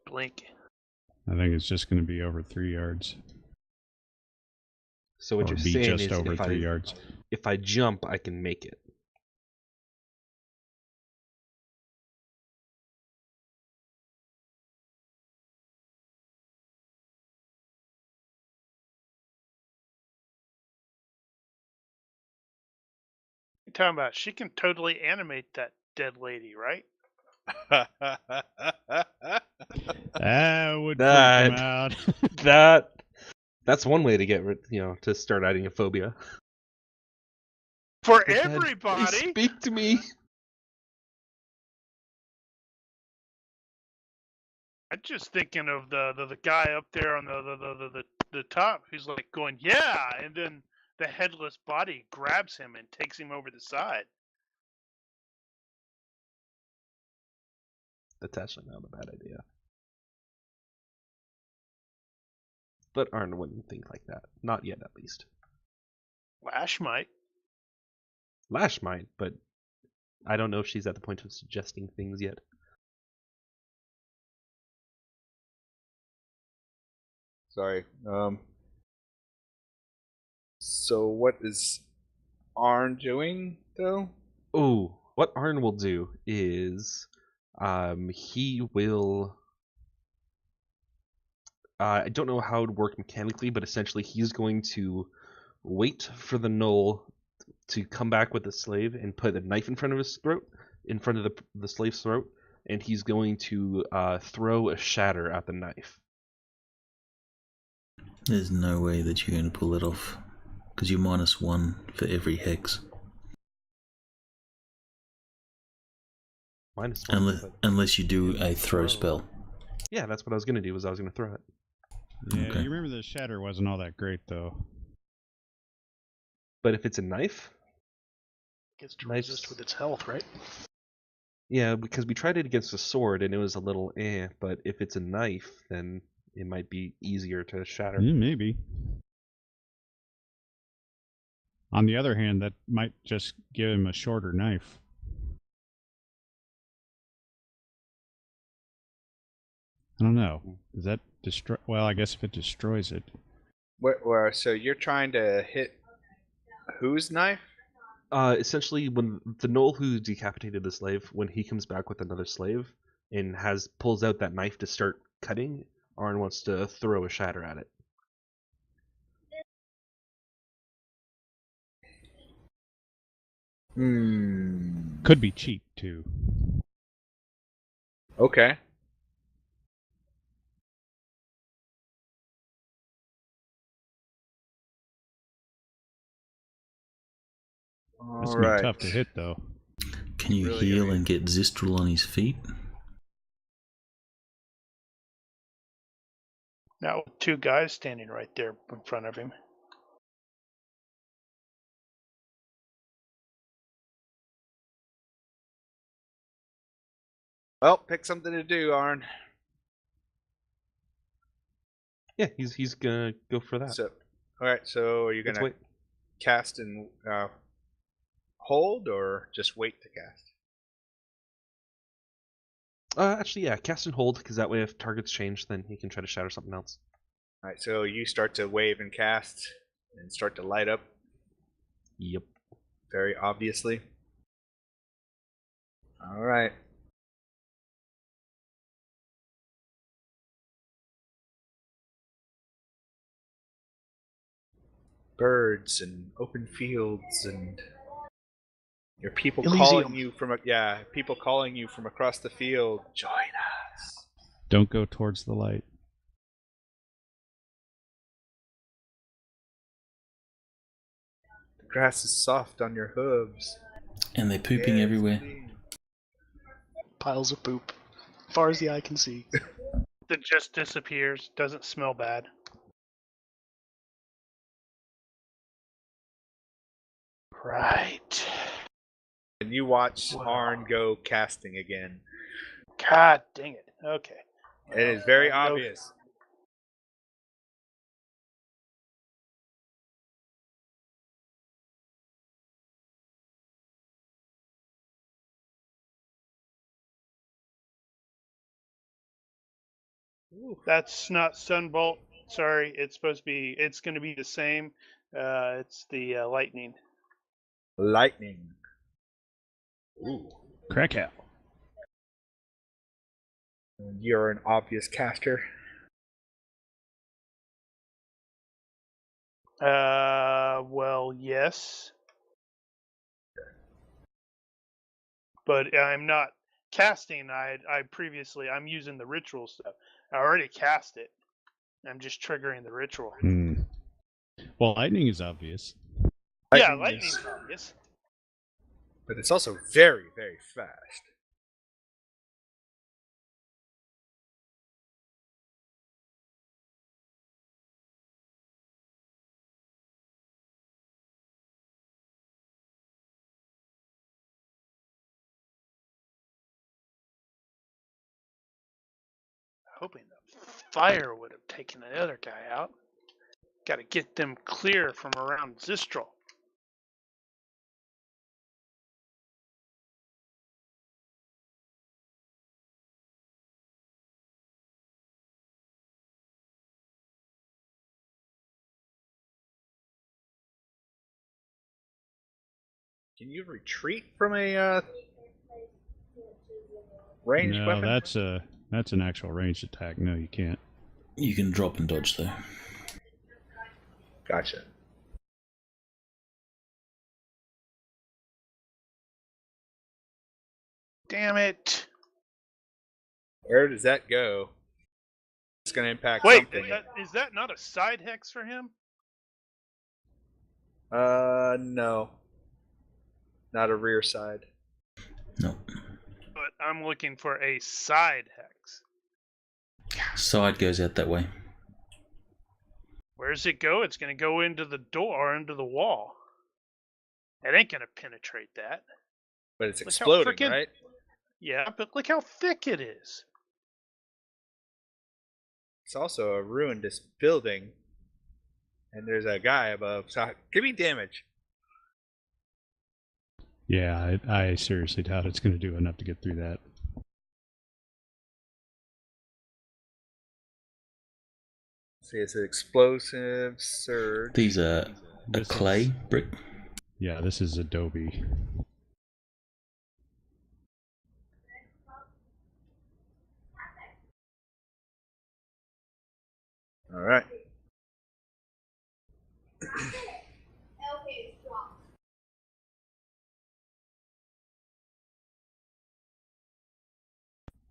S2: Blink.
S3: I think it's just going to be over 3 yards.
S5: So what
S3: Or
S5: you're
S3: be
S5: saying
S3: just
S5: is
S3: over 3 yards.
S5: if I jump, I can make it.
S2: You're talking about she can totally animate that dead lady, right?
S3: That would freak
S5: That-
S3: him out.
S5: That's one way to get to start adding a phobia.
S2: For
S5: Go ahead,
S2: everybody.
S5: please speak to me.
S2: I'm just thinking of the guy up there on the top who's like going, yeah, and then the headless body grabs him and takes him over the side.
S5: That's actually not a bad idea. But Arn wouldn't think like that. Not yet, at least.
S2: Lash might.
S5: Lash might, but I don't know if she's at the point of suggesting things yet.
S1: Sorry. So what is Arn doing though?
S5: Oh, what Arn will do is, he will. I don't know how it would work mechanically, but essentially he's going to wait for the Knoll to come back with the slave and put a knife in front of his throat, in front of the slave's throat, and he's going to throw a shatter at the knife.
S4: There's no way that you're going to pull it off, because you're -1 for every hex.
S5: -1.
S4: Unless you do a throw spell.
S5: Yeah, that's what I was going to do. I was going to throw it.
S3: Yeah,
S4: Okay.
S3: you remember the shatter wasn't all that great, though.
S5: But if it's a knife,
S6: Gets to
S5: Knives.
S6: resist with its health, right?
S5: yeah, because we tried it against a sword and it was a little but if it's a knife, then it might be easier to shatter.
S3: Maybe. On the other hand, that might just give him a shorter knife. I don't know. Does that destroy? Well, I guess if it destroys it.
S1: So you're trying to hit whose knife?
S5: Essentially, when the Knoll who decapitated the slave, when he comes back with another slave and pulls out that knife to start cutting, Arn wants to throw a shatter at it.
S3: Could be cheap, too.
S1: Okay.
S3: That's
S1: All
S3: gonna be
S1: right.
S3: tough to hit, though.
S4: Can you
S1: Really
S4: heal
S1: gonna be-
S4: and get Zistral on his feet?
S2: Now, two guys standing right there in front of him.
S1: Well, pick something to do, Arn.
S5: Yeah, he's gonna go for that.
S1: So, all right. So are you
S5: Let's
S1: gonna
S5: wait.
S1: cast and hold, or just wait to cast?
S5: Actually, yeah, cast and hold, because that way if targets change, then he can try to shatter something else.
S1: All right. So you start to wave and cast, and start to light up.
S5: Yep.
S1: Very obviously. All right. Birds and open fields and your people
S6: Elysium.
S1: calling you from people calling you from across the field. Join us.
S3: Don't go towards the light.
S1: The grass is soft on your hooves.
S4: And they're pooping
S1: Yeah, it's
S4: everywhere.
S1: clean.
S6: Piles of poop, far as the eye can see.
S2: That just disappears. Doesn't smell bad. Right.
S1: And you watch
S2: Wow.
S1: Arn go casting again.
S2: God dang it. Okay.
S1: It is very
S2: I know-
S1: obvious.
S2: That's not Sunbolt. Sorry, it's supposed to be. It's going to be the same. It's the lightning.
S1: Lightning. Ooh.
S3: Krakow.
S1: And you're an obvious caster.
S2: Well, yes. But I'm not casting, I'm using the ritual stuff. I already cast it. I'm just triggering the ritual.
S3: Well, lightning is obvious.
S2: Yeah,
S1: Lightning
S2: lightning's
S1: is-
S2: obvious.
S1: But it's also very, very fast.
S2: Hoping the fire would have taken the other guy out. Got to get them clear from around Zistral.
S1: Can you retreat from a ranged
S3: No,
S1: weapon?
S3: that's an actual ranged attack. No, you can't.
S4: You can drop and dodge though.
S1: Gotcha.
S2: Damn it!
S1: Where does that go? It's going to impact
S2: Wait,
S1: something.
S2: is that not a side hex for him?
S1: No. Not a rear side.
S4: No.
S2: But I'm looking for a side hex.
S4: Side goes out that way.
S2: Where does it go? It's going to go into the door or into the wall. It ain't going to penetrate that.
S1: But it's
S2: Look how
S1: exploding,
S2: frickin-
S1: right?
S2: Yeah, but look how thick it is.
S1: It's also a ruined building. And there's a guy above. So give me damage.
S3: Yeah, I seriously doubt it's going to do enough to get through that.
S1: See, it's an explosive surge.
S4: These are a
S3: This
S4: clay
S3: is-
S4: brick.
S3: Yeah, this is Adobe.
S1: All right.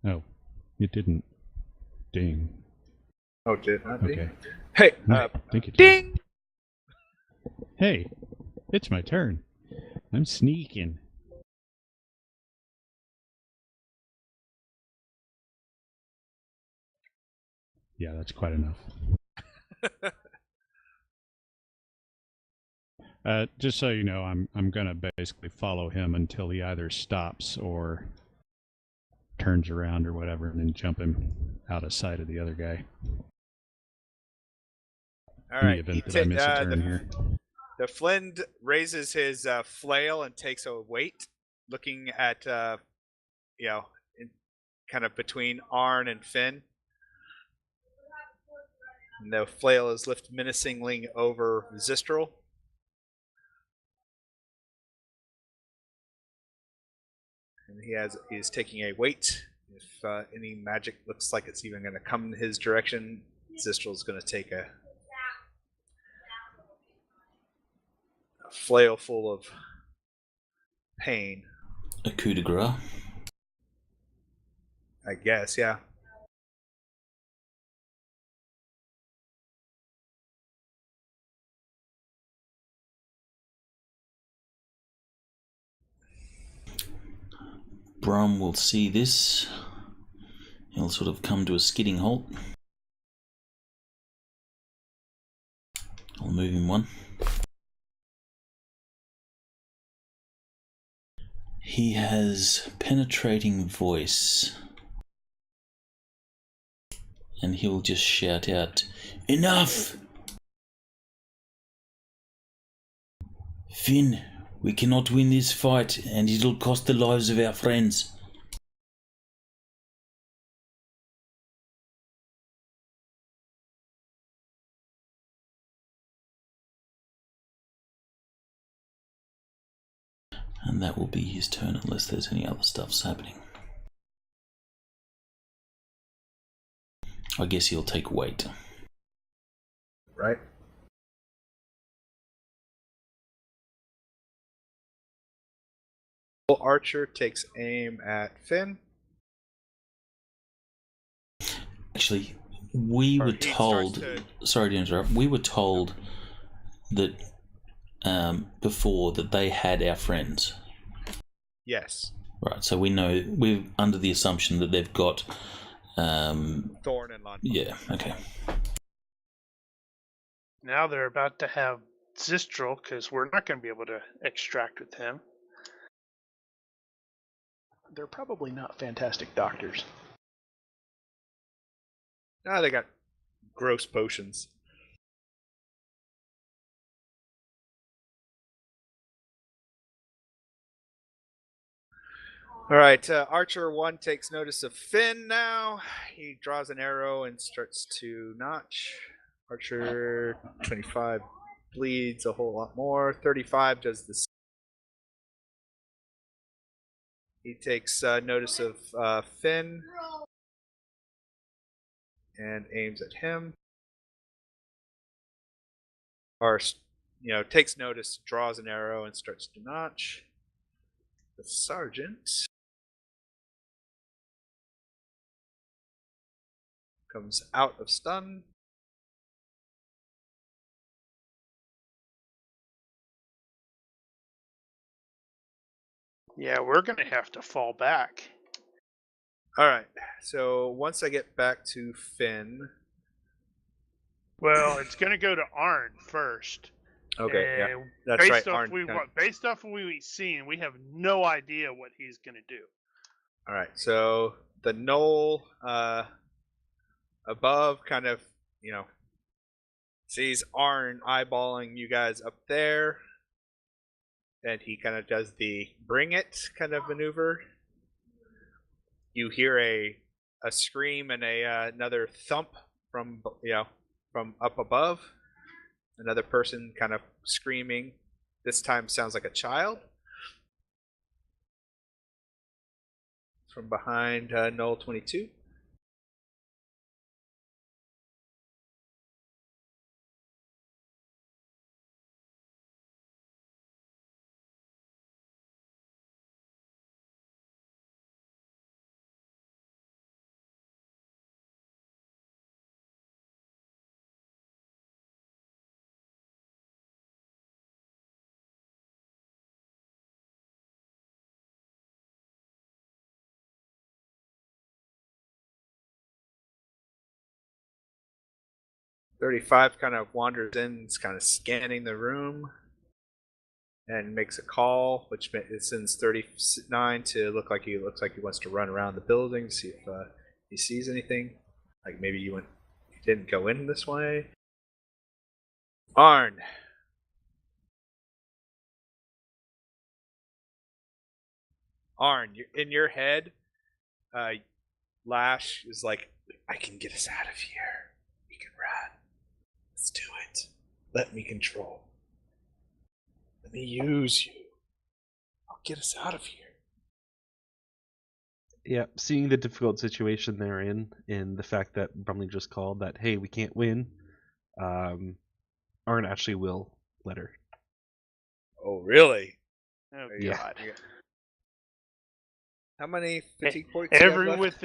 S3: Oh, it didn't. Ding.
S1: Oh, did not be?
S3: Okay.
S1: Hey,
S3: I think it did.
S1: ding!
S3: Hey, it's my turn. I'm sneaking. Yeah, that's quite enough. Just so you know, I'm gonna basically follow him until he either stops or turns around or whatever, and then jump him out of sight of the other guy.
S1: All
S3: In the
S1: right.
S3: event that I miss a turn here.
S1: The Flynn raises his flail and takes a weight, looking at, kind of between Arn and Finn. And the flail is lifted menacingly over Zistral. And he is taking a weight. If any magic looks like it's even going to come in his direction, Zistral's going to take a flail full of pain.
S4: A coup de grace.
S1: I guess, yeah.
S4: Brom will see this. He'll sort of come to a skidding halt. I'll move him one. He has penetrating voice. And he'll just shout out, "Enough! Finn, we cannot win this fight, and it'll cost the lives of our friends." And that will be his turn unless there's any other stuffs happening. I guess he'll take weight.
S1: Right? Archer takes aim at Finn.
S4: Actually, we
S1: Or
S4: were
S1: he starts
S4: told.
S1: to-
S4: Sorry to interrupt. We were told that before that they had our friends.
S1: Yes.
S4: Right. So we're under the assumption that they've got.
S1: Thorn and Lon.
S4: Yeah. Okay.
S2: Now they're about to have Zistral, because we're not going to be able to extract with him.
S6: They're probably not fantastic doctors.
S1: Ah, they got gross potions. All right, Archer 1 takes notice of Finn now. He draws an arrow and starts to notch. Archer 25 bleeds a whole lot more. 35 does this. He takes notice of Finn and aims at him. Or, takes notice, draws an arrow, and starts to notch. The sergeant comes out of stun.
S2: Yeah, we're going to have to fall back.
S1: Alright, so once I get back to Finn.
S2: Well, it's going to go to Arn first.
S1: Okay, yeah.
S2: And
S1: That's
S2: based
S1: right.
S2: Off
S1: Arn,
S2: based off what we've seen, we have no idea what he's going to do.
S1: Alright, so the knoll above kind of, sees Arn eyeballing you guys up there. And he kind of does the bring it kind of maneuver. You hear a scream and another thump from up above. Another person kind of screaming. This time sounds like a child. From behind Knoll 22. .35 kind of wanders in, is kind of scanning the room, and makes a call, which it sends 39 to looks like he wants to run around the building to see if he sees anything. Like maybe you didn't go in this way. Arn. Arn, in your head, Lash is like, I can get us out of here. We can run. Let's do it. Let me control. Let me use you. I'll get us out of here.
S5: Yeah, seeing the difficult situation they're in, and the fact that Brumley just called that, hey, we can't win, Arn actually will let her.
S1: Oh, really?
S2: Oh,
S5: Yeah.
S2: God.
S1: How many fatigue points do you have left?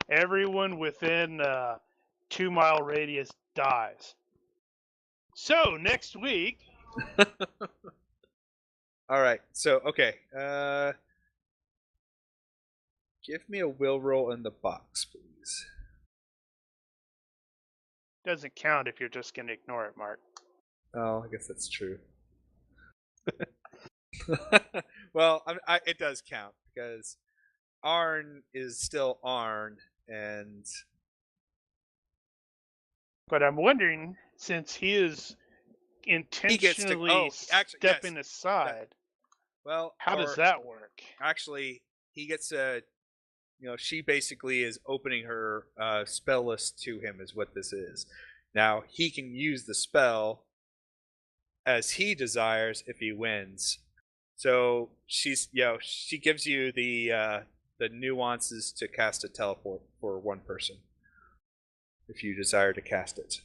S2: Everyone within 2 mile radius dies. So, next week...
S1: Alright, so, okay. Give me a will roll in the box, please.
S2: Doesn't count if you're just going to ignore it, Mark.
S1: Oh, I guess that's true. Well, it does count, because Arn is still Arn, and...
S2: But I'm wondering, since he is intentionally stepping aside, how does that work?
S1: Actually, he gets a... she basically is opening her spell list to him, is what this is. Now, he can use the spell as he desires if he wins. So she gives you the nuances to cast a teleport for one person, if you desire to cast it.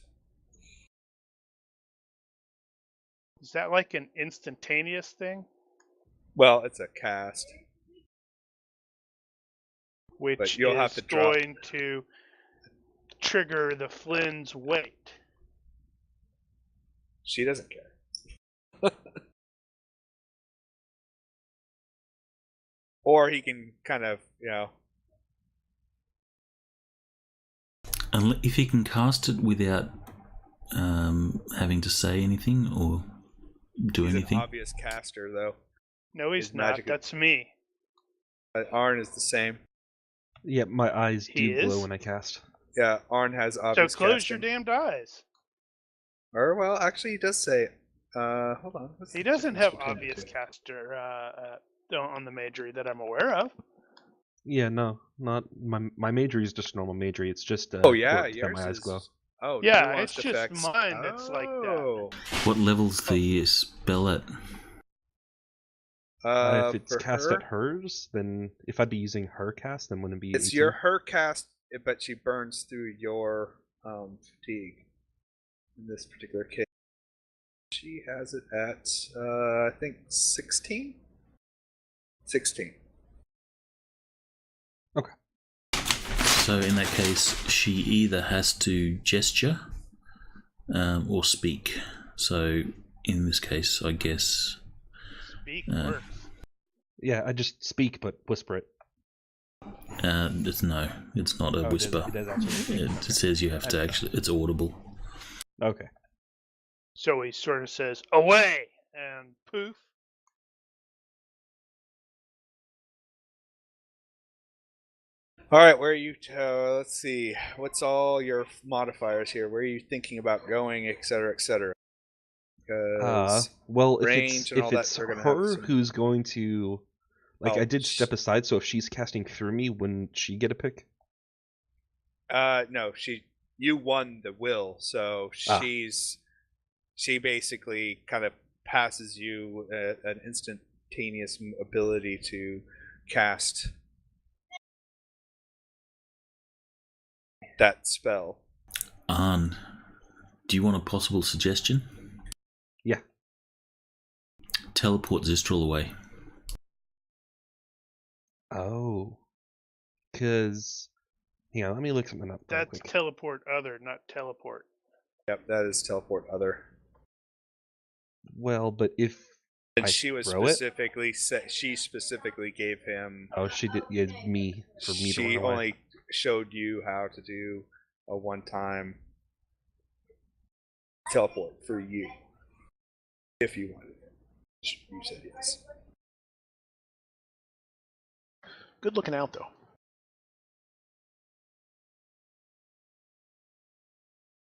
S2: Is that like an instantaneous thing?
S1: Well, it's a cast.
S2: Which
S1: you'll
S2: is
S1: have to drop.
S2: going to trigger the Flynn's weight.
S1: She doesn't care. Or he can kind of,
S4: If he can cast it without having to say anything or do
S1: he's
S4: anything.
S1: an obvious caster, though.
S2: No, he's
S1: His
S2: not.
S1: magic-
S2: That's me.
S1: Arn is the same.
S5: Yeah, my eyes
S2: He
S5: do glow
S2: is?
S5: when I cast.
S1: Yeah, Arn has
S2: So
S1: obvious
S2: close your
S1: casting.
S2: damned eyes.
S1: Or, well, actually, he does say it. Hold on. What's
S2: He
S1: the
S2: doesn't
S1: difference
S2: have
S1: between the
S2: obvious
S1: two?
S2: caster on the Majory that I'm aware of.
S5: Yeah, no, not my Majory is just normal Majory. It's just
S1: Oh, yeah,
S5: quirk that
S1: yours
S5: my eyes
S1: is...
S5: glow.
S1: Oh,
S2: Yeah,
S1: nuanced
S2: it's just
S1: effects.
S2: mine that's like that.
S1: Oh.
S4: What level's the spell at?
S5: If it's
S1: For
S5: cast
S1: her,
S5: at hers, then if I'd be using her cast, then wouldn't it be
S1: it's
S5: 18?
S1: your her cast, but she burns through your fatigue. In this particular case, she has it at I think 16. 16.
S4: So in that case, she either has to gesture or speak. So in this case, I guess
S2: Speak works.
S5: Yeah, I just speak but whisper it.
S4: it's not a whisper.
S5: It does actually.
S4: It says you have to actually. It's audible.
S5: Okay.
S2: So he sort of says, "Away!" and poof.
S1: All right, where are you? Let's see. What's all your modifiers here? Where are you thinking about going, etc., etc.? Because
S5: Well,
S1: range and
S5: if
S1: all that,
S5: it's
S1: they're gonna have
S5: her
S1: some-
S5: who's going to, like, I did
S1: sh-
S5: step aside. So if she's casting through me, wouldn't she get a pick?
S1: no, you won the will, so she basically kind of passes you an instantaneous ability to cast that spell.
S4: Arn, do you want a possible suggestion?
S5: Yeah.
S4: Teleport Zistral away.
S5: Oh. Because, hang on, let me look something up real
S2: That's
S5: quick.
S2: teleport other, not teleport.
S1: Yep, that is teleport other.
S5: Well, but if
S1: And
S5: I
S1: she was
S5: throw it?
S1: she specifically gave him.
S5: Oh, she did. Yeah, me for me to
S1: She
S5: run away.
S1: only showed you how to do a one-time teleport for you, if you wanted it. You said yes.
S6: Good looking out, though.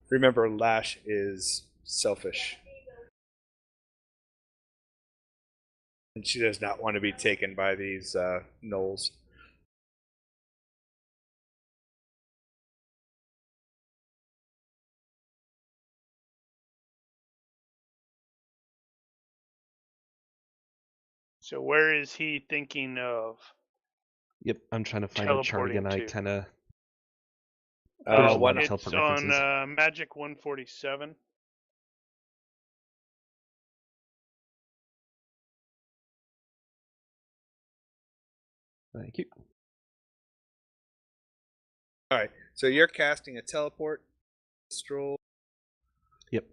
S1: Remember, Lash is selfish. And she does not want to be taken by these gnolls.
S2: So where is he thinking of?
S5: Yep, I'm trying to find a chart again. I
S2: Teleporting to?
S5: kind of. There's a lot of
S2: It's
S5: teleport
S2: on
S5: references.
S2: Magic 147.
S5: Thank you.
S1: All right, so you're casting a teleport. Stroll.
S5: Yep.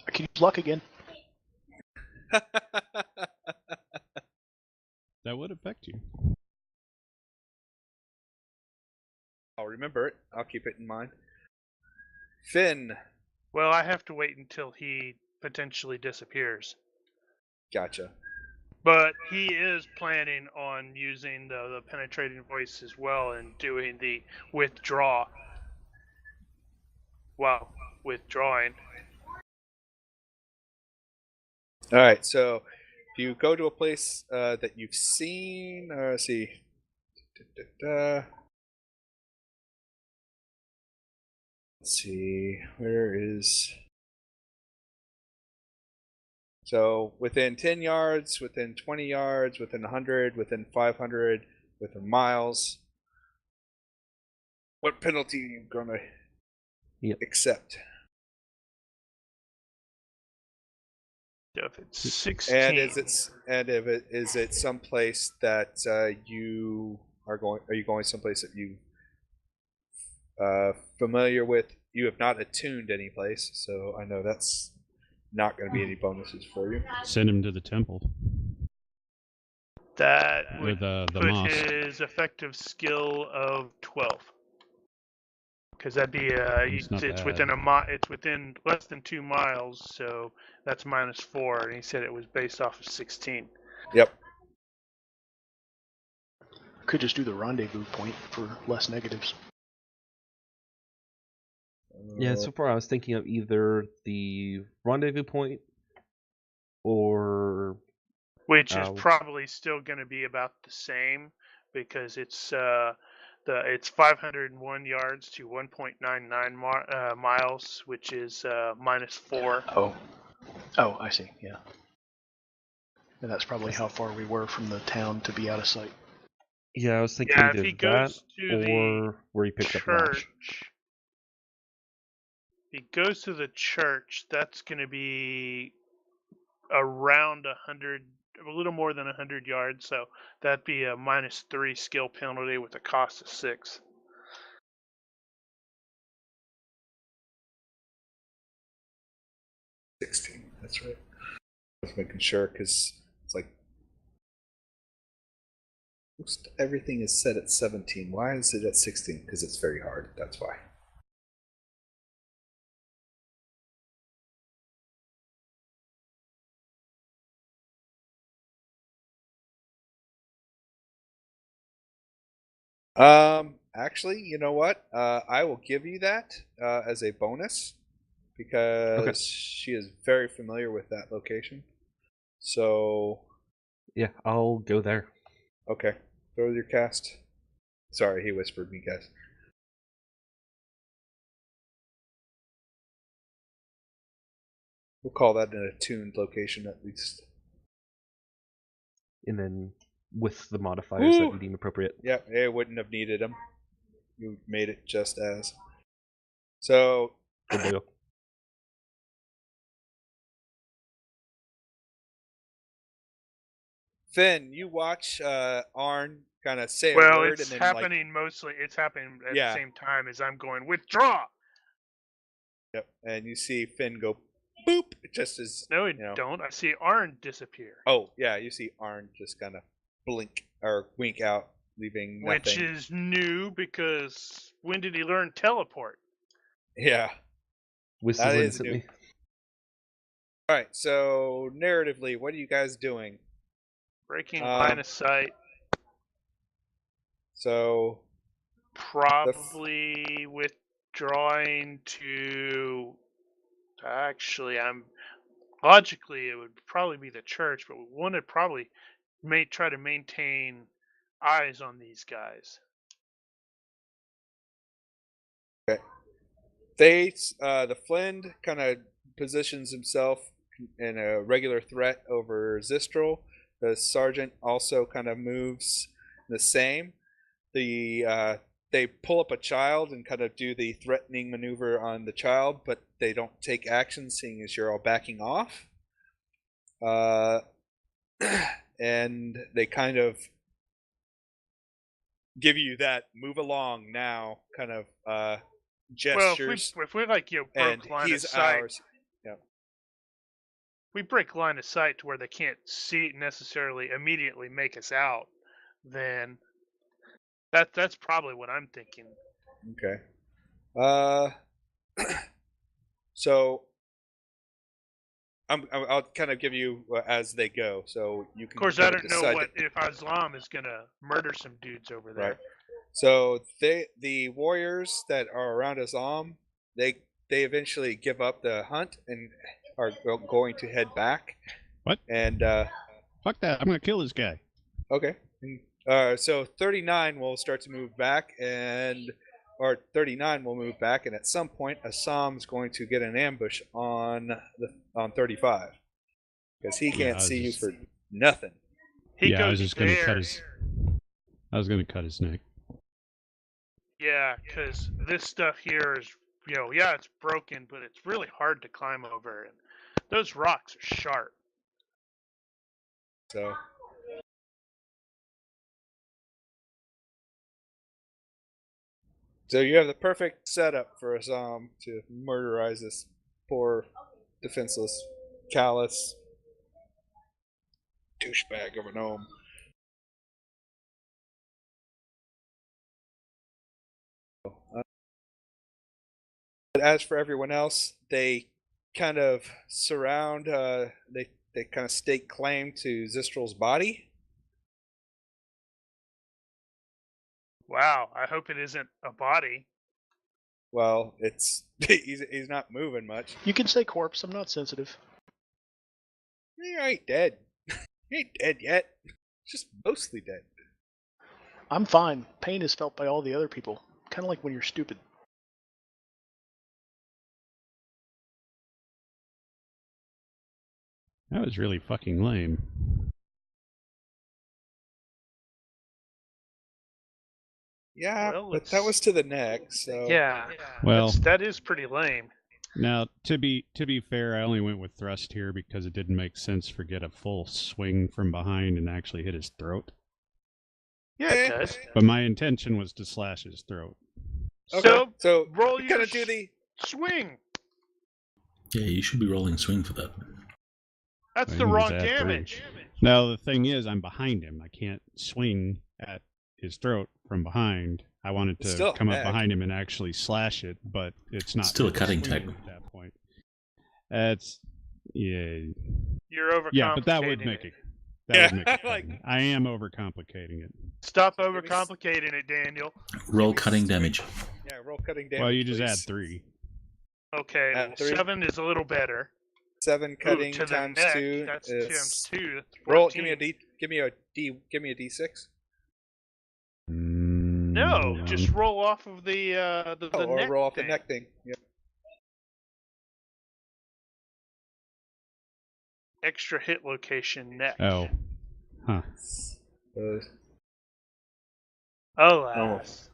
S6: I can use luck again.
S3: That would affect you.
S1: I'll remember it. I'll keep it in mind. Finn.
S2: Well, I have to wait until he potentially disappears.
S1: Gotcha.
S2: But he is planning on using the penetrating voice as well and doing the withdraw. Wow, withdrawing.
S1: All right, so if you go to a place that you've seen, let's see. Let's see, where is... So within 10 yards, within 20 yards, within 100, within 500, within miles. What penalty are you going to accept?
S2: So if it's 16.
S1: And is it someplace that you are going? Are you going someplace that you familiar with. You have not attuned any place, so I know that's not going to be any bonuses for you.
S3: Send him to the temple.
S2: That
S3: Or
S2: would
S3: the
S2: put
S3: mosque.
S2: his effective skill of 12. Because that'd be
S3: It's not
S2: it's
S3: bad.
S2: within it's within less than 2 miles, so that's -4. And he said it was based off of 16.
S1: Yep.
S6: Could just do the rendezvous point for less negatives.
S5: Yeah, so far I was thinking of either the rendezvous point or
S2: Which is probably still going to be about the same because it's 501 yards to 1.99 miles, which is -4.
S6: Oh, I see. Yeah, and that's probably how far we were from the town to be out of sight.
S5: yeah, I was thinking
S2: Yeah, if
S5: either
S2: he
S5: that
S2: goes to
S5: or where he picked up Lash.
S2: church, if he goes to the church, that's going to be around 100, a little more than 100 yards. So that'd be a -3 skill penalty with a cost of 6.
S1: That's right. I was making sure because it's like everything is set at 17. Why is it at 16? Because it's very hard. That's why. Actually, you know what? I will give you that as a bonus because she is very familiar with that location. So,
S5: Yeah, I'll go there.
S1: okay, throw your cast. Sorry, he whispered me, guys. We'll call that an attuned location at least.
S5: And then with the modifiers that
S1: Woo!
S5: you deem appropriate.
S1: Yep, it wouldn't have needed them. You made it just as. So,
S5: Good deal.
S1: Finn, you watch Arn kind of say a
S2: Well,
S1: word
S2: it's
S1: and then
S2: happening mostly. It's happening at
S1: Yeah.
S2: the same time as I'm going withdraw.
S1: Yep, and you see Finn go boop just as
S2: No, I
S1: you know.
S2: don't. I see Arn disappear.
S1: Oh yeah, you see Arn just kind of blink or wink out, leaving nothing.
S2: Which is new because when did he learn teleport?
S1: Yeah,
S5: Whistles
S1: that is
S5: instantly.
S1: new. All right, so narratively, what are you guys doing?
S2: Breaking line of sight.
S1: So
S2: Probably withdrawing to. Actually, logically it would probably be the church, but we want to probably try to maintain eyes on these guys.
S1: okay, the Flynn kind of positions himself in a regular threat over Zistral. The sergeant also kind of moves the same. They pull up a child and kind of do the threatening maneuver on the child, but they don't take action, seeing as you're all backing off. And they kind of give you that move along now kind of gestures.
S2: Well, if we like
S1: and
S2: broke line of
S1: he's
S2: sight,
S1: ours. Yeah.
S2: we break line of sight to where they can't see necessarily immediately make us out, then that's probably what I'm thinking.
S1: Okay. So I'll kind of give you as they go, so you can.
S2: Of course, I
S1: kind of
S2: don't know
S1: decide
S2: what if Islam is gonna murder some dudes over there.
S1: Right. So the warriors that are around Islam, they eventually give up the hunt and are going to head back.
S3: What?
S1: And
S3: Fuck that! I'm gonna kill this guy.
S1: okay. So 39 will start to move back, or 39 will move back, and at some point, Assam's going to get an ambush on 35 because he can't see you for nothing.
S3: I was just gonna cut his. I was gonna cut his neck.
S2: Yeah, because this stuff here is, yeah, it's broken, but it's really hard to climb over, and those rocks are sharp.
S1: So. So you have the perfect setup for a Zom to murderize this poor, defenseless, callous douchebag of a gnome. But as for everyone else, they kind of surround. They kind of stake claim to Zistral's body.
S2: Wow, I hope it isn't a body.
S1: Well, it's he's not moving much.
S6: You can say corpse. I'm not sensitive.
S1: He ain't dead. He ain't dead yet. Just mostly dead.
S6: I'm fine. Pain is felt by all the other people. Kind of like when you're stupid.
S3: That was really fucking lame.
S1: Yeah,
S2: Well,
S1: but that was to the neck, so...
S2: Yeah.
S3: Well,
S2: that is pretty lame.
S3: now to be fair, I only went with thrust here because it didn't make sense for get a full swing from behind and actually hit his throat.
S2: Yeah, it does.
S3: But my intention was to slash his throat.
S1: Okay, so
S2: roll
S1: you
S2: your
S1: gotta do the...
S2: swing.
S4: Yeah, you should be rolling swing for that.
S2: That's
S3: I
S2: the
S3: can
S2: wrong
S3: just add
S2: damage.
S3: Now the thing is, I'm behind him. I can't swing at his throat from behind. I wanted
S1: It's
S3: to
S1: still
S3: come up
S1: neck.
S3: behind him and actually slash it, but it's not.
S4: Still a cutting
S3: swing
S4: tag.
S3: at that point. That's yeah,
S2: You're overcomplicating
S3: yeah, but that would make it. That
S1: Yeah,
S3: would make it.
S1: like-
S3: cutting. I am overcomplicating it.
S2: Stop
S1: Give me
S2: overcomplicating it, Daniel.
S4: Roll cutting damage.
S1: Yeah, roll cutting damage,
S3: Well, you just
S1: please.
S3: add 3.
S2: Okay,
S1: At 3?
S2: 7 is a little better.
S1: 7 cutting
S2: Ooh, to the
S1: times
S2: neck,
S1: 2
S2: That's
S1: is...
S2: times 2. That's 14.
S1: Roll, give me a D6.
S2: No, just roll off of the
S1: Or
S2: neck
S1: roll off
S2: thing.
S1: the neck thing. Yep.
S2: Extra hit location neck.
S3: Oh, huh.
S2: Alas.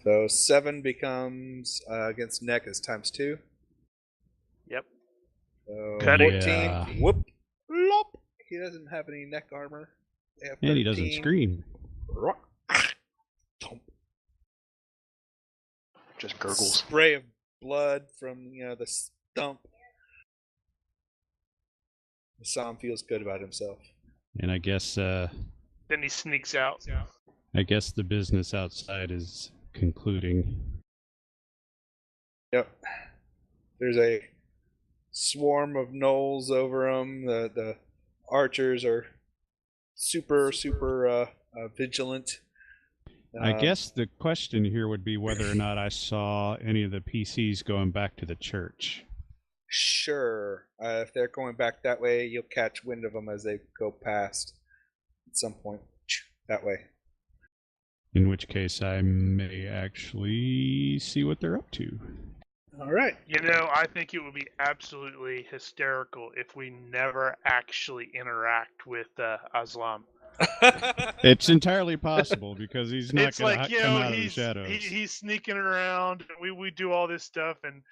S1: So 7 becomes against neck is times 2.
S2: Yep.
S1: So
S2: Cutting.
S1: 14.
S3: Yeah.
S1: Whoop. Lop. He doesn't have any neck armor. They have
S3: And he doesn't
S1: 13.
S3: scream.
S1: Rock. Thump.
S6: Just gurgles.
S1: Spray of blood from the stump. Sam feels good about himself.
S3: And I guess
S2: Then he sneaks out.
S3: the business outside is concluding.
S1: Yep. There's a swarm of gnolls over him. The archers are super vigilant.
S3: I guess the question here would be whether or not I saw any of the PCs going back to the church.
S1: Sure. If they're going back that way, you'll catch wind of them as they go past at some point. That way.
S3: In which case, I may actually see what they're up to.
S1: All right.
S2: You know, I think it would be absolutely hysterical if we never actually interact with Aslam.
S3: It's entirely possible because he's not
S2: It's
S3: going
S2: like,
S3: to
S2: you
S3: come
S2: know,
S3: out of the
S2: he's
S3: shadows.
S2: he's sneaking around. We do all this stuff, and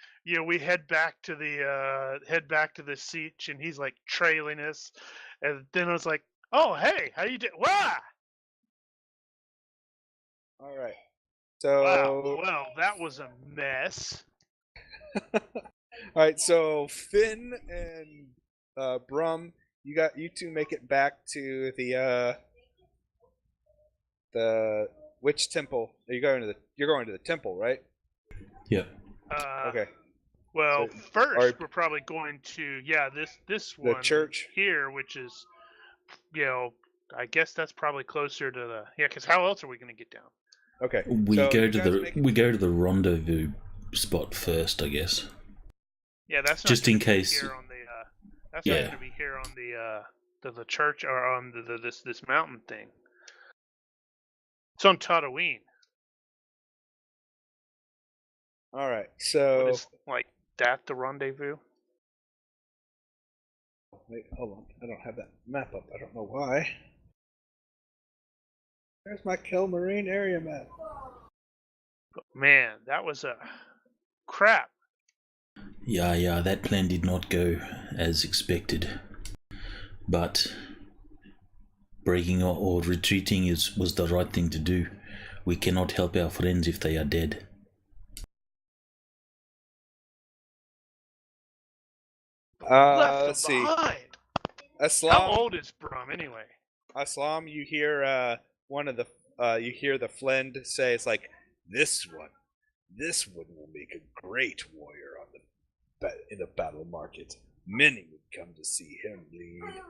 S2: we head back to the siege, and he's like trailing us, and then I was like, "Oh, hey, how you doing?" Wow,
S1: All right. So.
S2: wow, well, that was a mess.
S1: All right. So Finn and Brum, you two make it back to the which temple? You're going to the temple, right?
S4: Yep.
S1: Okay.
S2: Well,
S1: So-
S2: first
S1: or-
S2: we're probably going to this
S1: The
S2: one
S1: church?
S2: here, which is I guess that's probably closer to the because how else are we going to get down?
S1: Okay.
S4: We
S1: so
S4: go
S1: you
S4: to
S1: guys
S4: the
S1: make it-
S4: we go to the rendezvous spot first, I guess.
S2: Yeah, that's not
S4: Just in
S2: gonna be
S4: case-
S2: Here on the, that's
S4: Yeah.
S2: not going to be here on the church or on this mountain thing. It's on Tatooine.
S1: All right.
S2: But
S1: So
S2: is like that the rendezvous?
S1: wait, hold on. I don't have that map up. I don't know why. There's my Kill Marine area map.
S2: But man, that was a crap.
S4: Yeah, that plan did not go as expected. But breaking or retreating was the right thing to do. We cannot help our friends if they are dead.
S2: Left
S1: Let's
S2: them
S1: see.
S2: behind.
S1: Aslam,
S2: How old is Brum anyway?
S1: Aslam, you hear one of the you hear the Flend say, "It's like this one will make a great warrior on in the battle market. Many would come to see him lead."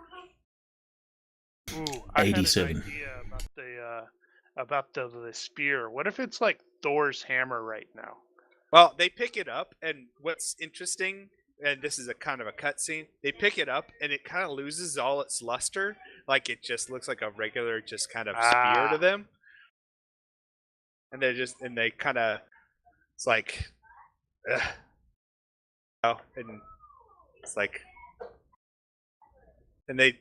S2: Ooh, I had an
S4: 87.
S2: idea about the spear. What if it's like Thor's hammer right now?
S1: Well, they pick it up, and what's interesting, and this is a kind of a cutscene, they pick it up, and it kind of loses all its luster. Like, it just looks like a regular, just kind of spear to them. And they kind of, it's like, ugh. And it's like, and they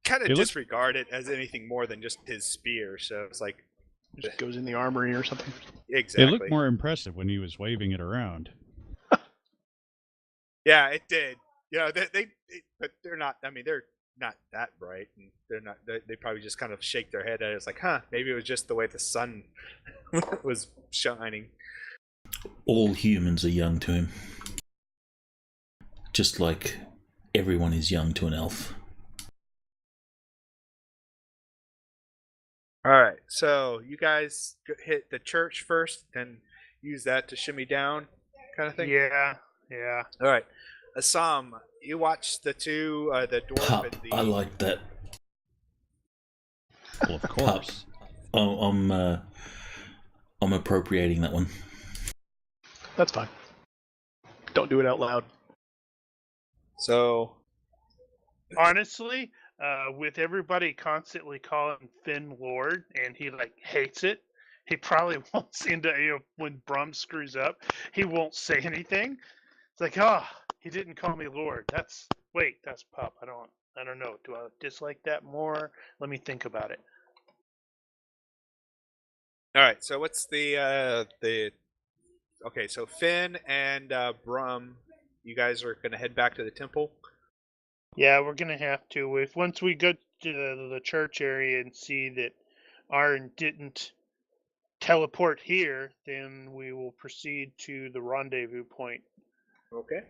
S1: kind of disregard it as anything more than just his spear. So it's like,
S6: Just goes in the armory or something.
S1: exactly.
S3: It looked more impressive when he was waving it around.
S1: Yeah, it did. Yeah, but they're not. I mean, they're not that bright, and they're not. They probably just kind of shake their head at it. It's like, huh? Maybe it was just the way the sun was shining.
S4: All humans are young to him. Just like everyone is young to an elf.
S1: All right, so you guys hit the church first, then use that to shimmy down, kind of thing.
S2: Yeah.
S1: All right, Assam, you watch the two, the dwarf
S4: Pup,
S1: and the.
S4: I like that.
S3: Well, of course.
S4: I'm appropriating that one.
S6: That's fine. Don't do it out loud.
S1: So.
S2: Honestly, with everybody constantly calling Finn Lord, and he like hates it, he probably won't seem to. When Brum screws up, he won't say anything. It's like, he didn't call me Lord. That's Pup. I don't know. Do I dislike that more? Let me think about it.
S1: All right, so what's the okay, so Finn and Brum, you guys are gonna head back to the temple.
S2: Yeah, we're gonna have to. Once we go to the church area and see that Arn didn't teleport here, then we will proceed to the rendezvous point.
S1: Okay.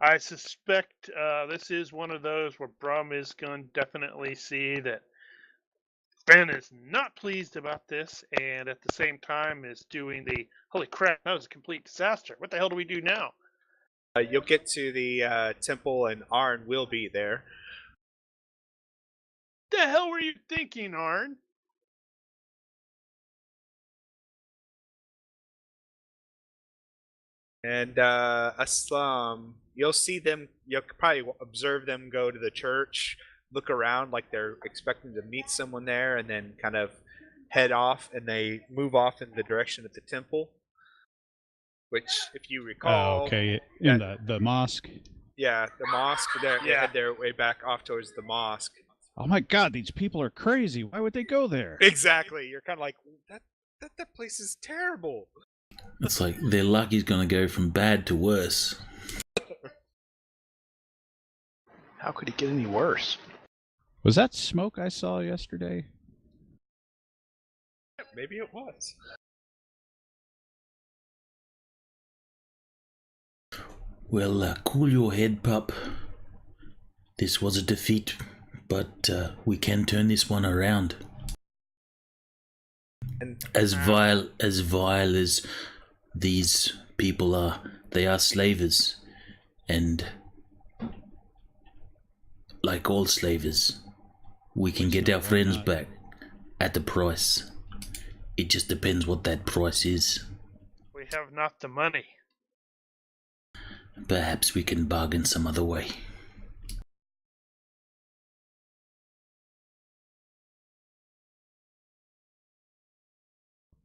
S2: I suspect this is one of those where Brum is going to definitely see that Finn is not pleased about this, and at the same time is doing the holy crap, that was a complete disaster. What the hell do we do now?
S1: You'll get to the temple, and Arn will be there.
S2: The hell were you thinking, Arn?
S1: And Aslam, you'll see them. You'll probably observe them go to the church, look around like they're expecting to meet someone there, and then kind of head off. And they move off in the direction of the temple, which, if you recall,
S3: okay, in the mosque.
S1: Yeah, the mosque. They head their way back off towards the mosque.
S3: Oh my God, these people are crazy. Why would they go there?
S1: Exactly. You're kind of like, that place is terrible.
S4: It's like their luck is going to go from bad to worse.
S6: How could it get any worse?
S3: Was that smoke I saw yesterday?
S1: Maybe it was.
S4: Well, cool your head, pup. This was a defeat, but we can turn this one around.
S1: And
S4: as vile as these people are, they are slavers, and like all slavers, we can get our friends back at a price. It just depends what that price is.
S2: We have not the money.
S4: Perhaps we can bargain some other way.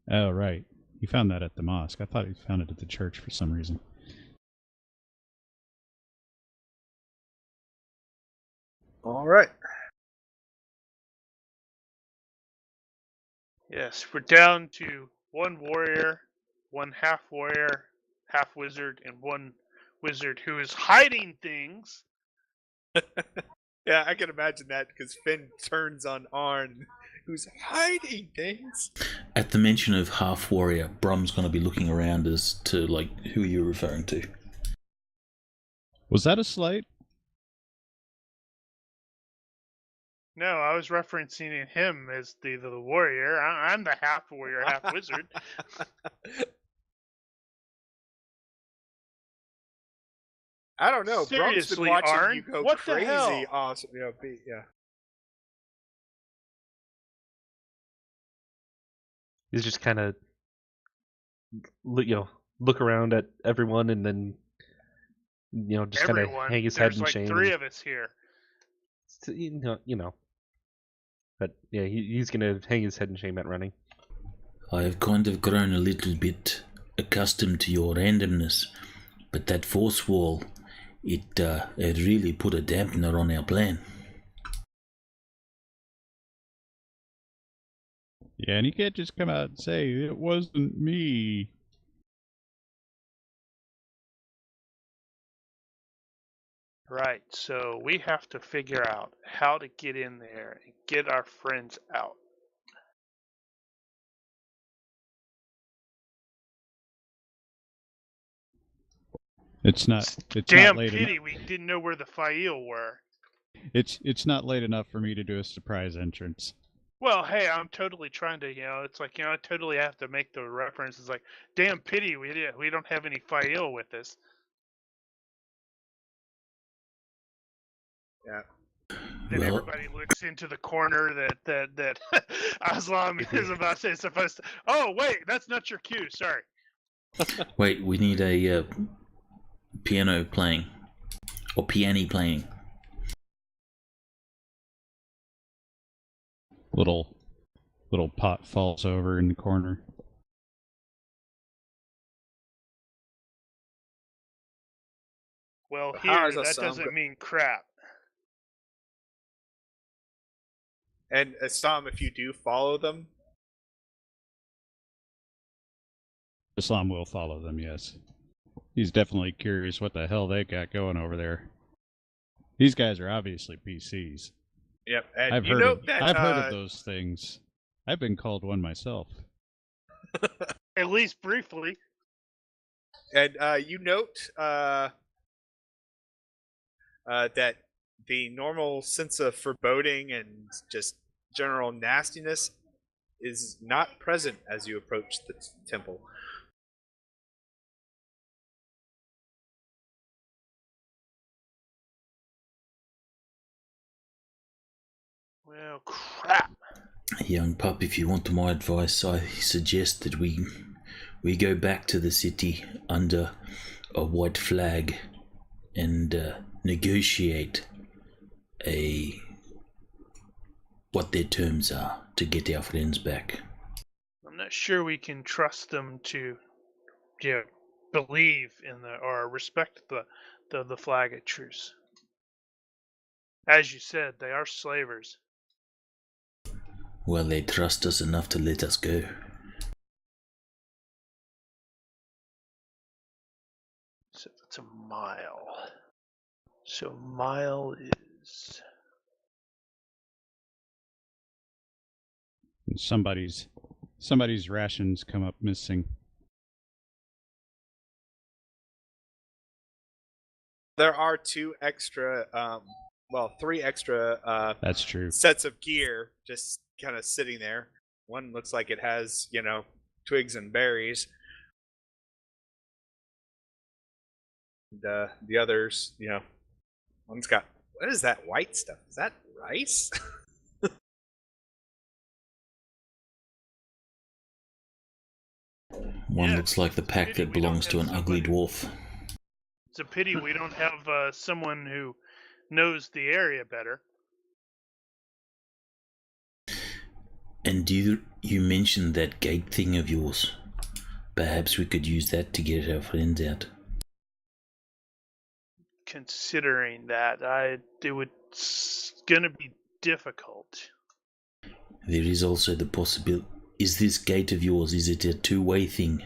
S3: Oh, right. You found that at the mosque. I thought you found it at the church for some reason.
S1: all right.
S2: Yes, we're down to one warrior, one half warrior, half wizard, and one wizard who is hiding things.
S1: Yeah, I can imagine that because Finn turns on Arn, who's hiding things.
S4: At the mention of half warrior, Brum's going to be looking around as to like who you're referring to.
S3: Was that a slight?
S2: No, I was referencing him as the warrior. I'm the half warrior, half wizard.
S1: I don't know. Brum's been
S2: Seriously,
S1: watching
S2: Arn,
S1: you go
S2: what the
S1: crazy.
S2: hell?
S1: Awesome. Yeah.
S5: He's just kind of, look around at everyone and then, just kind of
S2: Everyone.
S5: hang his head
S2: There's
S5: in
S2: like
S5: shame.
S2: 3 of us here.
S5: But yeah, he's gonna hang his head in shame at running.
S4: I have kind of grown a little bit accustomed to your randomness, but that force wall, it really put a dampener on our plan.
S3: Yeah, and you can't just come out and say, it wasn't me.
S2: Right, so we have to figure out how to get in there and get our friends out.
S3: It's not
S2: Damn
S3: late
S2: pity
S3: enough.
S2: we didn't know where the Fail were.
S3: It's not late enough for me to do a surprise entrance.
S2: Well, hey, I'm totally trying to, it's like, I totally have to make the reference. It's like, damn pity we don't have any Fail with us.
S1: Yeah.
S2: Then
S4: Well-
S2: everybody looks into the corner that Aslam is about to say supposed to. Oh, wait, that's not your cue. Sorry.
S4: Wait, we need a piano playing. Or piano playing.
S3: Little pot falls over in the corner.
S2: Well,
S1: How
S2: here,
S1: does that
S2: that
S1: sound
S2: doesn't
S1: good?
S2: mean crap.
S1: And Sam, if you do follow them,
S3: Islam will follow them, yes. He's definitely curious what the hell they got going over there. These guys are obviously PCs.
S1: yep. And
S3: I've
S1: you
S3: heard
S1: know
S3: of,
S1: that
S3: I've heard of those things. I've been called one myself.
S2: At least briefly.
S1: And you note that the normal sense of foreboding and just general nastiness is not present as you approach the temple.
S2: Well, crap.
S4: Young pup, if you want my advice, I suggest that we go back to the city under a white flag and negotiate what their terms are to get our friends back.
S2: I'm not sure we can trust them to believe in or respect the flag of truce. As you said, they are slavers.
S4: Well, they trust us enough to let us go.
S2: So it's a mile. So mile is...
S3: And somebody's rations come up missing.
S1: There are 3 extra
S3: That's true.
S1: sets of gear just kind of sitting there. One looks like it has, twigs and berries. And the others, one's got, what is that white stuff? Is that rice?
S4: One
S2: Yeah,
S4: looks like the pack
S2: pity
S4: that
S2: we don't
S4: belongs to
S2: have
S4: an ugly
S2: somebody-
S4: dwarf.
S2: It's a pity we don't have someone who knows the area better.
S4: And you mentioned that gate thing of yours. Perhaps we could use that to get our friends out.
S2: Considering that, it's gonna be difficult.
S4: There is also the possibility. Is this gate of yours, is it a two-way thing?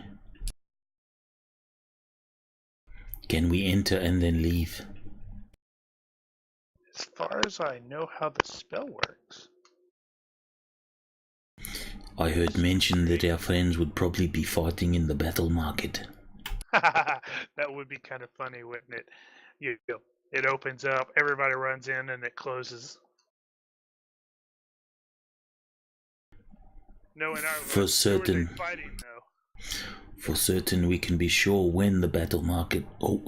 S4: Can we enter and then leave?
S2: As far as I know how the spell works.
S4: I heard mention that our friends would probably be fighting in the battle market.
S2: That would be kind of funny, wouldn't it? it opens up, everybody runs in, and it closes. No, in our
S4: For
S2: who
S4: certain.
S2: are they fighting though?
S4: For certain, we can be sure when the battle market, or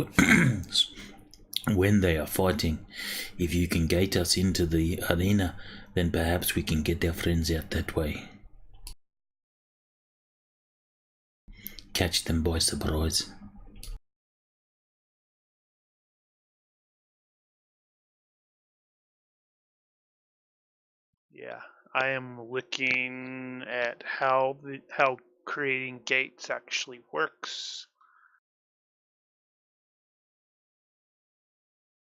S4: when they are fighting. If you can gate us into the arena, then perhaps we can get our friends out that way. Catch them by surprise.
S2: Yeah, I am looking at how creating gates actually works.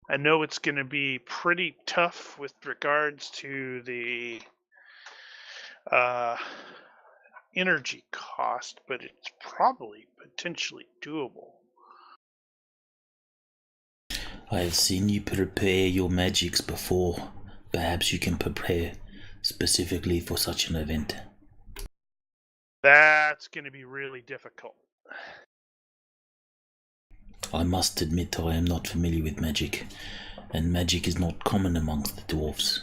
S2: I know it's going to be pretty tough with regards to the energy cost, but it's probably potentially doable.
S4: I have seen you prepare your magics before. Perhaps you can prepare specifically for such an event.
S2: That's going to be really difficult.
S4: I must admit I am not familiar with magic, and magic is not common amongst the dwarfs.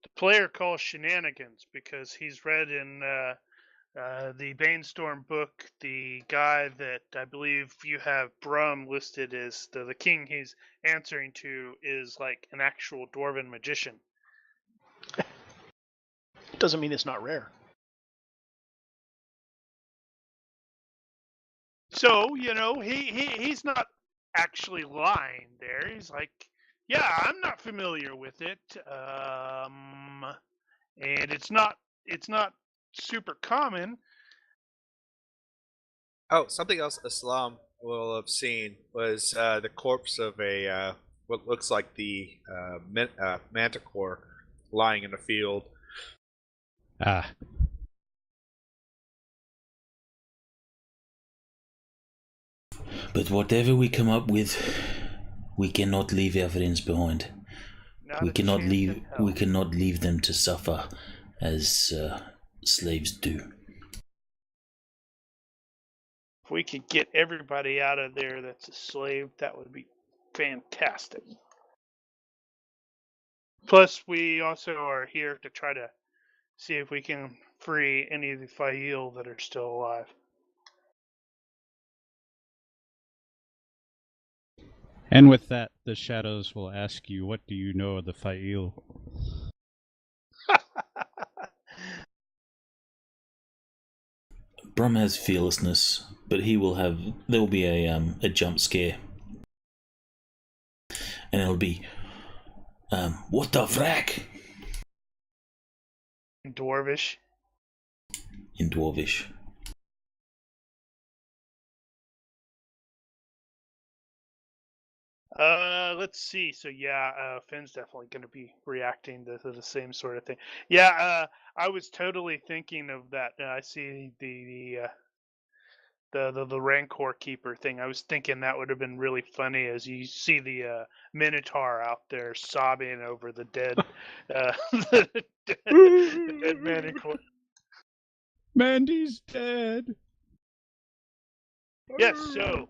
S2: The player calls shenanigans because he's read in the Banestorm book, the guy that I believe you have Brum listed as the king he's answering to is like an actual dwarven magician.
S6: Doesn't mean it's not rare.
S2: So, he's not actually lying there. He's like, yeah, I'm not familiar with it. And it's not super common.
S1: Oh, something else Islam will have seen was the corpse of a what looks like the manticore lying in a field.
S3: Ah,
S4: But whatever we come up with, we cannot leave our friends behind. We cannot leave them to suffer as slaves do.
S2: If we could get everybody out of there that's a slave, that would be fantastic. Plus, we also are here to try to see if we can free any of the Fail that are still alive.
S3: and with that, the shadows will ask you, what do you know of the Fail?
S4: Brum has fearlessness, but there'll be a jump scare. And it'll be, what the frack?
S2: In Dwarvish.
S4: In Dwarvish.
S2: Let's see. So yeah, Finn's definitely going to be reacting to the same sort of thing. Yeah, I was totally thinking of that. I see the Rancor Keeper thing. I was thinking that would have been really funny as you see the Minotaur out there sobbing over the dead, the dead Manticore.
S3: Mandy's dead.
S2: Yes, so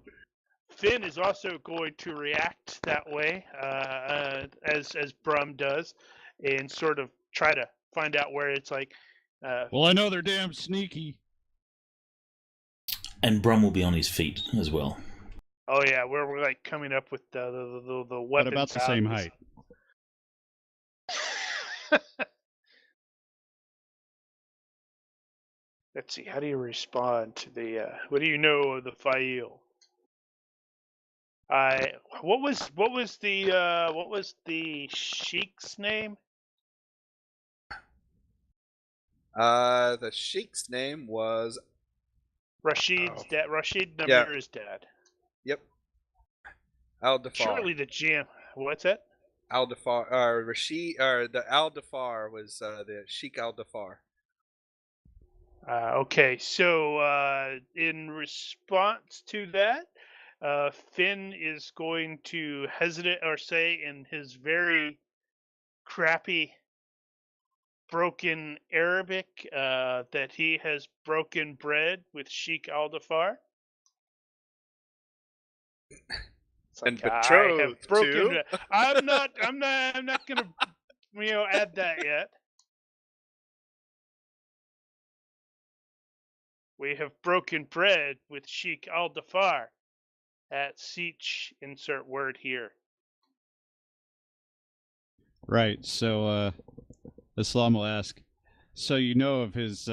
S2: Finn is also going to react that way, as Brum does, and sort of try to find out where it's like.
S3: Well, I know they're damn sneaky.
S4: And Brum will be on his feet as well.
S2: Oh yeah, we're like coming up with the weapon.
S3: But about the same height.
S2: Let's see. How do you respond to the? What do you know of the Fail? What was the sheik's name?
S1: The sheik's name was
S2: Rashid's dad. Rashid
S1: Yeah.
S2: Namir's dad.
S1: Yep, Al-Dafar.
S2: Surely the GM. What's that?
S1: Al-Dafar. Rashid, the Al-Dafar was the Sheikh Al-Dafar.
S2: Okay, so in response to that, Finn is going to hesitate or say in his very crappy broken Arabic that he has broken bread with Sheikh Al-Dafar. It's
S1: And
S2: like, I
S1: betrothed,
S2: have broken.
S1: too?
S2: I'm not gonna, add that yet. We have broken bread with Sheikh Al-Dafar at Seach. Insert word here.
S3: Right. So, Islam will ask. So you know of his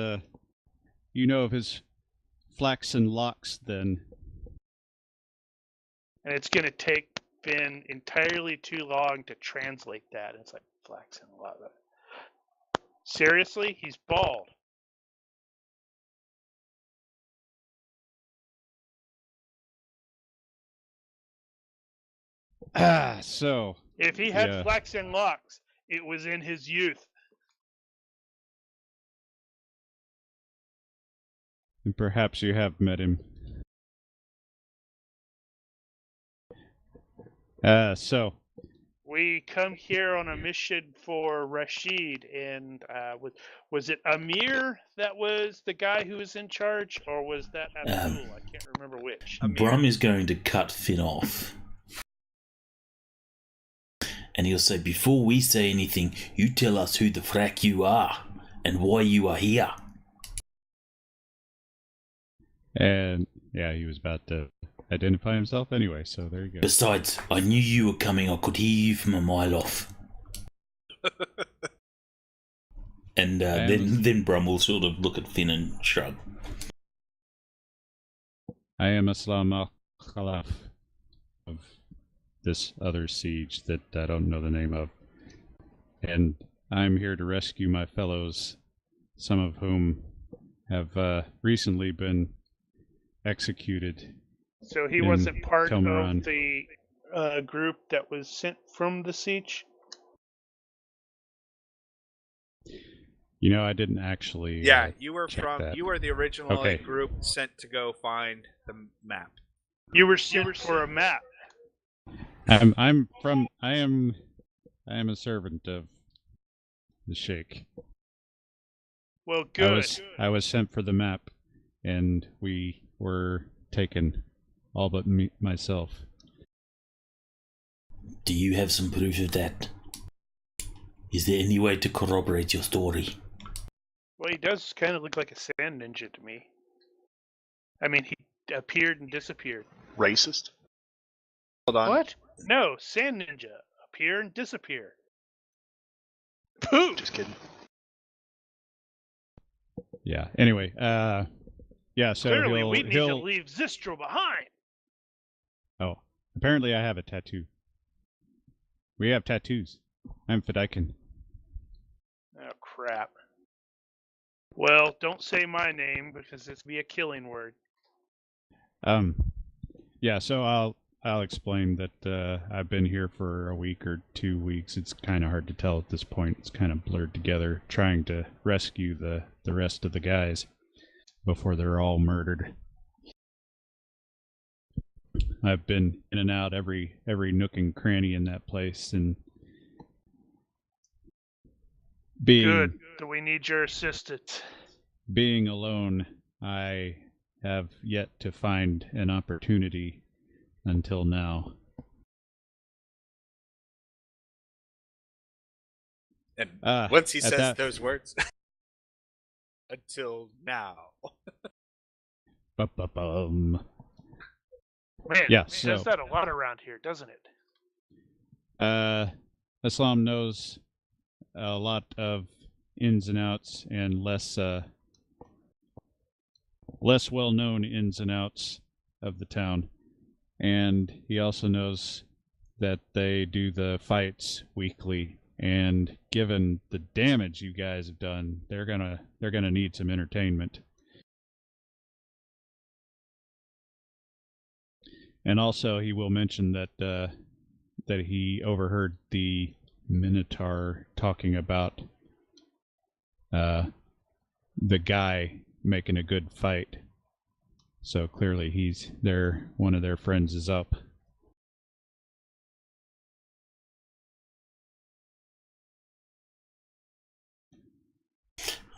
S3: flaxen locks, then?
S2: And it's gonna take Finn entirely too long to translate that. It's like flaxen a lot of it. Seriously, he's bald.
S3: So.
S2: If he had
S3: Yeah.
S2: flaxen locks, it was in his youth.
S3: And perhaps you have met him. So.
S2: We come here on a mission for Rashid, and was it Amir that was the guy who was in charge, or was that Abdul? I can't remember which.
S4: Brum is going to cut Finn off. And he'll say, before we say anything, you tell us who the frack you are and why you are here.
S3: And yeah, he was about to identify himself anyway, so there you go.
S4: Besides, I knew you were coming. I could hear you from a mile off. And then Brum will sort of look at Finn and shrug.
S3: I am Islam al-Khalaf of this other siege that I don't know the name of. And I'm here to rescue my fellows, some of whom have recently been executed.
S2: So he wasn't part
S3: Telmaran.
S2: of the group that was sent from the siege?
S3: You know, I didn't actually.
S1: Yeah, you were
S3: check
S1: from.
S3: that.
S1: You were the original
S3: Okay.
S1: group sent to go find the map.
S2: You were sent for a map.
S3: I am a servant of the Sheikh.
S2: Well, good.
S3: I was sent for the map, and we were taken, all but me, myself.
S4: Do you have some proof of that? Is there any way to corroborate your story?
S2: Well, he does kind of look like a sand ninja to me. I mean, he appeared and disappeared.
S6: Racist?
S1: Hold on.
S2: What? No, sand ninja. Appear and disappear. Pooh!
S6: Just kidding.
S3: Yeah. Anyway, yeah. So
S2: Clearly, we need to
S3: he'll.
S2: leave Zistro behind.
S3: Oh, apparently I have a tattoo. We have tattoos. I'm Fedaykin.
S2: Oh, crap. Well, don't say my name because it's be a killing word.
S3: Yeah. So I'll explain that I've been here for a week or 2 weeks. It's kind of hard to tell at this point. It's kind of blurred together, trying to rescue the rest of the guys before they're all murdered. I've been in and out every nook and cranny in that place, and
S2: Good. Do we need your assistance?
S3: being alone, I have yet to find an opportunity until now.
S1: And once he
S3: at
S1: says
S3: that-
S1: those words, until now.
S3: Ba-ba-bum.
S2: Man,
S3: Yeah,
S2: it says
S3: so-
S2: that a lot around here, doesn't it?
S3: Islam knows a lot of ins and outs and less well-known ins and outs of the town. And he also knows that they do the fights weekly, and given the damage you guys have done, they're gonna need some entertainment. And also, he will mention that that he overheard the Minotaur talking about the guy making a good fight. So clearly, one of their friends is up.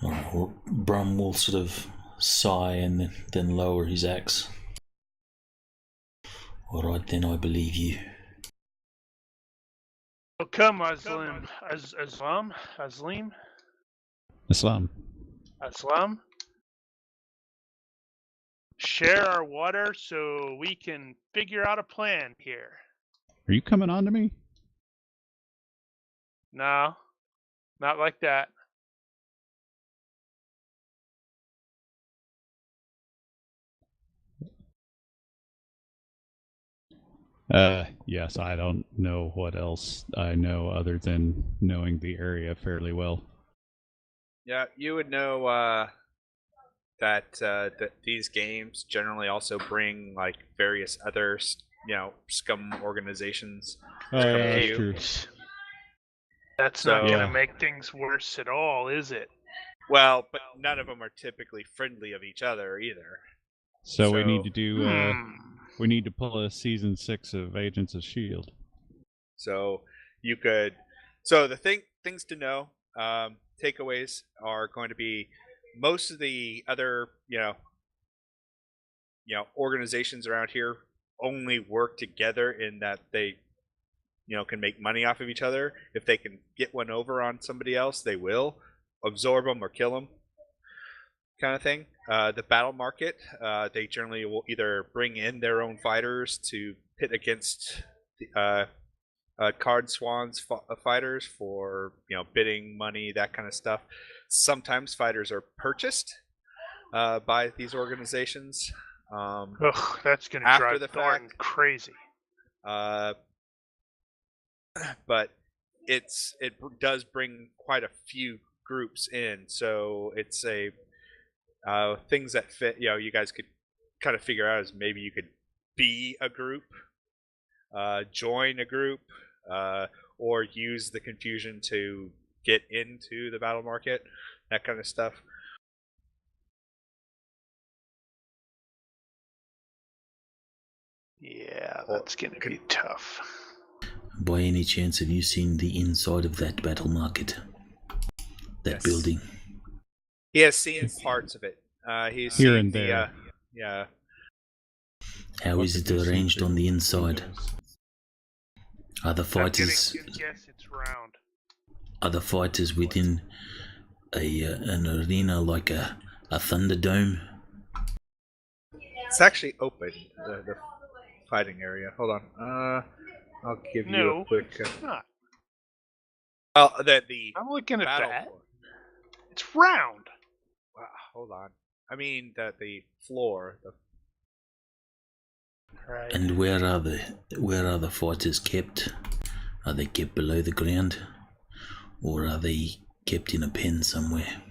S4: Alright, well, Brum will sort of sigh and then lower his axe. All right, then I believe you.
S2: Oh, come, Aslim. Aslam? Aslim?
S3: Islam.
S2: Aslam? Share our water so we can figure out a plan here.
S3: Are you coming on to me?
S2: No, not like that.
S3: Yes, I don't know what else I know other than knowing the area fairly well.
S1: Yeah, you would know that these games generally also bring like various other scum organizations.
S3: Oh, yeah,
S1: Come
S3: that's
S1: to
S3: true.
S2: That's not
S1: So-
S2: going to
S3: Yeah.
S2: make things worse at all, is it?
S1: Well, but none of them are typically friendly of each other either.
S3: So we
S1: So-
S3: need to do.
S2: Hmm.
S3: We need to pull a season 6 of Agents of Shield.
S1: So you could. So the things to know, takeaways are going to be most of the other organizations around here only work together in that they can make money off of each other. If they can get one over on somebody else, they will absorb them or kill them, kind of thing. The battle market, they generally will either bring in their own fighters to pit against the card swans fighters for bidding money, that kind of stuff. Sometimes fighters are purchased by these organizations.
S2: Ugh, that's going to
S1: After
S2: drive
S1: the
S2: Thornton
S1: fact-
S2: crazy.
S1: But it does bring quite a few groups in, so it's a things that fit. You guys could kind of figure out is maybe you could be a group, join a group, or use the confusion to get into the battle market, that kind of stuff.
S2: Yeah, that's going to be tough.
S4: By any chance, have you seen the inside of that battle market? That
S1: Yes.
S4: building?
S1: He has seen parts of it. He's
S3: Here
S1: seen
S3: and
S1: the,
S3: there.
S1: yeah.
S4: How
S3: What
S4: is it
S3: could you see
S4: arranged
S3: through
S4: on the
S3: the
S4: inside?
S3: windows?
S4: Are the
S2: I'm gonna
S4: fighters
S2: guess it's round.
S4: within an arena like a Thunderdome?
S1: It's actually open, the fighting area. Hold on. I'll give you
S2: No,
S1: a quick.
S2: it's not.
S1: Well, the
S2: I'm looking at
S1: battle
S2: that.
S1: floor.
S2: It's round.
S1: Wow, hold on. I mean the floor.
S2: Right.
S4: And where are the fighters kept? Are they kept below the ground, or are they kept in a pen somewhere?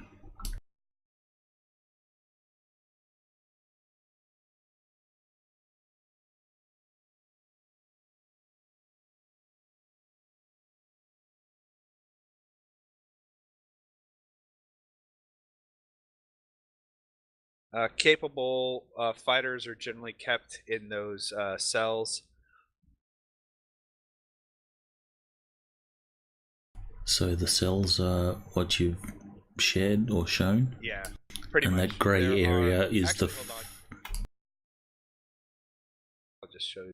S1: Capable fighters are generally kept in those cells.
S4: So the cells are what you've shared or shown,
S1: Yeah, pretty
S4: and
S1: much.
S4: that grey
S1: There
S4: area
S1: are-
S4: is
S1: actually,
S4: the.
S1: hold on. I'll just show you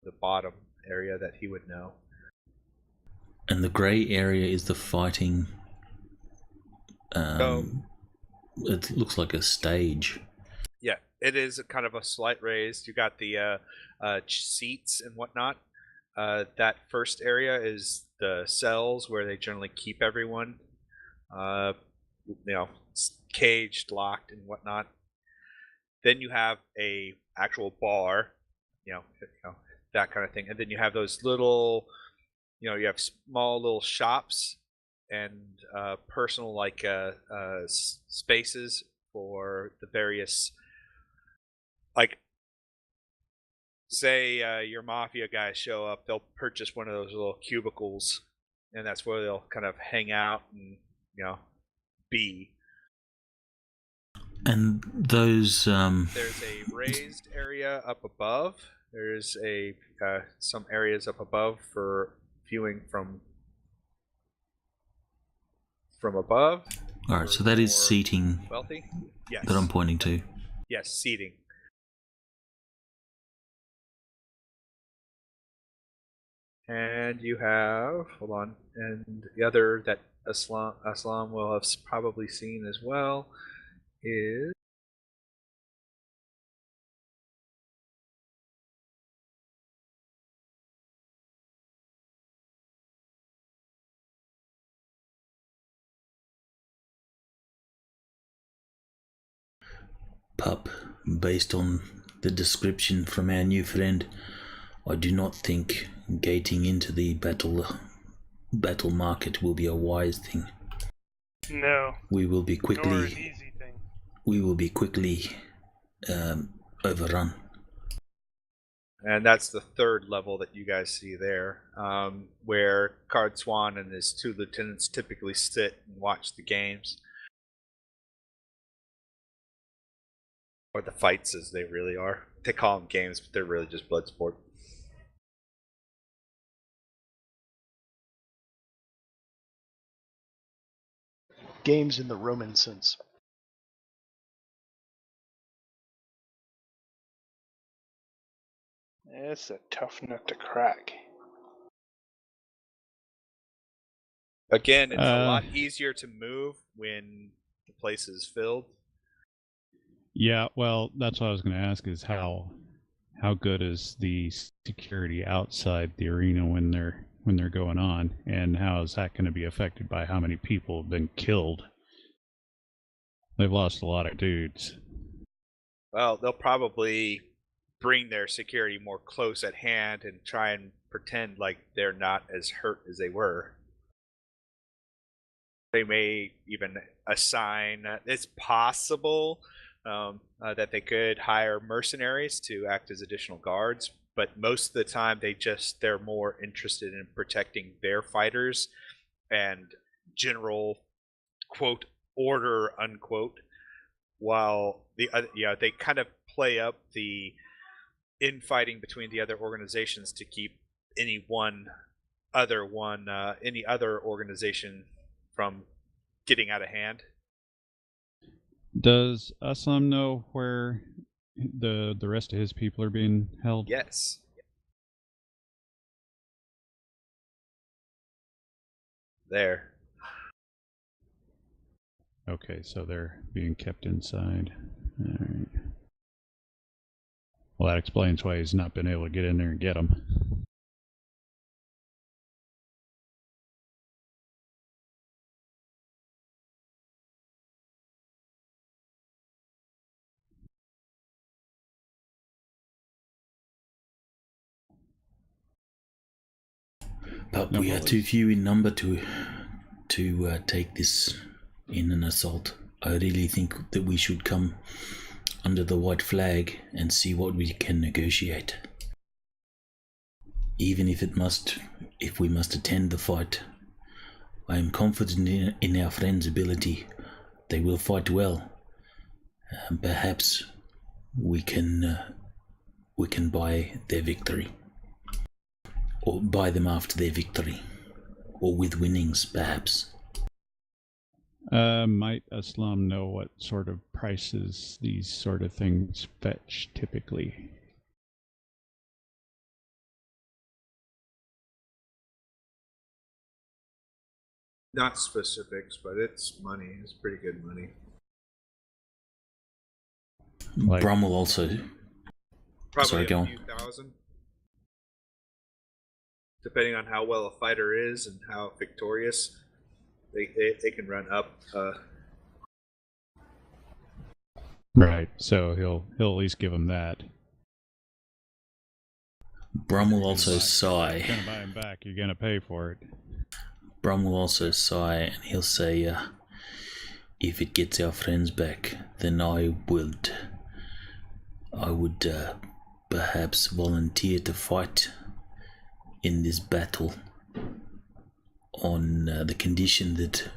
S1: the bottom area that he would know.
S4: And the grey area is the fighting. It looks like a stage.
S1: Yeah, it is a kind of a slight raised. You got the seats and whatnot. That first area is the cells where they generally keep everyone, caged, locked, and whatnot. Then you have a actual bar, that kind of thing, and then you have those little, you have small little shops and personal spaces for the various, like, say your mafia guys show up, they'll purchase one of those little cubicles, and that's where they'll kind of hang out and be.
S4: And those.
S1: There's a raised area up above. There's some areas up above for viewing from above.
S4: All right, so that is
S1: more
S4: seating
S1: Wealthy. Yes.
S4: that I'm pointing to.
S1: Yes, seating. And you have, hold on, and the other that Aslam will have probably seen as well is
S4: Pup, based on the description from our new friend, I do not think gating into the battle market will be a wise thing.
S2: No.
S4: We will be
S2: Nor an
S4: quickly
S2: easy thing.
S4: overrun.
S1: and that's the third level that you guys see there, where Card Swan and his two lieutenants typically sit and watch the games. Or the fights, as they really are. They call them games, but they're really just blood sport.
S6: Games in the Roman sense.
S2: It's a tough nut to crack.
S1: Again, it's a lot easier to move when the place is filled.
S3: Yeah, well, that's what I was going to ask: is how good is the security outside the arena when they're going on, and how is that going to be affected by how many people have been killed? They've lost a lot of dudes.
S1: Well, they'll probably bring their security more close at hand and try and pretend like they're not as hurt as they were. They may even assign, it's possible that they could hire mercenaries to act as additional guards, but most of the time they're more interested in protecting their fighters and general quote order unquote, while the other, they kind of play up the infighting between the other organizations to keep any other organization from getting out of hand.
S3: Does Aslam know where the rest of his people are being held?
S1: Yes. There.
S3: Okay, so they're being kept inside. All right. Well, that explains why he's not been able to get in there and get them.
S4: But we are too few in number to take this in an assault. I really think that we should come under the white flag and see what we can negotiate. Even if we must attend the fight, I am confident in our friends' ability. They will fight well. Perhaps we can buy their victory, or buy them after their victory, or with winnings, perhaps.
S3: Might Aslam know what sort of prices these sort of things fetch typically?
S1: Not specifics, but it's money. It's pretty good money.
S4: Like, Brum will also...
S1: Probably a few thousand. Depending on how well a fighter is and how victorious, they can run up.
S3: Right, so he'll at least give him that.
S4: Brum will also sigh.
S3: If you're gonna buy him back, you're gonna pay for it.
S4: Brum will also sigh, and he'll say, if it gets our friends back, then I would perhaps volunteer to fight in this battle on the condition that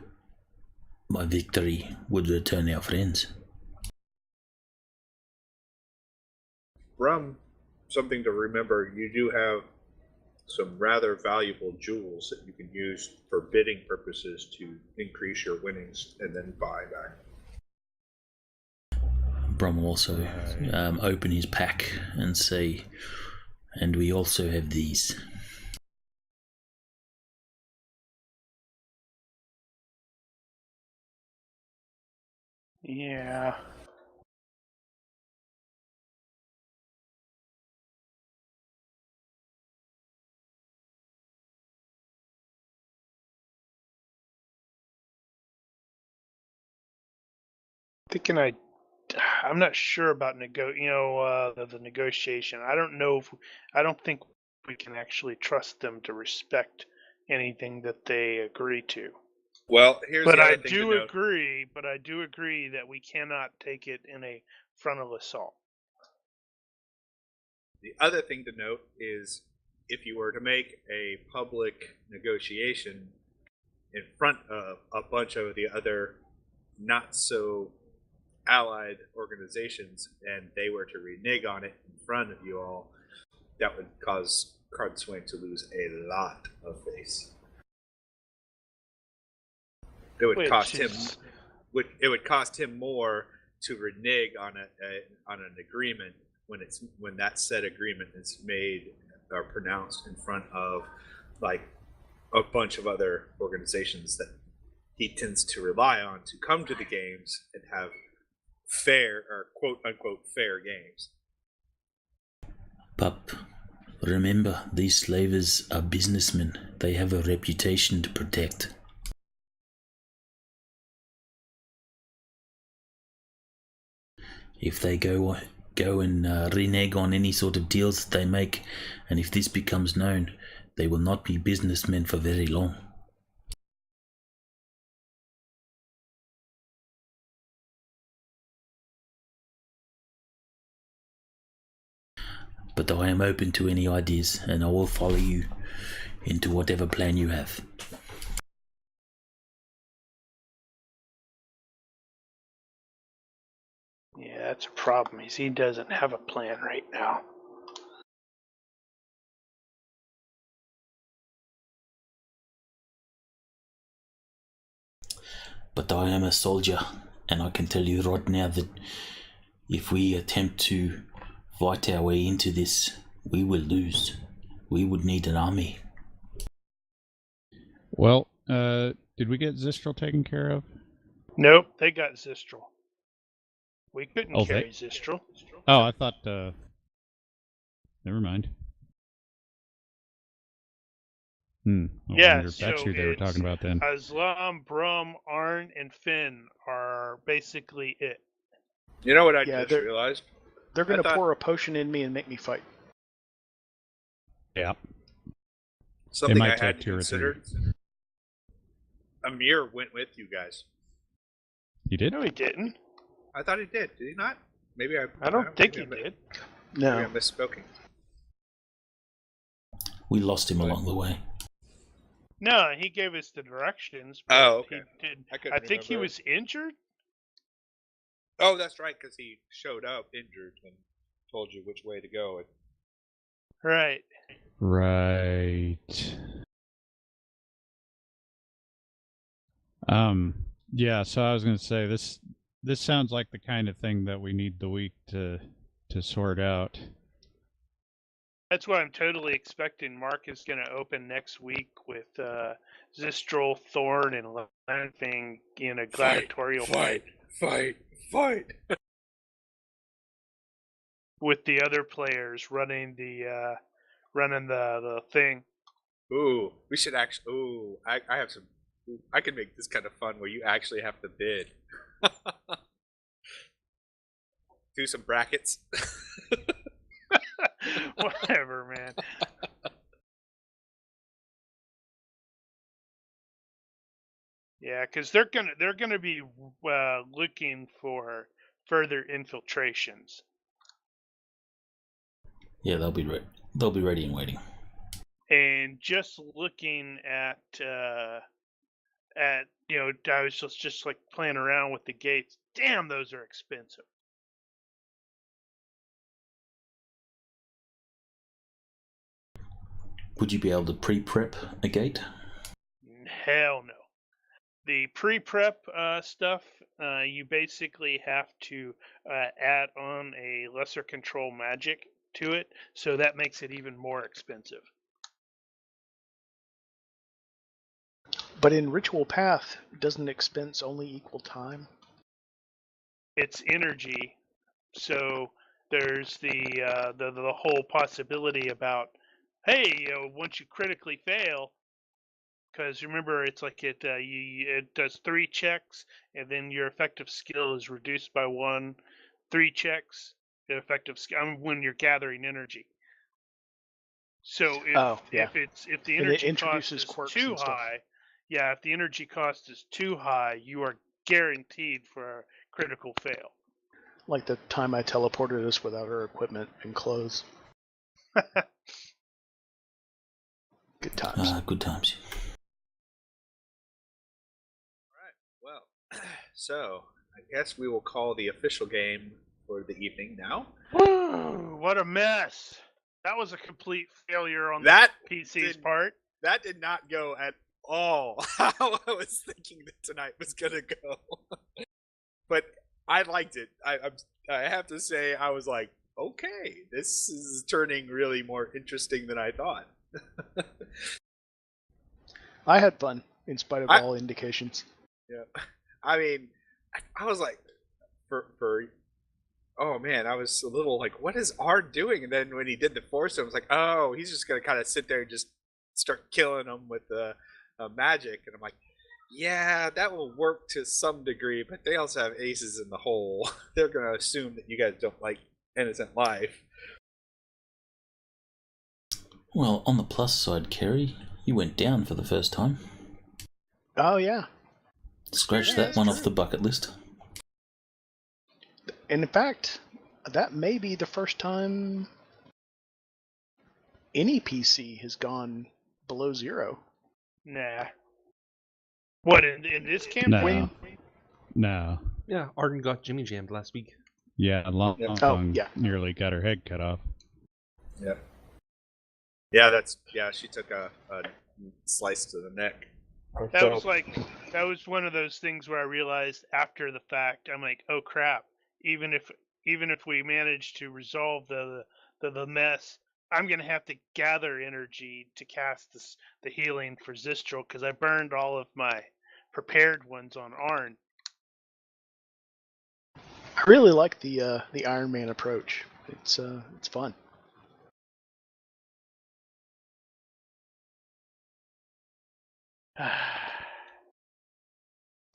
S4: my victory would return our friends.
S1: Brum, something to remember, you do have some rather valuable jewels that you can use for bidding purposes to increase your winnings and then buy back.
S4: Brum will also open his pack and say, and we also have these.
S2: Yeah. I'm not sure about the negotiation. I don't think we can actually trust them to respect anything that they agree to.
S1: Well, here's
S2: But
S1: the
S2: I
S1: other thing to
S2: do
S1: note.
S2: agree that we cannot take it in a frontal assault.
S1: The other thing to note is if you were to make a public negotiation in front of a bunch of the other not so allied organizations and they were to renege on it in front of you all, that would cause Card Swing to lose a lot of face. It would cost him. It would cost him more to renege on an agreement when that said agreement is made or pronounced in front of like a bunch of other organizations that he tends to rely on to come to the games and have fair or quote unquote fair games.
S4: Pup, remember, these slavers are businessmen. They have a reputation to protect. If they go and renege on any sort of deals that they make, and if this becomes known, they will not be businessmen for very long. But I am open to any ideas, and I will follow you into whatever plan you have.
S2: Yeah, that's a problem. He doesn't have a plan right now.
S4: But I am a soldier, and I can tell you right now that if we attempt to fight our way into this, we will lose. We would need an army.
S3: Well, did we get Zistral taken care of?
S2: Nope, they got Zistral. We couldn't
S3: Oh,
S2: carry Zistral.
S3: Oh, I thought. Never mind. I
S2: Yeah,
S3: wonder if that's who they were talking about then.
S2: Aslam, Brum, Arn, and Finn are basically it.
S1: You know what I just realized?
S6: They're going to pour a potion in me and make me fight.
S3: Yeah.
S1: Something I had to consider. Amir went with you guys.
S3: He did?
S2: No, he didn't.
S1: I thought he did. Did he not? Maybe
S2: I don't think he did.
S6: No.
S1: Maybe I'm misspoken.
S4: We lost him along the way.
S2: No, he gave us the directions.
S1: Oh, okay.
S2: He did.
S1: I
S2: think he was injured.
S1: Oh, that's right, because he showed up injured and told you which way to go.
S2: Right.
S3: Right. Yeah, so I was going to say, this sounds like the kind of thing that we need the week to sort out.
S2: That's what I'm totally expecting. Mark is going to open next week with Zistral, Thorn, and Lanfing in a gladiatorial fight. With the other players running the thing.
S1: Ooh, we should actually. Ooh, I have some. I can make this kind of fun where you actually have to bid. Do some brackets.
S2: Whatever, man. Yeah, because they're gonna be looking for further infiltrations.
S4: Yeah, they'll be ready. They'll be ready and waiting.
S2: And just looking at I was just like playing around with the gates. Damn, those are expensive.
S4: Would you be able to pre-prep a gate?
S2: Hell no. The pre-prep stuff, you basically have to add on a lesser control magic to it, so that makes it even more expensive.
S6: But in Ritual Path, doesn't expense only equal time?
S2: it's energy. So there's the whole possibility about, hey, once you critically fail, because remember it's like it does 3 checks, and then your effective skill is reduced by 1. 3 checks, the effective skill when you're gathering energy. So if the
S6: And it
S2: energy cost
S6: introduces
S2: is
S6: quirks
S2: too
S6: and stuff.
S2: high, yeah, if the energy cost is too high, you are guaranteed for a critical fail.
S6: Like the time I teleported us without our equipment and clothes. Good times.
S4: Good times.
S1: Well, so I guess we will call the official game for the evening now.
S2: Woo! What a mess! That was a complete failure on
S1: That
S2: the PC's part.
S1: That did not go at all how I was thinking that tonight was gonna go. But I liked it. I have to say, I was like, okay, this is turning really more interesting than I thought.
S6: I had fun, in spite of all indications.
S1: Yeah, I mean, I was like, oh man, I was a little like, what is R doing? And then when he did the force, I was like, oh, he's just gonna kind of sit there and just start killing them with the magic. And I'm like, yeah, that will work to some degree, but they also have aces in the hole. They're gonna assume that you guys don't like innocent life.
S4: Well, on the plus side, Kerry, you went down for the first time.
S6: Oh, yeah.
S4: Scratch that one off the bucket list.
S6: And in fact, that may be the first time any PC has gone below 0.
S2: Nah. What, in this campaign?
S3: No.
S5: Yeah, Arden got Jimmy jammed last week.
S3: Yeah, Long nearly got her head cut off.
S1: Yeah. Yeah, she took a slice to the neck.
S2: That was one of those things where I realized after the fact, I'm like, oh crap, even if we manage to resolve the mess, I'm gonna have to gather energy to cast the healing for Zistral, because I burned all of my prepared ones on Arn.
S6: I really like the Iron Man approach. It's fun.
S2: So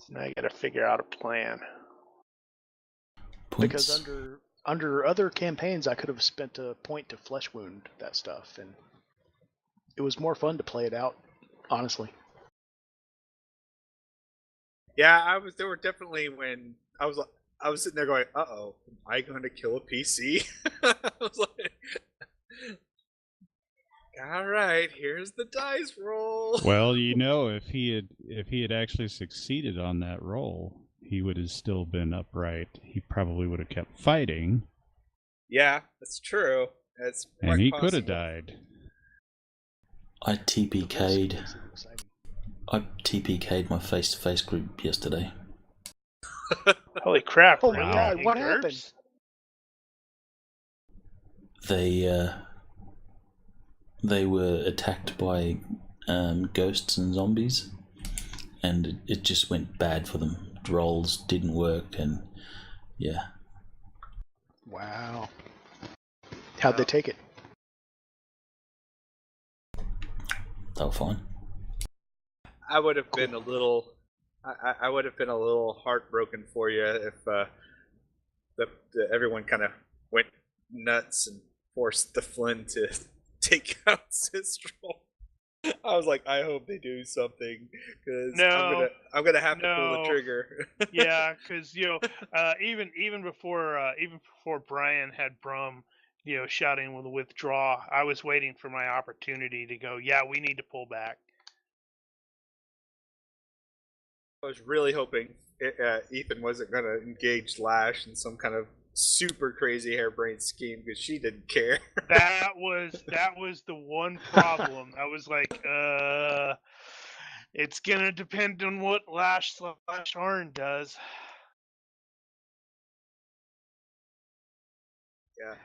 S2: now I gotta figure out a plan.
S4: Points.
S6: Because under other campaigns, I could have spent a point to flesh wound that stuff, and it was more fun to play it out, honestly.
S1: Yeah, there were definitely when I was sitting there going, uh-oh, am I going to kill a PC? I was like, all right, here's the dice roll.
S3: Well, if he had actually succeeded on that roll, he would have still been upright. He probably would have kept fighting.
S1: Yeah, that's true.
S3: And he could have died.
S4: I TPK'd my face-to-face group yesterday.
S2: Holy crap!
S6: Oh
S2: really?
S6: my god, what happened?
S4: They were attacked by ghosts and zombies, and it just went bad for them. Rolls didn't work, and yeah.
S6: Wow. How'd they take it?
S4: They were fine.
S1: I would have been a little. I would have been a little heartbroken for you if everyone kind of went nuts and forced the Flynn to take out Sistral. I was like, I hope they do something, because I'm gonna have to pull the trigger.
S2: Yeah, because even before Brian had Brum, shouting with withdraw, I was waiting for my opportunity to go. Yeah, we need to pull back.
S1: I was really hoping Ethan wasn't gonna engage Lash in some kind of super crazy harebrained scheme, because she didn't care.
S2: That was the one problem. I was like, it's gonna depend on what Lash/Arn does.
S1: Yeah.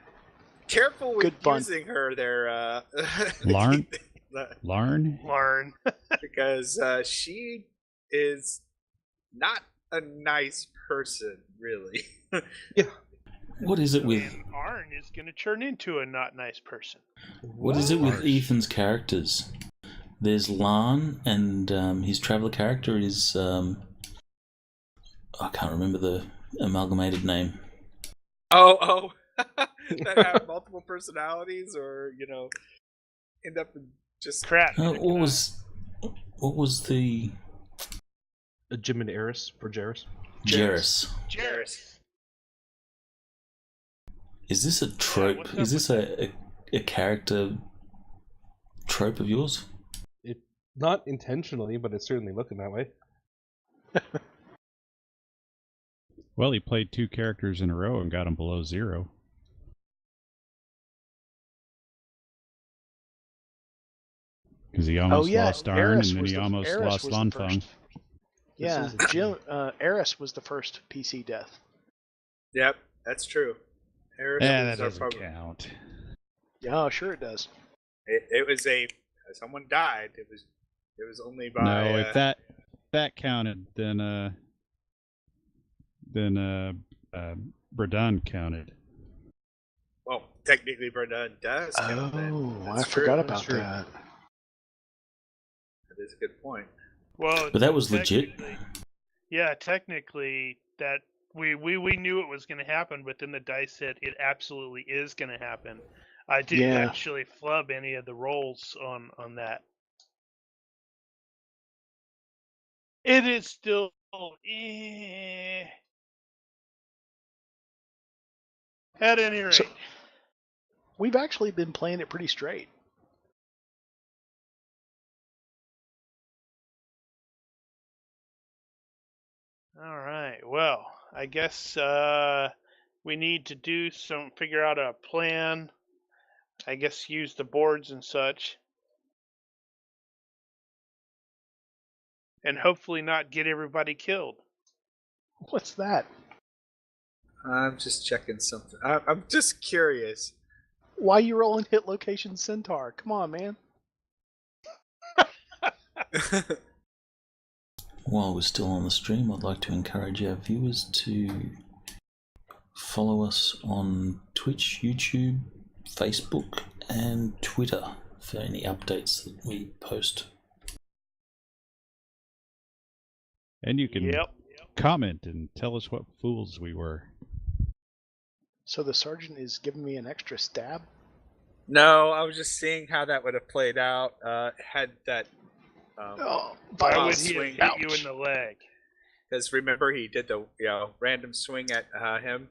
S1: Careful with using her there,
S3: Larn?
S2: Larn.
S1: Because she is not a nice person, really.
S4: What is it with
S2: And Arn is going to turn into a not nice person.
S4: what is it with Ethan's characters? There's Lan, and his traveller character is I can't remember the amalgamated name.
S1: Oh, that have multiple personalities, or end up in just
S2: Crap.
S4: What was the
S5: Jim and Eris for Jairus.
S4: Jairus?
S2: Jairus.
S4: Is this a trope?
S2: what's up
S4: Is this a character trope of yours?
S5: Not intentionally, but it's certainly looking that way.
S3: Well, he played 2 characters in a row and got them below 0. Because he almost lost Arn,
S6: Eris
S3: and then
S6: was
S3: he
S6: the-
S3: almost
S6: Eris
S3: lost
S6: was the
S3: Lanfang.
S6: first. Yeah, Eris was the first PC death.
S1: Yep, that's true. Eris
S3: Yeah,
S1: was
S3: that
S1: our
S3: doesn't
S1: problem.
S3: count.
S6: Yeah, sure it does.
S1: It was someone died. It was only by
S3: No, if that counted, then Bradan counted.
S1: well, technically Verdun does count.
S6: Oh,
S1: That's
S6: I forgot
S1: true.
S6: about that.
S1: That is a good point.
S2: Well,
S4: But that was legit.
S2: technically- Yeah, technically, that we knew it was going to happen, but then the dice said it absolutely is going to happen. I didn't
S6: Yeah.
S2: actually flub any of the rolls on that. It is still At any rate.
S6: So- We've actually been playing it pretty straight.
S2: All right. Well, I guess we need to figure out a plan. I guess use the boards and such. And hopefully not get everybody killed.
S6: What's that?
S1: I'm just checking something. I'm just curious.
S6: Why you rolling hit location Centaur? Come on, man.
S4: While we're still on the stream, I'd like to encourage our viewers to follow us on Twitch, YouTube, Facebook, and Twitter for any updates that we post.
S3: And you can
S2: Yep.
S3: comment and tell us what fools we were.
S6: So the sergeant is giving me an extra stab?
S1: No, I was just seeing how that would have played out. Had that.
S6: Oh,
S2: Why
S1: Wow,
S2: would he
S1: swing.
S2: have hit you in the leg?
S1: Because remember, he did the random swing at him,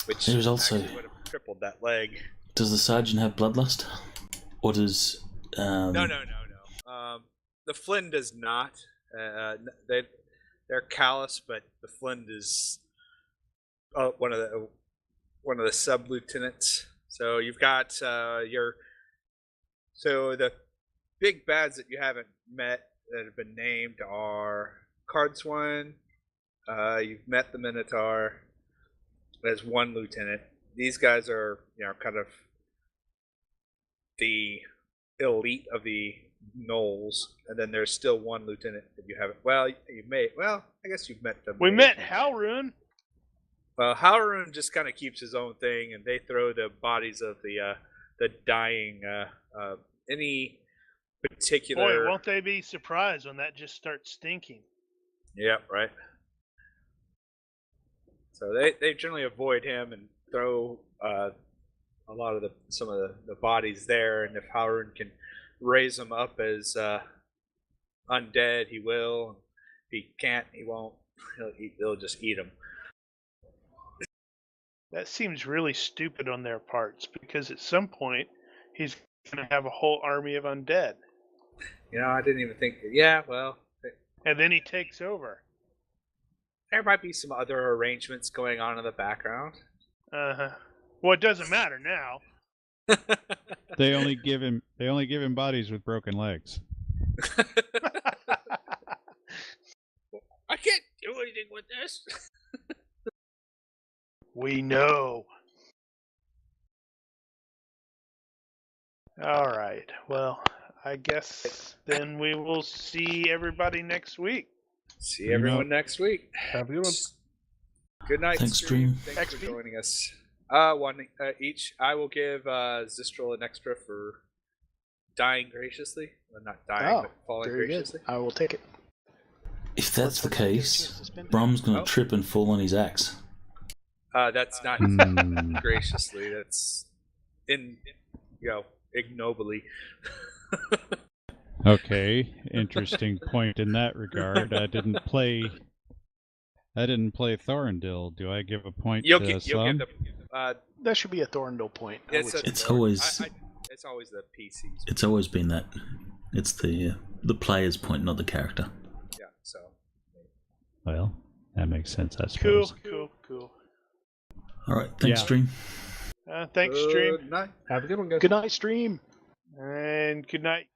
S1: which
S4: There's also-
S1: actually would have crippled that leg.
S4: Does the sergeant have bloodlust? Or does...
S1: No. The Flynn does not. They're callous, but the Flynn is one of the sub lieutenants. So you've got the big bads that you haven't met that have been named are Cardswan. You've met the Minotaur as one lieutenant. These guys are kind of the elite of the Knolls, and then there's still one lieutenant that you haven't. Well, I guess you've met them.
S2: We met Halrun.
S1: Well, Halrun just kind of keeps his own thing, and they throw the bodies of the dying. Any particular?
S2: Boy, won't they be surprised when that just starts stinking?
S1: Yeah, right. So they generally avoid him and throw a lot of some of the bodies there, and if Halrun can raise them up as undead, he will. If he can't, he won't. He'll just eat them.
S2: That seems really stupid on their parts, because at some point he's going to have a whole army of undead.
S1: I didn't even think. Yeah, well,
S2: And then he takes over.
S1: there might be some other arrangements going on in the background.
S2: Uh-huh. Well, it doesn't matter now.
S3: They only give him bodies with broken legs.
S1: I can't do anything with this.
S2: We know. All right. Well, I guess then we will see everybody next week.
S1: See
S3: You
S1: everyone
S3: know-
S1: next week.
S5: Have a good one.
S1: Good night,
S4: Thanks,
S1: stream.
S4: stream.
S1: Thanks for
S6: XP?
S1: joining us. One each. I will give Zistrel an extra for dying graciously. Well, not dying,
S6: Oh,
S1: but falling
S6: very
S1: graciously.
S6: good. I will take it.
S4: If that's the
S6: Let's hope we get a
S4: case,
S6: chance to spend it.
S4: Brom's gonna
S1: Oh.
S4: trip and fall on his axe.
S1: That's not
S3: Hmm.
S1: graciously. That's ignobly.
S3: Okay, interesting point in that regard. I didn't play Thorndil. Do I give a point
S1: You'll
S3: to
S1: get
S3: some?
S1: the.
S6: That should be a Thorndil point. I
S1: It's
S6: would say.
S4: It's always
S1: it's always the PCs.
S4: it's always been that. It's the player's point, not the character.
S1: Yeah. So.
S3: Well, that makes sense, I
S2: Cool,
S3: suppose.
S2: cool.
S4: All right, thanks,
S3: Yeah.
S4: stream.
S2: Thanks, stream.
S1: Good night.
S5: Have a good one, guys.
S6: Good night, stream.
S2: And good night.